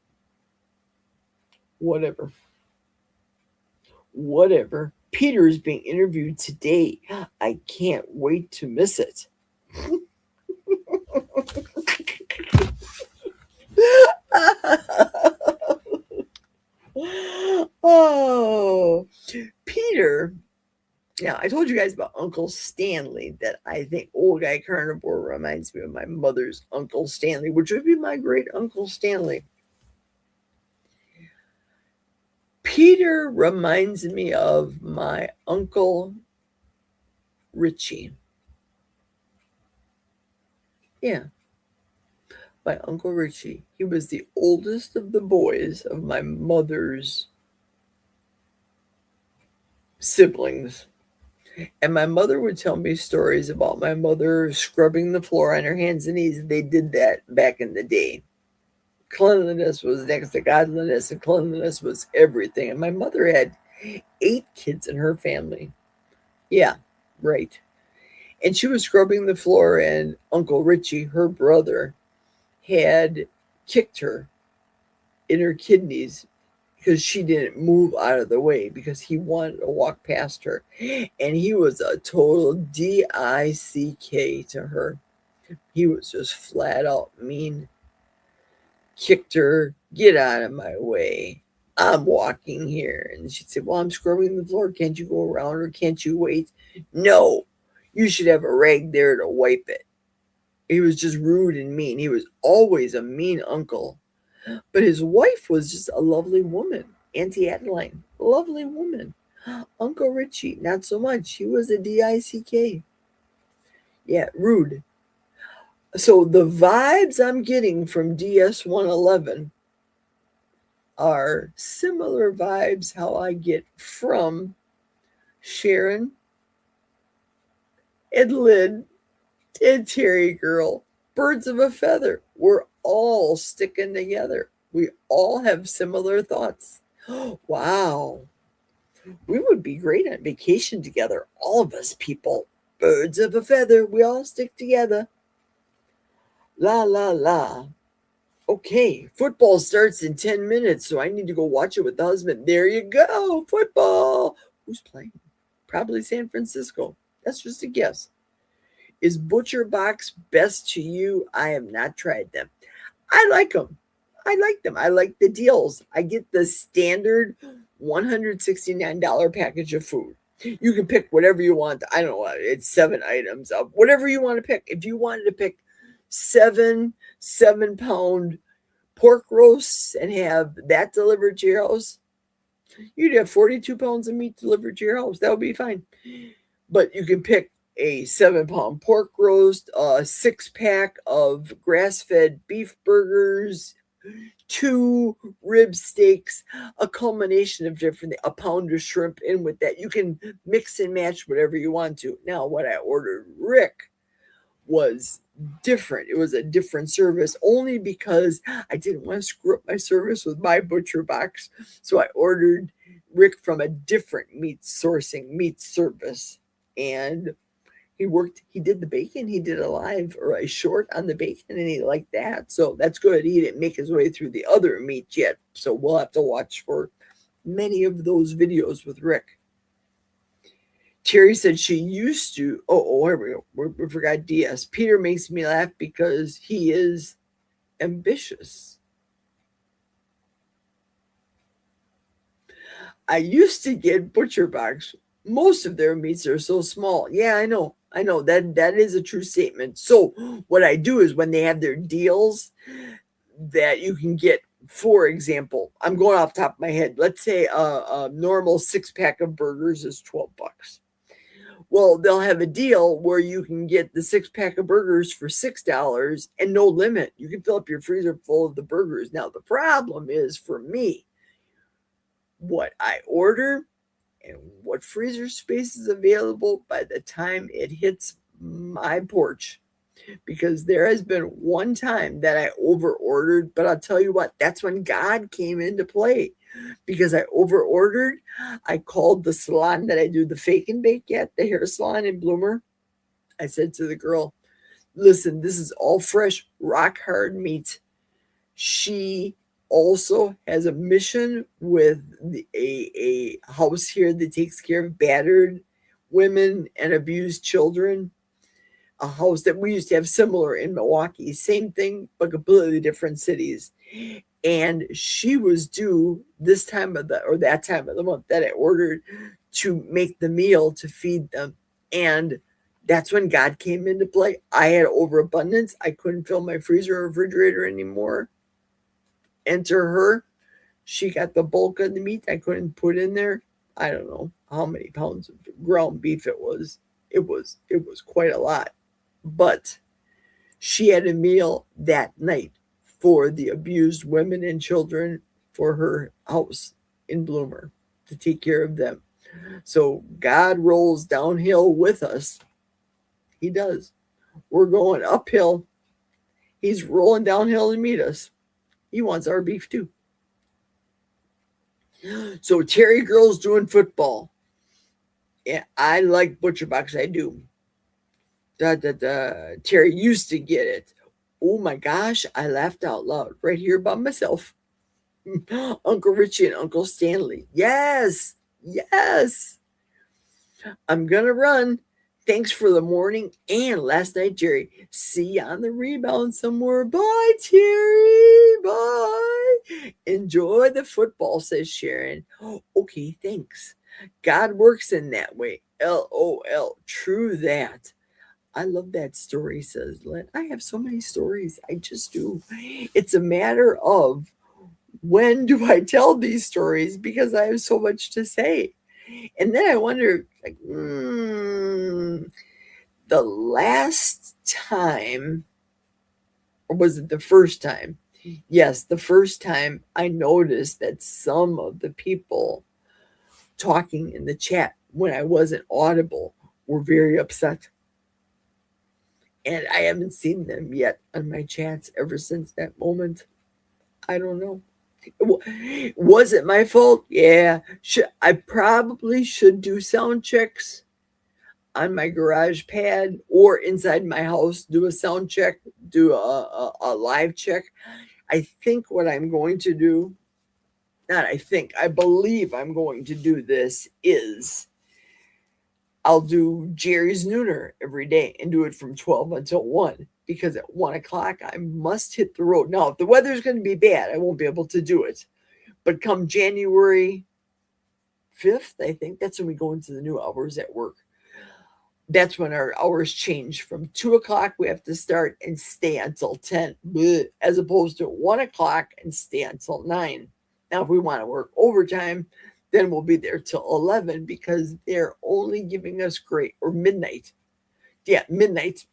Whatever. Peter is being interviewed today. I can't wait to miss it. Oh, Peter. Now, I told you guys about Uncle Stanley, that I think Old Guy Carnivore reminds me of my mother's Uncle Stanley, which would be my great Uncle Stanley. Peter reminds me of my Uncle Richie. Yeah, my Uncle Richie. He was the oldest of the boys of my mother's siblings. And my mother would tell me stories about my mother scrubbing the floor on her hands and knees. They did that back in the day. Cleanliness was next to godliness, and cleanliness was everything. And my mother had 8 kids in her family. Yeah, right. And she was scrubbing the floor, and Uncle Richie, her brother, had kicked her in her kidneys because she didn't move out of the way because he wanted to walk past her. And he was a total DICK to her. He was just flat out mean. Kicked her, get out of my way. I'm walking here. And she'd say, well, I'm scrubbing the floor. Can't you go around, or can't you wait? No, you should have a rag there to wipe it. He was just rude and mean. He was always a mean uncle. But his wife was just a lovely woman. Auntie Adeline, lovely woman. Uncle Richie, not so much. He was a DICK. Yeah, rude. So the vibes I'm getting from DS111 are similar vibes how I get from Sharon and Lynn and Terry Girl. Birds of a feather. We're all sticking together. We all have similar thoughts. Wow. We would be great on vacation together. All of us people. Birds of a feather. We all stick together. La, la, la. Okay, football starts in 10 minutes, so I need to go watch it with the husband. There you go, football. Who's playing? Probably San Francisco. That's just a guess. Is Butcher Box best to you? I have not tried them. I like them. I like the deals. I get the standard $169 package of food. You can pick whatever you want. I don't know. It's 7 items of whatever you want to pick. If you wanted to pick 7 7-pound pork roasts and have that delivered to your house, you'd have 42 pounds of meat delivered to your house. That would be fine. But you can pick a 7-pound pork roast, a 6-pack of grass-fed beef burgers, 2 rib steaks, a culmination of different, a pound of shrimp in with that. You can mix and match whatever you want to. Now, what I ordered Rick was different. It was a different service only because I didn't want to screw up my service with my Butcher Box. So I ordered Rick from a different meat service. And he did the bacon, he did a live or a short on the bacon, and he liked that. So that's good. He didn't make his way through the other meat yet. So we'll have to watch for many of those videos with Rick. Terry said she used to. Here we go. We forgot DS. Peter makes me laugh because he is ambitious. I used to get Butcher Box. Most of their meats are so small. Yeah, I know. That is a true statement. So what I do is when they have their deals that you can get, for example, I'm going off the top of my head. Let's say a normal 6-pack of burgers is $12. Well, they'll have a deal where you can get the 6-pack of burgers for $6 and no limit. You can fill up your freezer full of the burgers. Now, the problem is for me, what I order and what freezer space is available by the time it hits my porch. Because there has been one time that I over-ordered, but I'll tell you what, that's when God came into play. Because I over-ordered, I called the salon that I do the fake and bake at, the hair salon in Bloomer. I said to the girl, listen, this is all fresh, rock hard meat. She also has a mission with a house here that takes care of battered women and abused children. a house that we used to have similar in Milwaukee. Same thing, but completely different cities. And she was due this time of the or that time of the month that I ordered to make the meal to feed them. And that's when God came into play. I had overabundance. I couldn't fill my freezer or refrigerator anymore. Enter her. She got the bulk of the meat I couldn't put in there. I don't know how many pounds of ground beef it was. It was quite a lot. But she had a meal that night for the abused women and children for her house in Bloomer to take care of them. So God rolls downhill with us. He does. We're going uphill. He's rolling downhill to meet us. He wants our beef too. So Terry girl's doing football. Yeah, I like ButcherBox. I do. Terry used to get it. Oh my gosh, I laughed out loud right here by myself. Uncle Richie and Uncle Stanley. Yes, yes. I'm going to run. Thanks for the morning and last night, Jerry. See you on the rebound somewhere. Bye, Terry. Bye. Enjoy the football, says Sharon. Okay, thanks. God works in that way. LOL. True that. I love that story, says Lynn. I have so many stories. I just do. It's a matter of when do I tell these stories because I have so much to say. And then I wonder, like, the last time, or was it the first time? Yes, the first time I noticed that some of the people talking in the chat when I wasn't audible were very upset. And I haven't seen them yet on my chats ever since that moment. I don't know. Was it my fault? Yeah. I probably should do sound checks on my garage pad or inside my house, do a sound check, do a live check. I think what I'm going to do, I believe I'm going to do this is I'll do Jerry's Nooner every day and do it from 12 until 1 because at 1 o'clock I must hit the road. Now, if the weather's going to be bad, I won't be able to do it. But come January 5th, I think that's when we go into the new hours at work. That's when our hours change from 2 o'clock. We have to start and stay until 10, as opposed to 1 o'clock and stay until 9. Now, if we want to work overtime, then we'll be there till 11 because they're only giving us midnight. Yeah, midnight.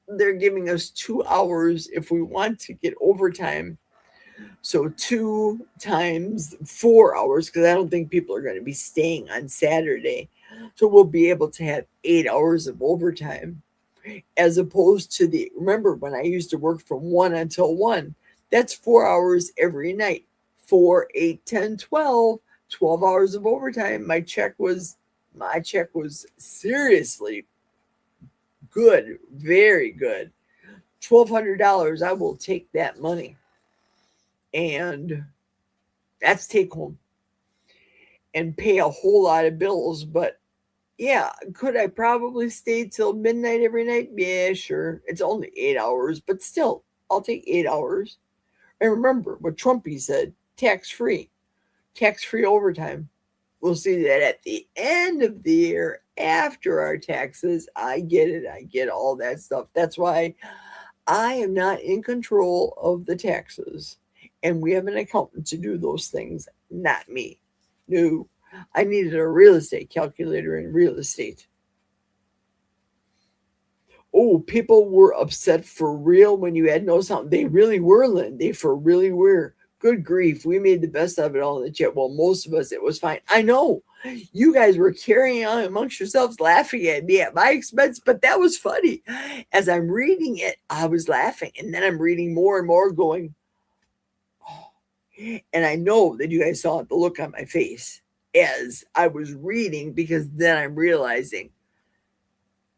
They're giving us 2 hours if we want to get overtime. So 2 times 4 hours, because I don't think people are going to be staying on Saturday. So we'll be able to have 8 hours of overtime as opposed to remember when I used to work from 1 until 1, that's 4 hours every night. 4, 8, 10, 12 hours of overtime. My check was seriously good, very good. $1,200. I will take that money. And that's take home and pay a whole lot of bills. But yeah, could I probably stay till midnight every night? Yeah, sure. It's only 8 hours, but still, I'll take 8 hours. And remember what Trumpy said, tax-free overtime. We'll see that at the end of the year, after our taxes. I get it. I get all that stuff. That's why I am not in control of the taxes. And we have an accountant to do those things, not me. No, I needed a real estate calculator in real estate. Oh, people were upset for real when you had no sound. They really were, Lynn. They for really were. Good grief. We made the best of it all in the chat. Well, most of us, it was fine. I know. You guys were carrying on amongst yourselves, laughing at me at my expense, but that was funny. As I'm reading it, I was laughing. And then I'm reading more and more going, oh. And I know that you guys saw the look on my face as I was reading, because then I'm realizing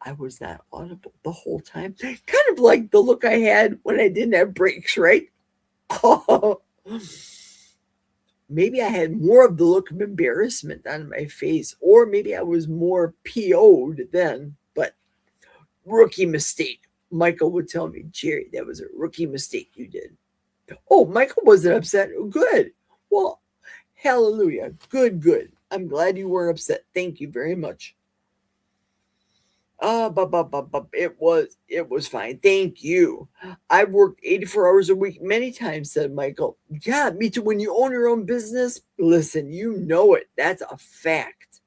I was not audible the whole time. Kind of like the look I had when I didn't have breaks, right? Oh, maybe I had more of the look of embarrassment on my face, or maybe I was more PO'd then. But rookie mistake. Michael would tell me, Jerry, that was a rookie mistake you did. Oh, Michael wasn't upset. Good. Well, hallelujah. Good. I'm glad you weren't upset. Thank you very much. It was fine. Thank you. I've worked 84 hours a week many times, said Michael. Yeah, me too. When you own your own business, listen, you know it. That's a fact.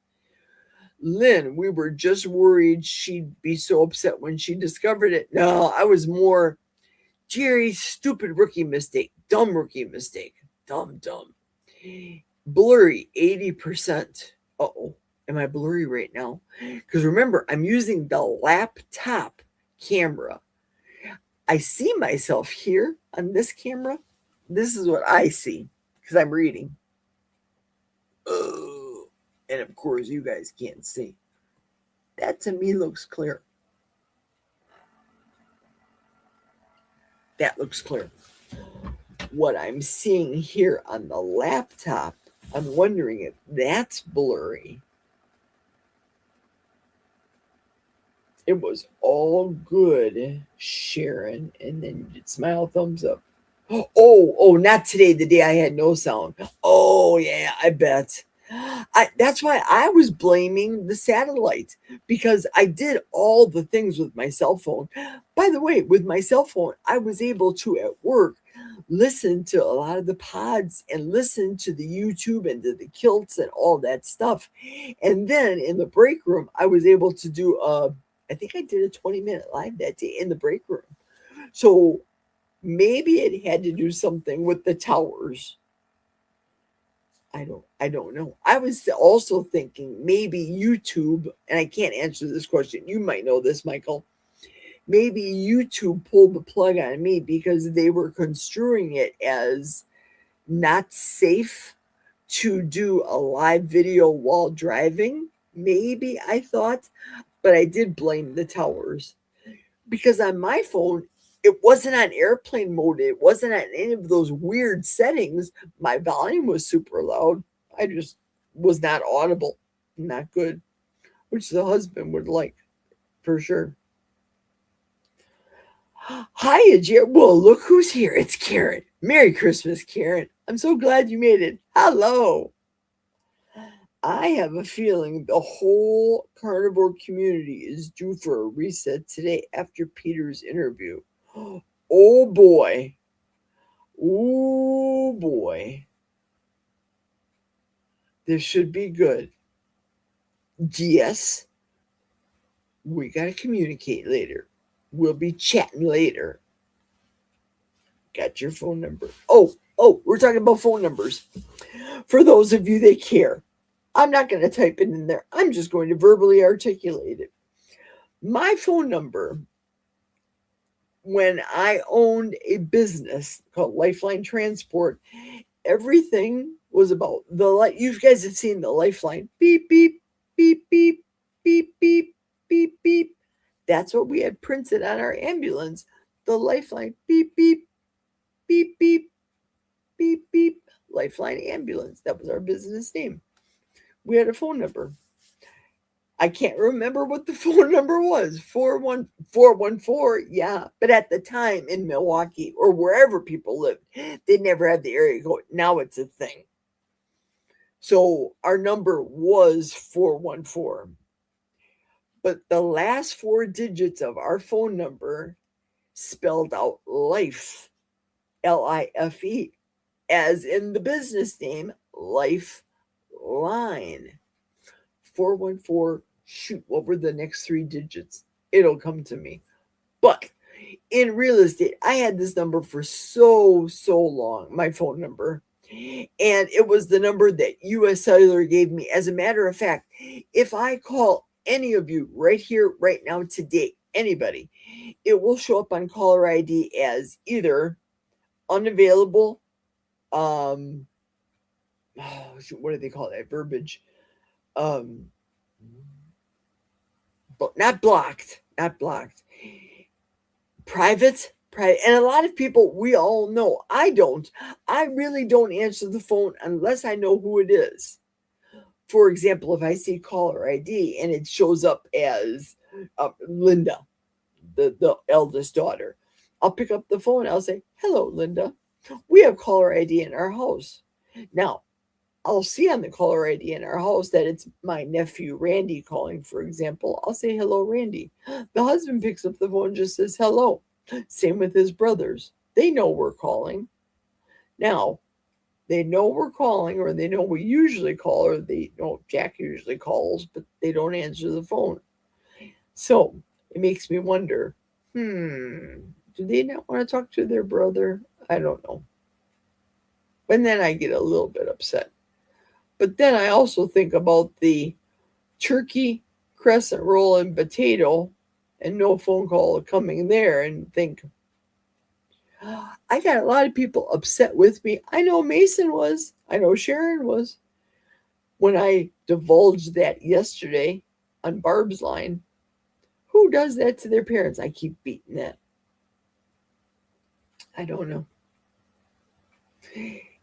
Lynn, we were just worried she'd be so upset when she discovered it. No, I was more Jerry's stupid rookie mistake. Dumb rookie mistake. Dumb. Blurry, 80%. Uh-oh. Am I blurry right now? Because remember, I'm using the laptop camera. I see myself here on this camera. This is what I see because I'm reading. Oh, and of course, you guys can't see. That to me looks clear. That looks clear. What I'm seeing here on the laptop, I'm wondering if that's blurry. It was all good, Sharon. And then you did smile, thumbs up. Oh, not today, the day I had no sound. Oh, yeah, I bet. That's why I was blaming the satellite, because I did all the things with my cell phone. By the way, with my cell phone, I was able to, at work, listen to a lot of the pods and listen to the YouTube and to the kilts and all that stuff. And then in the break room, I was able to do I think I did a 20-minute live that day in the break room. So maybe it had to do something with the towers. I don't know. I was also thinking maybe YouTube, and I can't answer this question. You might know this, Michael. Maybe YouTube pulled the plug on me because they were construing it as not safe to do a live video while driving. Maybe, I thought, but I did blame the towers because on my phone, it wasn't on airplane mode. It wasn't on any of those weird settings. My volume was super loud. I just was not audible. Not good, which the husband would like for sure. Hiya, Jerry. Well, look who's here. It's Karen. Merry Christmas, Karen. I'm so glad you made it. Hello. I have a feeling the whole carnivore community is due for a reset today after Peter's interview. Oh boy. Oh boy. This should be good. Yes. We got to communicate later. We'll be chatting later. Got your phone number. Oh, we're talking about phone numbers. For those of you that care. I'm not going to type it in there. I'm just going to verbally articulate it. My phone number, when I owned a business called Lifeline Transport, everything was about the light. You guys have seen the Lifeline. Beep, beep, beep, beep, beep, beep, beep, beep. That's what we had printed on our ambulance. The Lifeline. Beep, beep, beep, beep, beep, beep. Lifeline Ambulance. That was our business name. We had a phone number. I can't remember what the phone number was. 414. Yeah. But at the time in Milwaukee or wherever people lived, they never had the area code. Now it's a thing. So our number was 414. But the last 4 digits of our phone number spelled out life, Life, as in the business name, Lifeline. 414. Shoot, what were the next 3 digits? It'll come to me. But in real estate, I had this number for so long, my phone number. And it was the number that US Cellular gave me. As a matter of fact, if I call any of you right here, right now, today, anybody, it will show up on caller ID as either unavailable, what do they call that verbiage? But not blocked, private. And a lot of people, we all know, I really don't answer the phone unless I know who it is. For example, if I see caller ID and it shows up as Linda, the eldest daughter. I'll pick up the phone. I'll say, "Hello, Linda. We have caller ID in our house." Now, I'll see on the caller ID in our house that it's my nephew Randy calling, for example. I'll say, "Hello, Randy." The husband picks up the phone and just says, "Hello." Same with his brothers. They know we're calling. Now, they know we're calling, or they know we usually call, or they know Jack usually calls, but they don't answer the phone. So it makes me wonder, do they not want to talk to their brother? I don't know. And then I get a little bit upset. But then I also think about the turkey, crescent roll, and potato, and no phone call coming there, and think, I got a lot of people upset with me. I know Mason was. I know Sharon was. When I divulged that yesterday on Barb's line, who does that to their parents? I keep beating that. I don't know.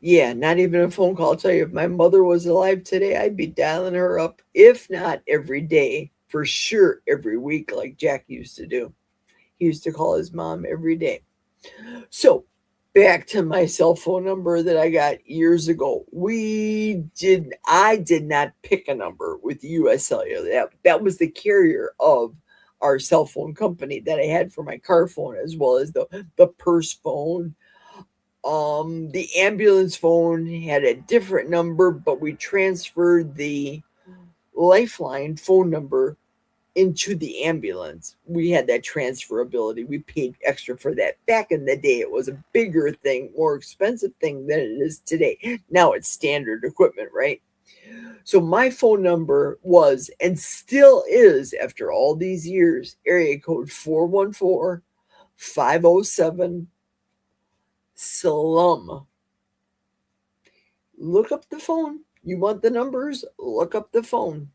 Yeah, not even a phone call. I'll tell you, if my mother was alive today, I'd be dialing her up, if not every day, for sure every week, like Jack used to do. He used to call his mom every day. So back to my cell phone number that I got years ago. I did not pick a number with US Cellular. That was the carrier of our cell phone company that I had for my car phone, as well as the purse phone. The ambulance phone had a different number, but we transferred the Lifeline phone number into the ambulance. We had that transferability. We paid extra for that. Back in the day, it was a bigger thing, more expensive thing than it is today. Now it's standard equipment, right? So my phone number was, and still is after all these years, area code 414-507 SLUM. Look up the phone. You want the numbers? Look up the phone.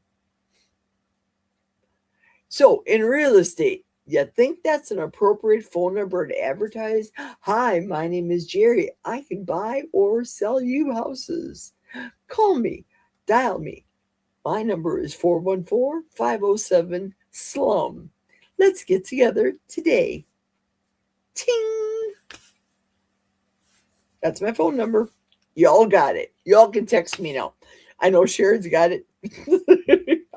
So in real estate, you think that's an appropriate phone number to advertise? Hi, my name is Jerry. I can buy or sell you houses. Call me, dial me. My number is 414-507 SLUM. Let's get together today. Ting! That's my phone number. Y'all got it. Y'all can text me now. I know Sharon's got it.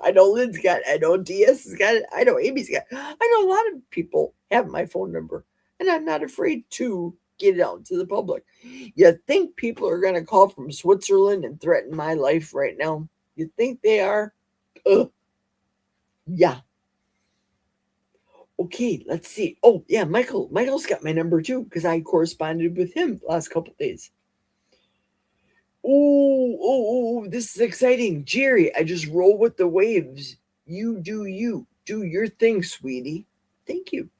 I know Lynn's got it. I know DS has got it. I know Amy's got it. I know a lot of people have my phone number, and I'm not afraid to get it out to the public. You think people are going to call from Switzerland and threaten my life right now? You think they are? Yeah. Okay, let's see. Oh, yeah, Michael's got my number too, because I corresponded with him the last couple days. Oh, this is exciting. Jerry, I just roll with the waves. You. Do your thing, sweetie. Thank you.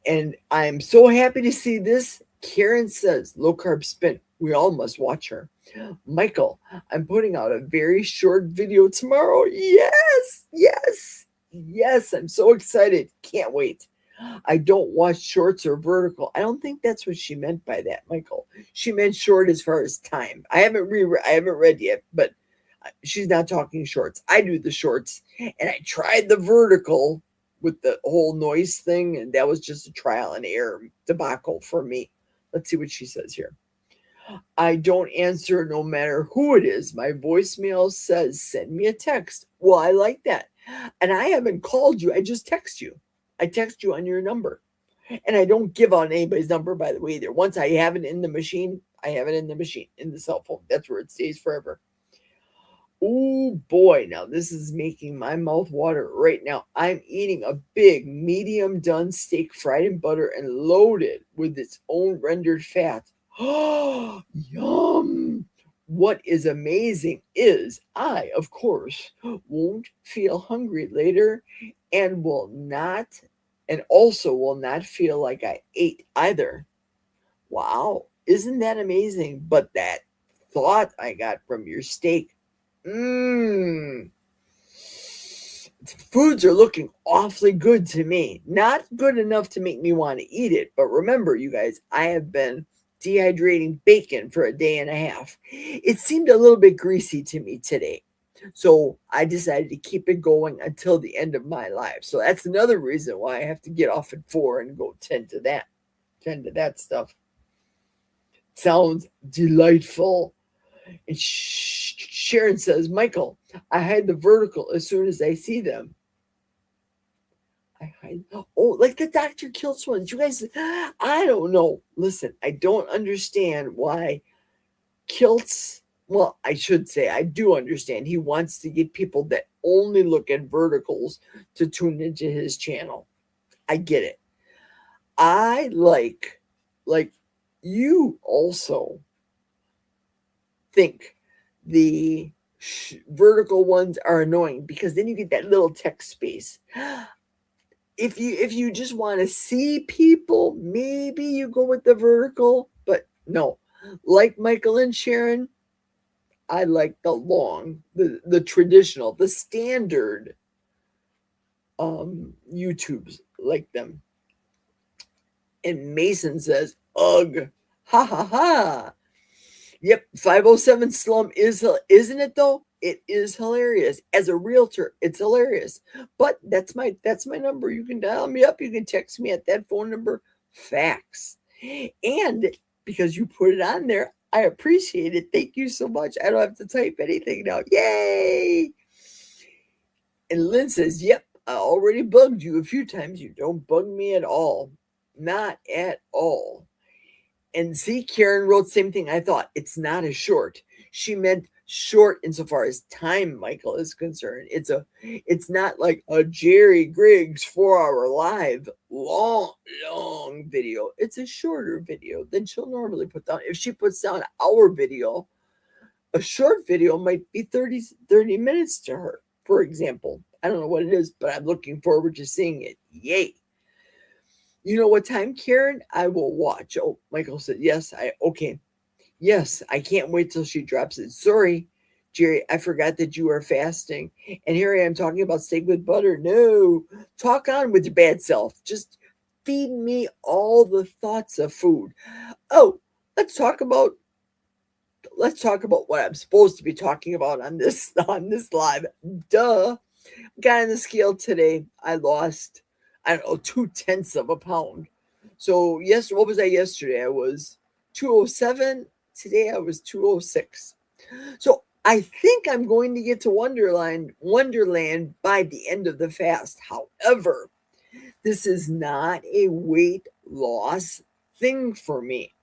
And I'm so happy to see this. Karen says, low carb spin. We all must watch her. Michael, I'm putting out a very short video tomorrow. Yes. I'm so excited. Can't wait. I don't watch shorts or vertical. I don't think that's what she meant by that, Michael. She meant short as far as time. I haven't read yet, but she's not talking shorts. I do the shorts, and I tried the vertical with the whole noise thing, and that was just a trial and error debacle for me. Let's see what she says here. I don't answer no matter who it is. My voicemail says, send me a text. Well, I like that. And I haven't called you. I just text you. I text you on your number. And I don't give out anybody's number, by the way, either. Once I have it in the machine, I have it in the machine, in the cell phone. That's where it stays forever. Oh, boy. Now, this is making my mouth water right now. I'm eating a big, medium done steak fried in butter and loaded with its own rendered fat. Oh, yum. What is amazing is I, of course, won't feel hungry later and also will not feel like I ate either. Wow, isn't that amazing? But that thought I got from your steak, foods are looking awfully good to me. Not good enough to make me want to eat it, but remember, you guys, I have been dehydrating bacon for a day and a half. It seemed a little bit greasy to me today. So I decided to keep it going until the end of my life. So that's another reason why I have to get off at 4 and go tend to that stuff. Sounds delightful. And Sharon says, Michael, I hide the vertical as soon as I see them. I hide. Oh, like the Dr. Kilts ones. You guys, I don't know. Listen, I don't understand why Kilts. Well, I should say I do understand. He wants to get people that only look at verticals to tune into his channel. I get it. I like you also think the vertical ones are annoying because then you get that little text space. If you just want to see people, maybe you go with the vertical, but no. Like Michael and Sharon, I like the long, the traditional, the standard YouTubes like them. And Mason says, ugh, ha ha ha. Yep, 507 Slum isn't it though? It is hilarious. As a realtor, it's hilarious. But that's my number. You can dial me up. You can text me at that phone number. Facts. And because you put it on there, I appreciate it. Thank you so much. I don't have to type anything now. Yay! And Lynn says, yep, I already bugged you a few times. You don't bug me at all. Not at all. And see, Karen wrote the same thing. I thought it's not a short. She meant short insofar as time, Michael, is concerned. It's not like a Jerry Griggs 4-hour live long video. It's a shorter video than she'll normally put down. If she puts down our video, a short video might be 30 minutes to her, for example. I don't know what it is, but I'm looking forward to seeing it. Yay. You know what time, Karen? I will watch. Oh, Michael said, yes, okay. Yes, I can't wait till she drops it. Sorry, Jerry, I forgot that you are fasting. And here I am talking about steak with butter. No, talk on with your bad self. Just feed me all the thoughts of food. Oh, let's talk about what I'm supposed to be talking about on this live. Duh. Got on the scale today. I lost, I don't know, 0.2 of a pound. So what was I yesterday? I was 207. Today I was 206. So I think I'm going to get to Wonderland by the end of the fast. However, this is not a weight loss thing for me.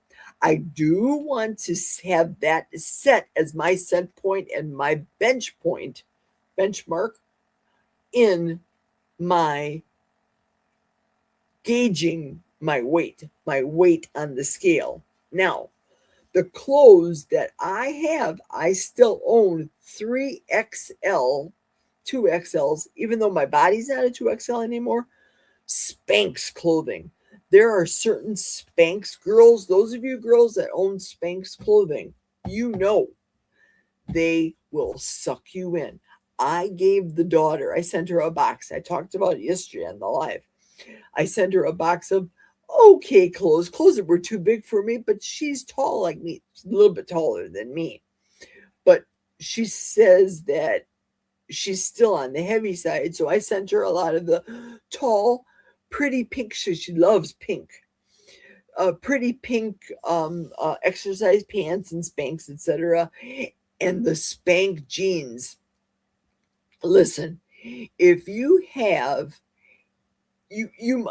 I do want to have that set as my set point and my benchmark in my gauging my weight on the scale. Now, the clothes that I have, I still own 3XL, 2XLs, even though my body's not a 2XL anymore. Spanx clothing. There are certain Spanx girls, those of you girls that own Spanx clothing, you know they will suck you in. I gave the daughter, I sent her a box. I talked about it yesterday on the live. I sent her a box of okay clothes that were too big for me, but she's tall like me, she's a little bit taller than me. But she says that she's still on the heavy side, so I sent her a lot of the tall, pretty pink. She loves pink. Pretty pink exercise pants and Spanx, etc. And the Spank jeans. Listen, if you have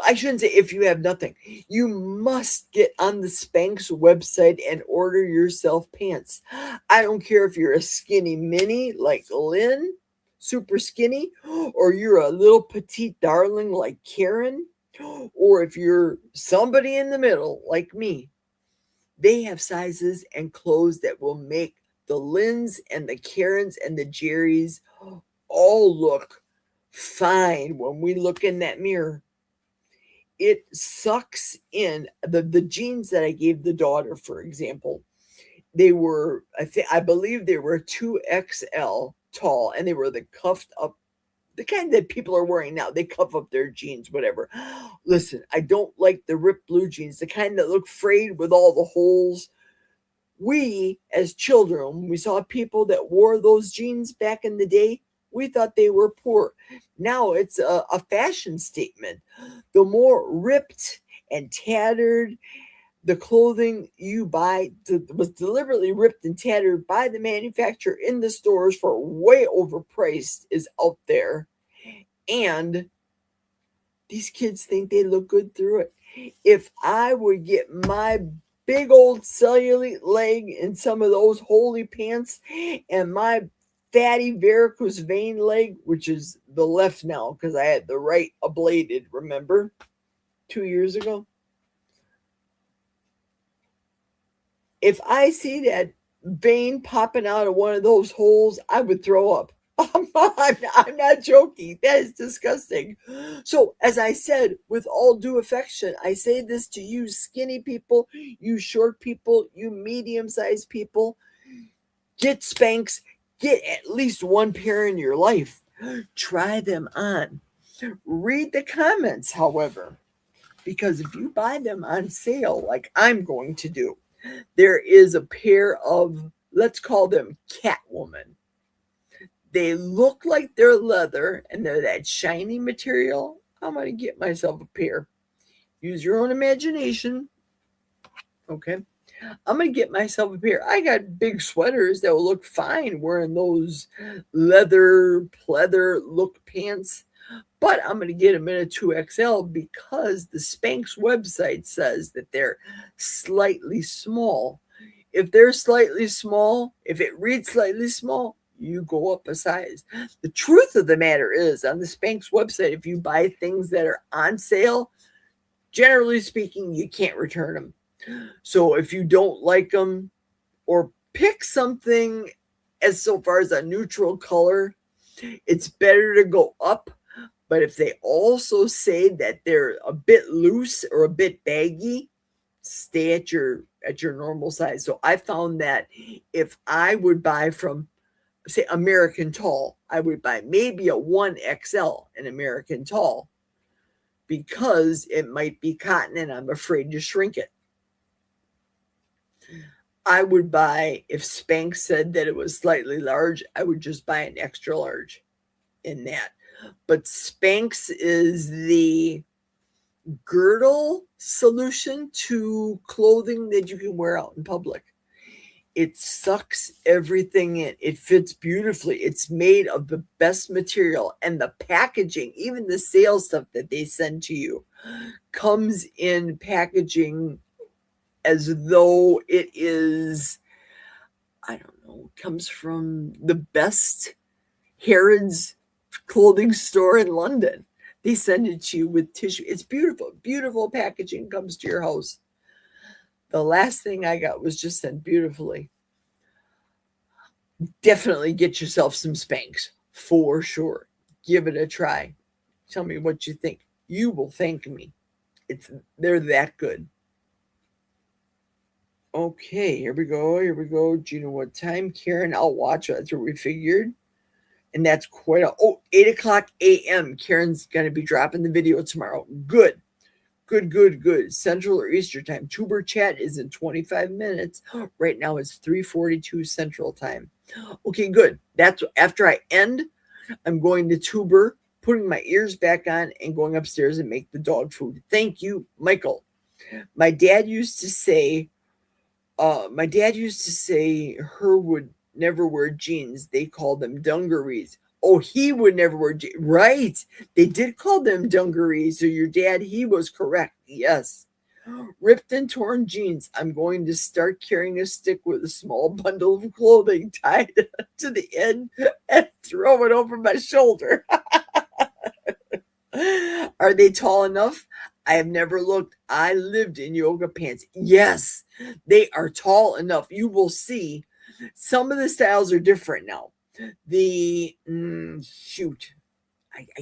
I shouldn't say if you have nothing. You must get on the Spanx website and order yourself pants. I don't care if you're a skinny mini like Lynn, super skinny, or you're a little petite darling like Karen, or if you're somebody in the middle like me. They have sizes and clothes that will make the Lyns and the Karens and the Jerrys all look fine when we look in that mirror. It sucks in the jeans that I gave the daughter, for example. They were, I believe they were 2XL tall, and they were the cuffed up, the kind that people are wearing now. They cuff up their jeans, whatever. Listen, I don't like the ripped blue jeans, the kind that look frayed with all the holes. We, as children, when we saw people that wore those jeans back in the day, we thought they were poor. Now it's a fashion statement. The more ripped and tattered the clothing you buy was deliberately ripped and tattered by the manufacturer in the stores for way overpriced is out there. And these kids think they look good through it. If I would get my big old cellulite leg in some of those holy pants and my fatty varicose vein leg, which is the left now because I had the right ablated, remember, 2 years ago. If I see that vein popping out of one of those holes, I would throw up. I'm not joking. That is disgusting. So, as I said, with all due affection, I say this to you skinny people, you short people, you medium sized people. Get Spanx. Get at least one pair in your life. Try them on. Read the comments, however, because if you buy them on sale, like I'm going to do, there is a pair of, let's call them Catwoman. They look like they're leather and they're that shiny material. I'm going to get myself a pair. Use your own imagination. Okay. I'm going to get myself a pair. I got big sweaters that will look fine wearing those leather, pleather look pants. But I'm going to get them in a 2XL because the Spanx website says that they're slightly small. If they're slightly small, if it reads slightly small, you go up a size. The truth of the matter is, on the Spanx website, if you buy things that are on sale, generally speaking, you can't return them. So if you don't like them or pick something as so far as a neutral color, it's better to go up. But if they also say that they're a bit loose or a bit baggy, stay at your normal size. So I found that if I would buy from, say, American Tall, I would buy maybe a 1XL in American Tall because it might be cotton and I'm afraid to shrink it. I would buy, if Spanx said that it was slightly large, I would just buy an extra large in that. But Spanx is the girdle solution to clothing that you can wear out in public. It sucks everything in. It fits beautifully. It's made of the best material, and the packaging, even the sales stuff that they send to you, comes in packaging as though it is, I don't know, comes from the best Harrods clothing store in London. They send it to you with tissue. It's beautiful. Beautiful packaging comes to your house. The last thing I got was just sent beautifully. Definitely get yourself some Spanx for sure. Give it a try. Tell me what you think. You will thank me. They're that good. Okay, here we go. Do you know what time? Karen, I'll watch it. That's what we figured. And that's quite 8 o'clock a.m. Karen's going to be dropping the video tomorrow. Good. Central or Eastern time. Tuber chat is in 25 minutes. Right now it's 3:42 Central time. Okay, good. That's after I end. I'm going to Tuber, putting my ears back on and going upstairs and make the dog food. Thank you, Michael. My dad used to say her would never wear jeans. They called them dungarees. Oh, he would never wear jeans. Right. They did call them dungarees. So your dad, he was correct. Yes. Ripped and torn jeans. I'm going to start carrying a stick with a small bundle of clothing tied to the end and throw it over my shoulder. Are they tall enough? I have never looked. I lived in yoga pants. Yes, they are tall enough. You will see. Some of the styles are different now. I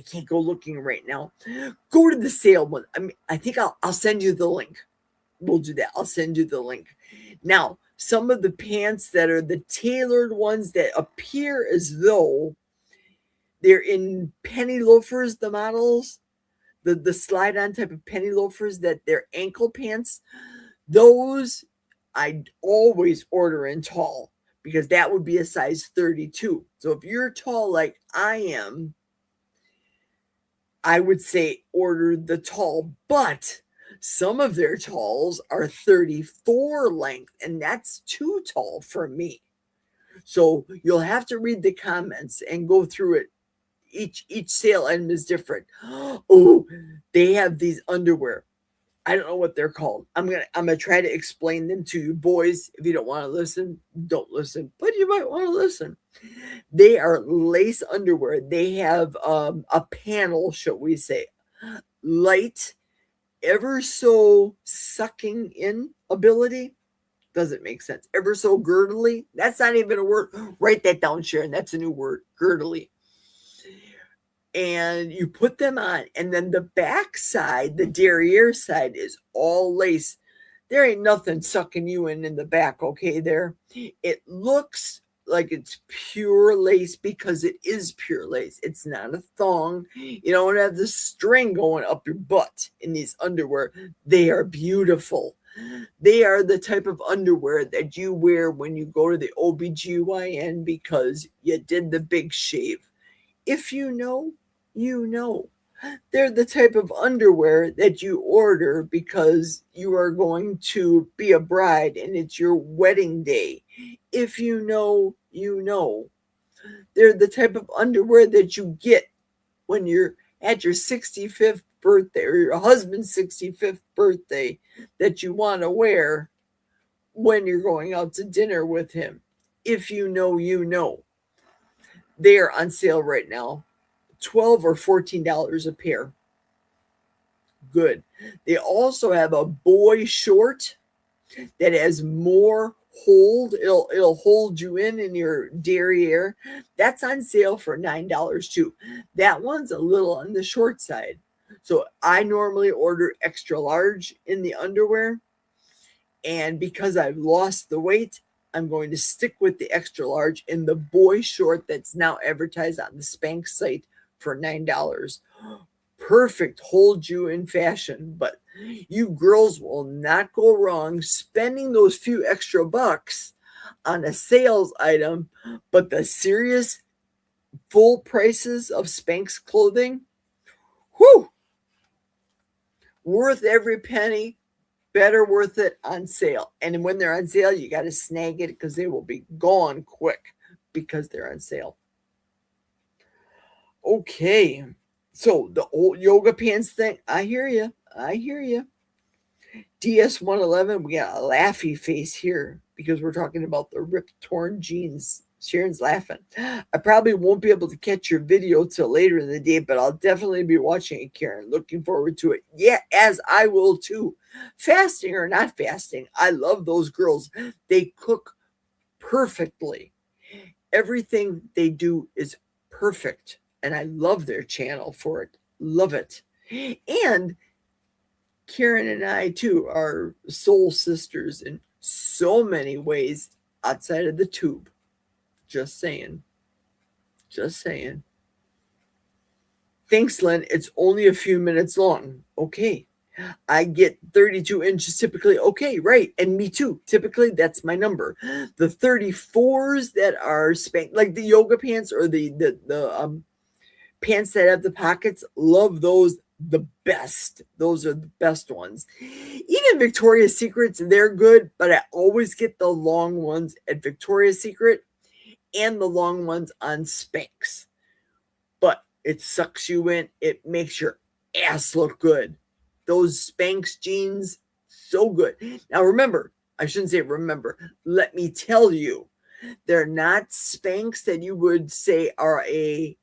can't go looking right now. Go to the sale one. I think I'll send you the link. We'll do that. I'll send you the link. Now, some of the pants that are the tailored ones that appear as though they're in penny loafers, the models, the slide-on type of penny loafers, that they're ankle pants. Those I'd always order in tall because that would be a size 32. So if you're tall like I am, I would say order the tall, but some of their talls are 34 length, and that's too tall for me. So you'll have to read the comments and go through it. Each sale item is different. Oh, they have these underwear. I don't know what they're called. I'm gonna try to explain them to you, boys. If you don't want to listen, don't listen. But you might want to listen. They are lace underwear. They have a panel, shall we say, light, ever so sucking in ability. Doesn't make sense. Ever so girdly. That's not even a word. Write that down, Sharon. That's a new word. Girdly. And you put them on, and then the back side, the derriere side, is all lace. There ain't nothing sucking you in the back, okay? There, it looks like it's pure lace because it is pure lace. It's not a thong. You don't have the string going up your butt in these underwear. They are beautiful. They are the type of underwear that you wear when you go to the OBGYN because you did the big shave. If you know, you know. They're the type of underwear that you order because you are going to be a bride and it's your wedding day. If you know, you know. They're the type of underwear that you get when you're at your 65th birthday or your husband's 65th birthday that you want to wear when you're going out to dinner with him. If you know, you know. They are on sale right now. $12 or $14 a pair. Good. They also have a boy short that has more hold. It'll hold you in your derriere. That's on sale for $9 too. That one's a little on the short side. So I normally order extra large in the underwear. And because I've lost the weight, I'm going to stick with the extra large in the boy short that's now advertised on the Spanx site for $9. Perfect, hold you in fashion, but you girls will not go wrong spending those few extra bucks on a sales item, but the serious full prices of Spanx clothing, whew, worth every penny, better worth it on sale. And when they're on sale, you got to snag it because they will be gone quick because they're on sale. Okay, so the old yoga pants thing, I hear you. I hear you. DS111, we got a laughy face here because we're talking about the ripped, torn jeans. Sharon's laughing. I probably won't be able to catch your video till later in the day, but I'll definitely be watching it, Karen. Looking forward to it. Yeah, as I will too. Fasting or not fasting, I love those girls. They cook perfectly. Everything they do is perfect. And I love their channel for it. Love it. And Karen and I, too, are soul sisters in so many ways outside of the tube. Just saying. Just saying. Thanks, Lynn. It's only a few minutes long. Okay. I get 32 inches typically. Okay, right. And me too. Typically, that's my number. The 34s that are like the yoga pants or the pants that have the pockets, love those the best. Those are the best ones. Even Victoria's Secrets, they're good, but I always get the long ones at Victoria's Secret and the long ones on Spanx. But it sucks you in. It makes your ass look good. Those Spanx jeans, so good. Now remember, I shouldn't say remember. Let me tell you, they're not Spanx that you would say are a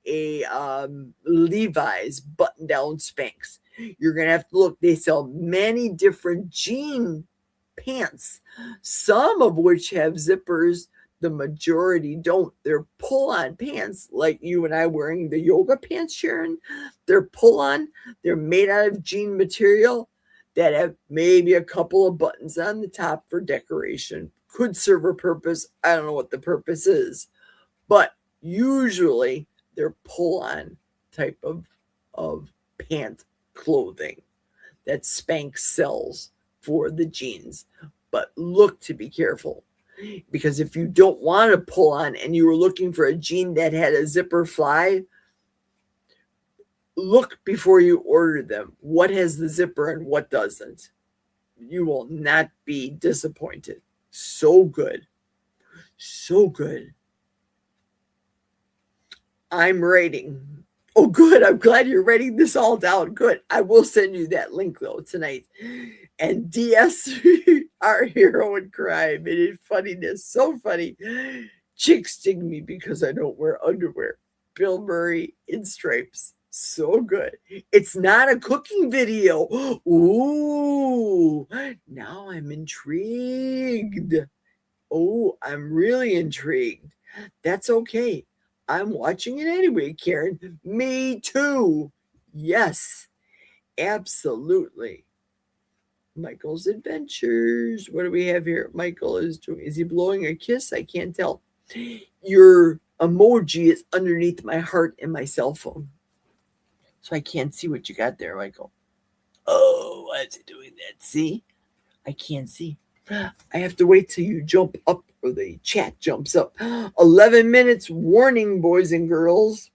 Levi's button-down Spanx. You're going to have to look. They sell many different jean pants, some of which have zippers. The majority don't. They're pull-on pants like you and I wearing the yoga pants, Sharon. They're pull-on. They're made out of jean material that have maybe a couple of buttons on the top for decoration. Could serve a purpose. I don't know what the purpose is, but usually they're pull-on type of pant clothing that Spanx sells for the jeans. but look to be careful. Because if you don't want to pull on and you were looking for a jean that had a zipper fly, look before you order them. What has the zipper and what doesn't? You will not be disappointed. So good. So good. I'm writing. Oh, good. I'm glad you're writing this all down. Good. I will send you that link though tonight. And DS, our hero in crime, and in funniness, so funny. Chicks sting me because I don't wear underwear. Bill Murray in stripes. So good. It's not a cooking video. Ooh, now I'm intrigued. Oh, I'm really intrigued. That's okay. I'm watching it anyway, Karen. Me too. Yes, absolutely. Michael's Adventures. What do we have here? Michael is doing, is he blowing a kiss? I can't tell. Your emoji is underneath my heart in my cell phone. So I can't see what you got there, Michael. Oh, why is it doing that? See? I can't see. I have to wait till you jump up or the chat jumps up. 11 minutes warning, boys and girls.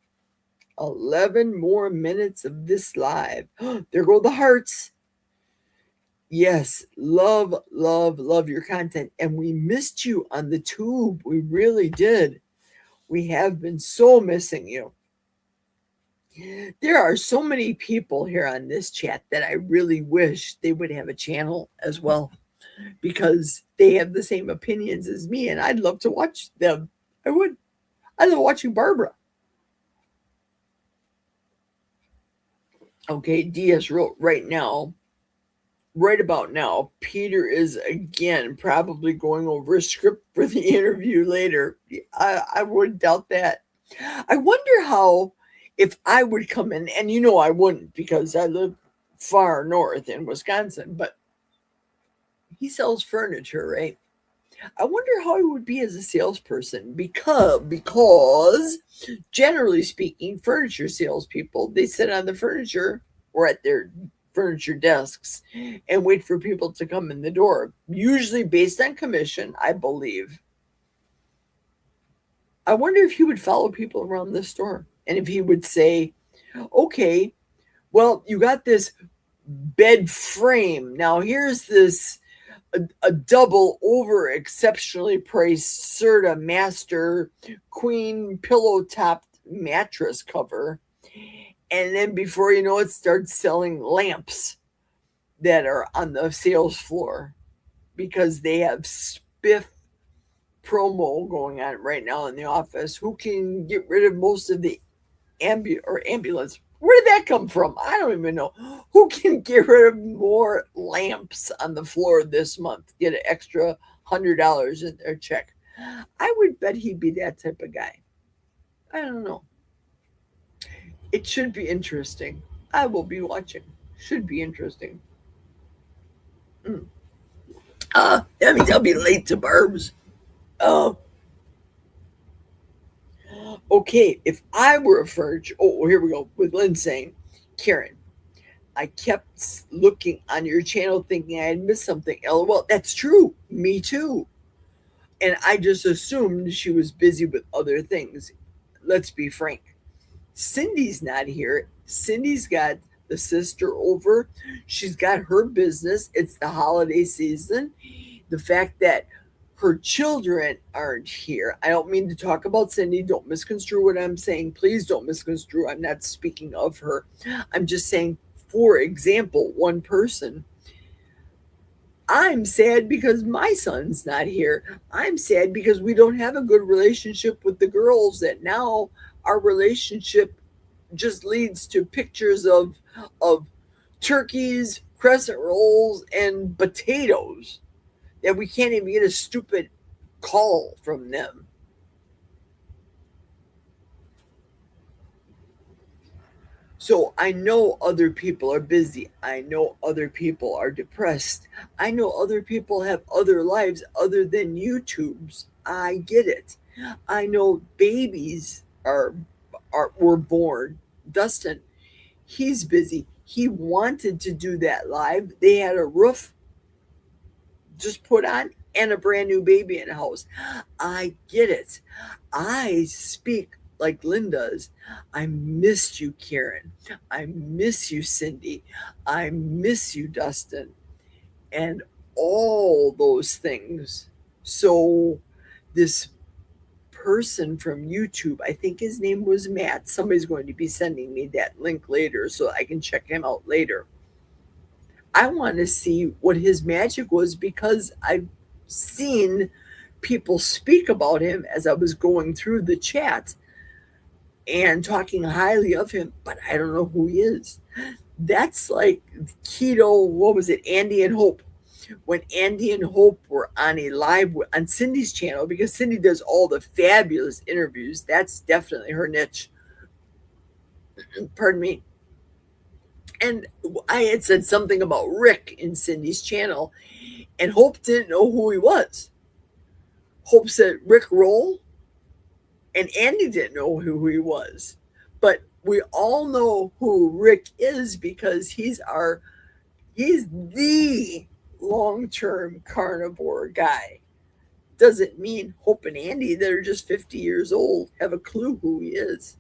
11 more minutes of this live. There go the hearts. Yes, love, love, love your content. And we missed you on the tube. We really did. We have been so missing you. There are so many people here on this chat that I really wish they would have a channel as well, because they have the same opinions as me, and I'd love to watch them. I would. I love watching Barbara. Okay, DS wrote right about now, Peter is again probably going over a script for the interview later. I wouldn't doubt that. I wonder how, if I would come in, and I wouldn't because I live far north in Wisconsin, but he sells furniture, right? I wonder how he would be as a salesperson because generally speaking, furniture salespeople, they sit on the furniture or at their furniture desks and wait for people to come in the door, usually based on commission, I believe. I wonder if he would follow people around the store and if he would say, okay, well, you got this bed frame. Now here's this a double over exceptionally priced Serta Master Queen pillow topped mattress cover. And then before you know it, starts selling lamps that are on the sales floor because they have spiff promo going on right now in the office. Who can get rid of most of the ambulance? Where did that come from? I don't even know. Who can get rid of more lamps on the floor this month? Get an extra $100 in their check. I would bet he'd be that type of guy. I don't know. It should be interesting. I will be watching. Should be interesting. That means I'll be late to Barb's. Okay, if I were a furniture, here we go with Lynn saying, Karen, I kept looking on your channel thinking I had missed something. LOL, that's true. Me too. And I just assumed she was busy with other things. Let's be frank. Cindy's not here. Cindy's got the sister over. She's got her business. It's the holiday season. The fact that her children aren't here. I don't mean to talk about Cindy. Don't misconstrue what I'm saying. Please don't misconstrue. I'm not speaking of her. I'm just saying, for example, one person. I'm sad because my son's not here. I'm sad because we don't have a good relationship with the girls, that now our relationship just leads to pictures of turkeys, crescent rolls, and potatoes, that we can't even get a stupid call from them. So I know other people are busy. I know other people are depressed. I know other people have other lives other than YouTube's. I get it. I know babies were born. Dustin, he's busy. He wanted to do that live. They had a roof just put on and a brand new baby in the house. I get it. I speak like Lynn does. I missed you, Karen. I miss you, Cindy. I miss you, Dustin. And all those things. So, this person from YouTube, I think his name was Matt. Somebody's going to be sending me that link later so I can check him out later. I want to see what his magic was because I've seen people speak about him as I was going through the chat and talking highly of him, but I don't know who he is. That's like keto, what was it, Andy and Hope. When Andy and Hope were on a live on Cindy's channel, because Cindy does all the fabulous interviews, that's definitely her niche. Pardon me. And I had said something about Rick in Cindy's channel, and Hope didn't know who he was. Hope said Rick Roll, and Andy didn't know who he was. But we all know who Rick is because he's the long-term carnivore guy. Doesn't mean Hope and Andy that are just 50 years old have a clue who he is.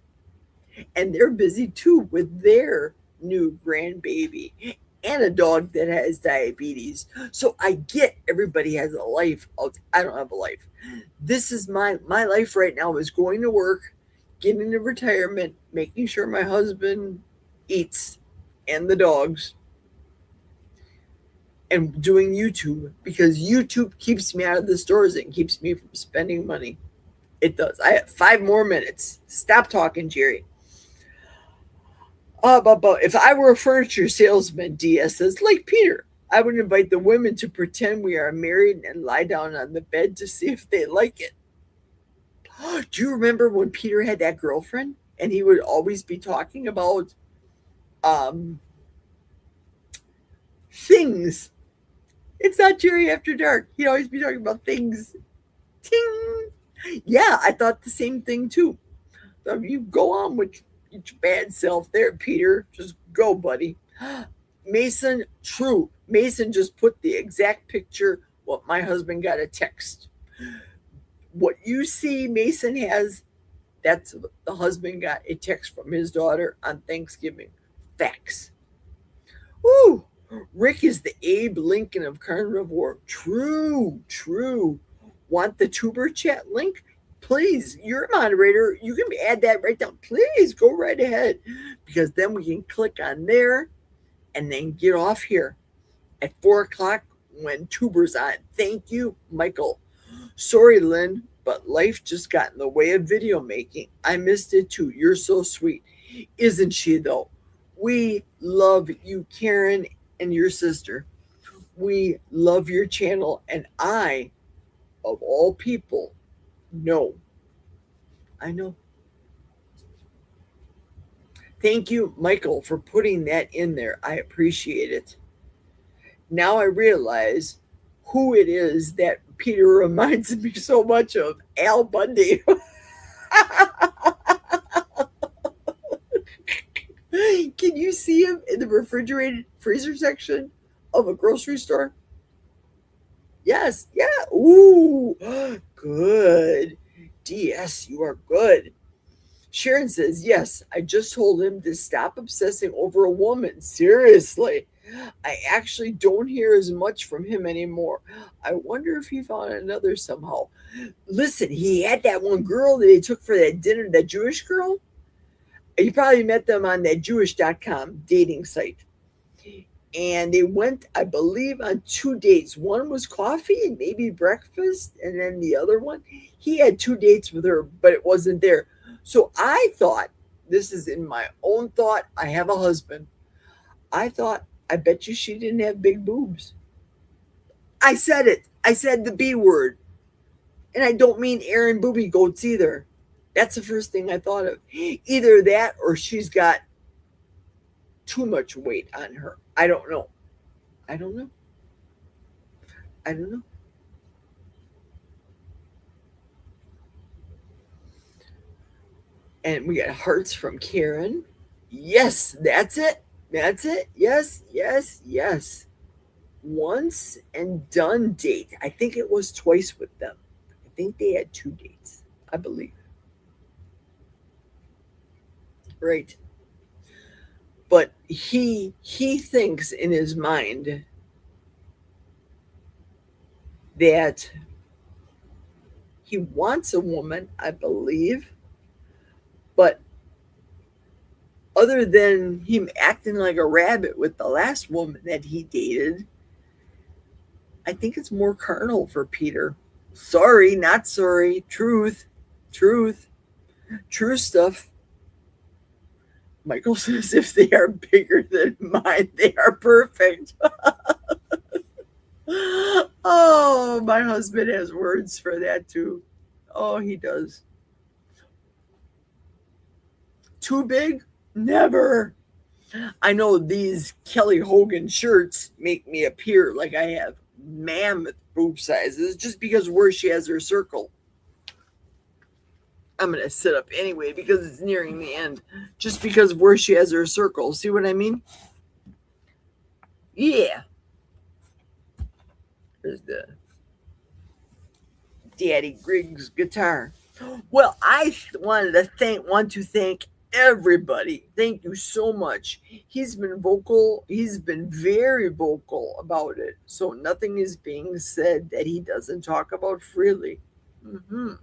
And they're busy too with their new grandbaby and a dog that has diabetes. So I get everybody has a life. I don't have a life. This is my life right now is going to work, getting to retirement, making sure my husband eats and the dogs, and doing YouTube because YouTube keeps me out of the stores and keeps me from spending money. It does. I have 5 more minutes. Stop talking, Jerry. But if I were a furniture salesman, DS says, like Peter, I would invite the women to pretend we are married and lie down on the bed to see if they like it. Do you remember when Peter had that girlfriend and he would always be talking about things? It's not Jerry After Dark. He'd always be talking about things. Ting. Yeah, I thought the same thing too. So you go on with your bad self there, Peter. Just go, buddy. Mason, true. Mason just put the exact picture what my husband got a text. What you see Mason has, that's the husband got a text from his daughter on Thanksgiving. Facts. Woo! Rick is the Abe Lincoln of carnivore. True. Want the tuber chat link? Please, you're a moderator. You can add that right down. Please go right ahead because then we can click on there and then get off here at 4 o'clock when tuber's on. Thank you, Michael. Sorry, Lynn, but life just got in the way of video making. I missed it too. You're so sweet. Isn't she, though? We love you, Karen, and your sister. We love your channel, and I, of all people, know. I know. Thank you, Michael, for putting that in there. I appreciate it. Now I realize who it is that Peter reminds me so much of. Al Bundy. Can you see him in the refrigerated freezer section of a grocery store? Yes. Yeah. Ooh. Good. DS, you are good. Sharon says, yes, I just told him to stop obsessing over a woman. Seriously. I actually don't hear as much from him anymore. I wonder if he found another somehow. Listen, he had that one girl that he took for that dinner, that Jewish girl. You probably met them on that Jewish.com dating site. And they went, I believe, on 2 dates. One was coffee and maybe breakfast. And then the other one, he had 2 dates with her, but it wasn't there. So I thought, this is in my own thought, I have a husband. I thought, I bet you she didn't have big boobs. I said it. I said the B word. And I don't mean Aaron Booby Goats either. That's the first thing I thought of. Either that or she's got too much weight on her. I don't know. And we got hearts from Karen. Yes, that's it. Yes. once and done date. I think it was twice with them. I think they had 2 dates, I believe. Right. But he thinks in his mind that he wants a woman, I believe, but other than him acting like a rabbit with the last woman that he dated, I think it's more carnal for Peter. Sorry, not sorry. Truth, truth, true stuff. Michael says if they are bigger than mine, they are perfect. Oh, my husband has words for that too. Oh, he does. Too big? Never. I know these Kelly Hogan shirts make me appear like I have mammoth boob sizes just because where she has her circle. I'm going to sit up anyway because it's nearing the end. Just because where she has her circle. See what I mean? Yeah. There's the Daddy Griggs guitar. Well, I want to thank everybody. Thank you so much. He's been vocal. He's been very vocal about it. So nothing is being said that he doesn't talk about freely. Mm-hmm.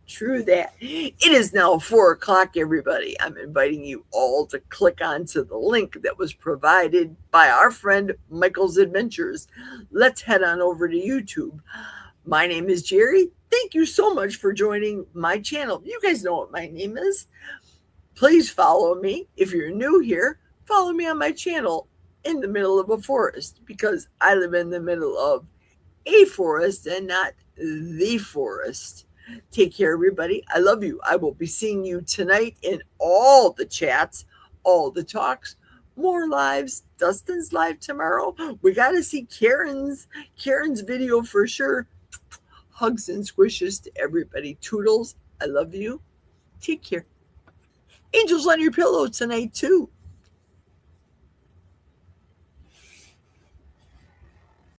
True that. It is now 4 o'clock, everybody. I'm inviting you all to click onto the link that was provided by our friend Michael's Adventures. Let's head on over to YouTube. My name is Jerry. Thank you so much for joining my channel. You guys know what my name is. Please follow me. If you're new here, follow me on my channel in the middle of a forest because I live in the middle of a forest and not the forest. Take care, everybody. I love you. I will be seeing you tonight in all the chats, all the talks, more lives. Dustin's live tomorrow. We got to see Karen's video for sure. Hugs and squishes to everybody. Toodles, I love you. Take care. Angels on your pillow tonight, too.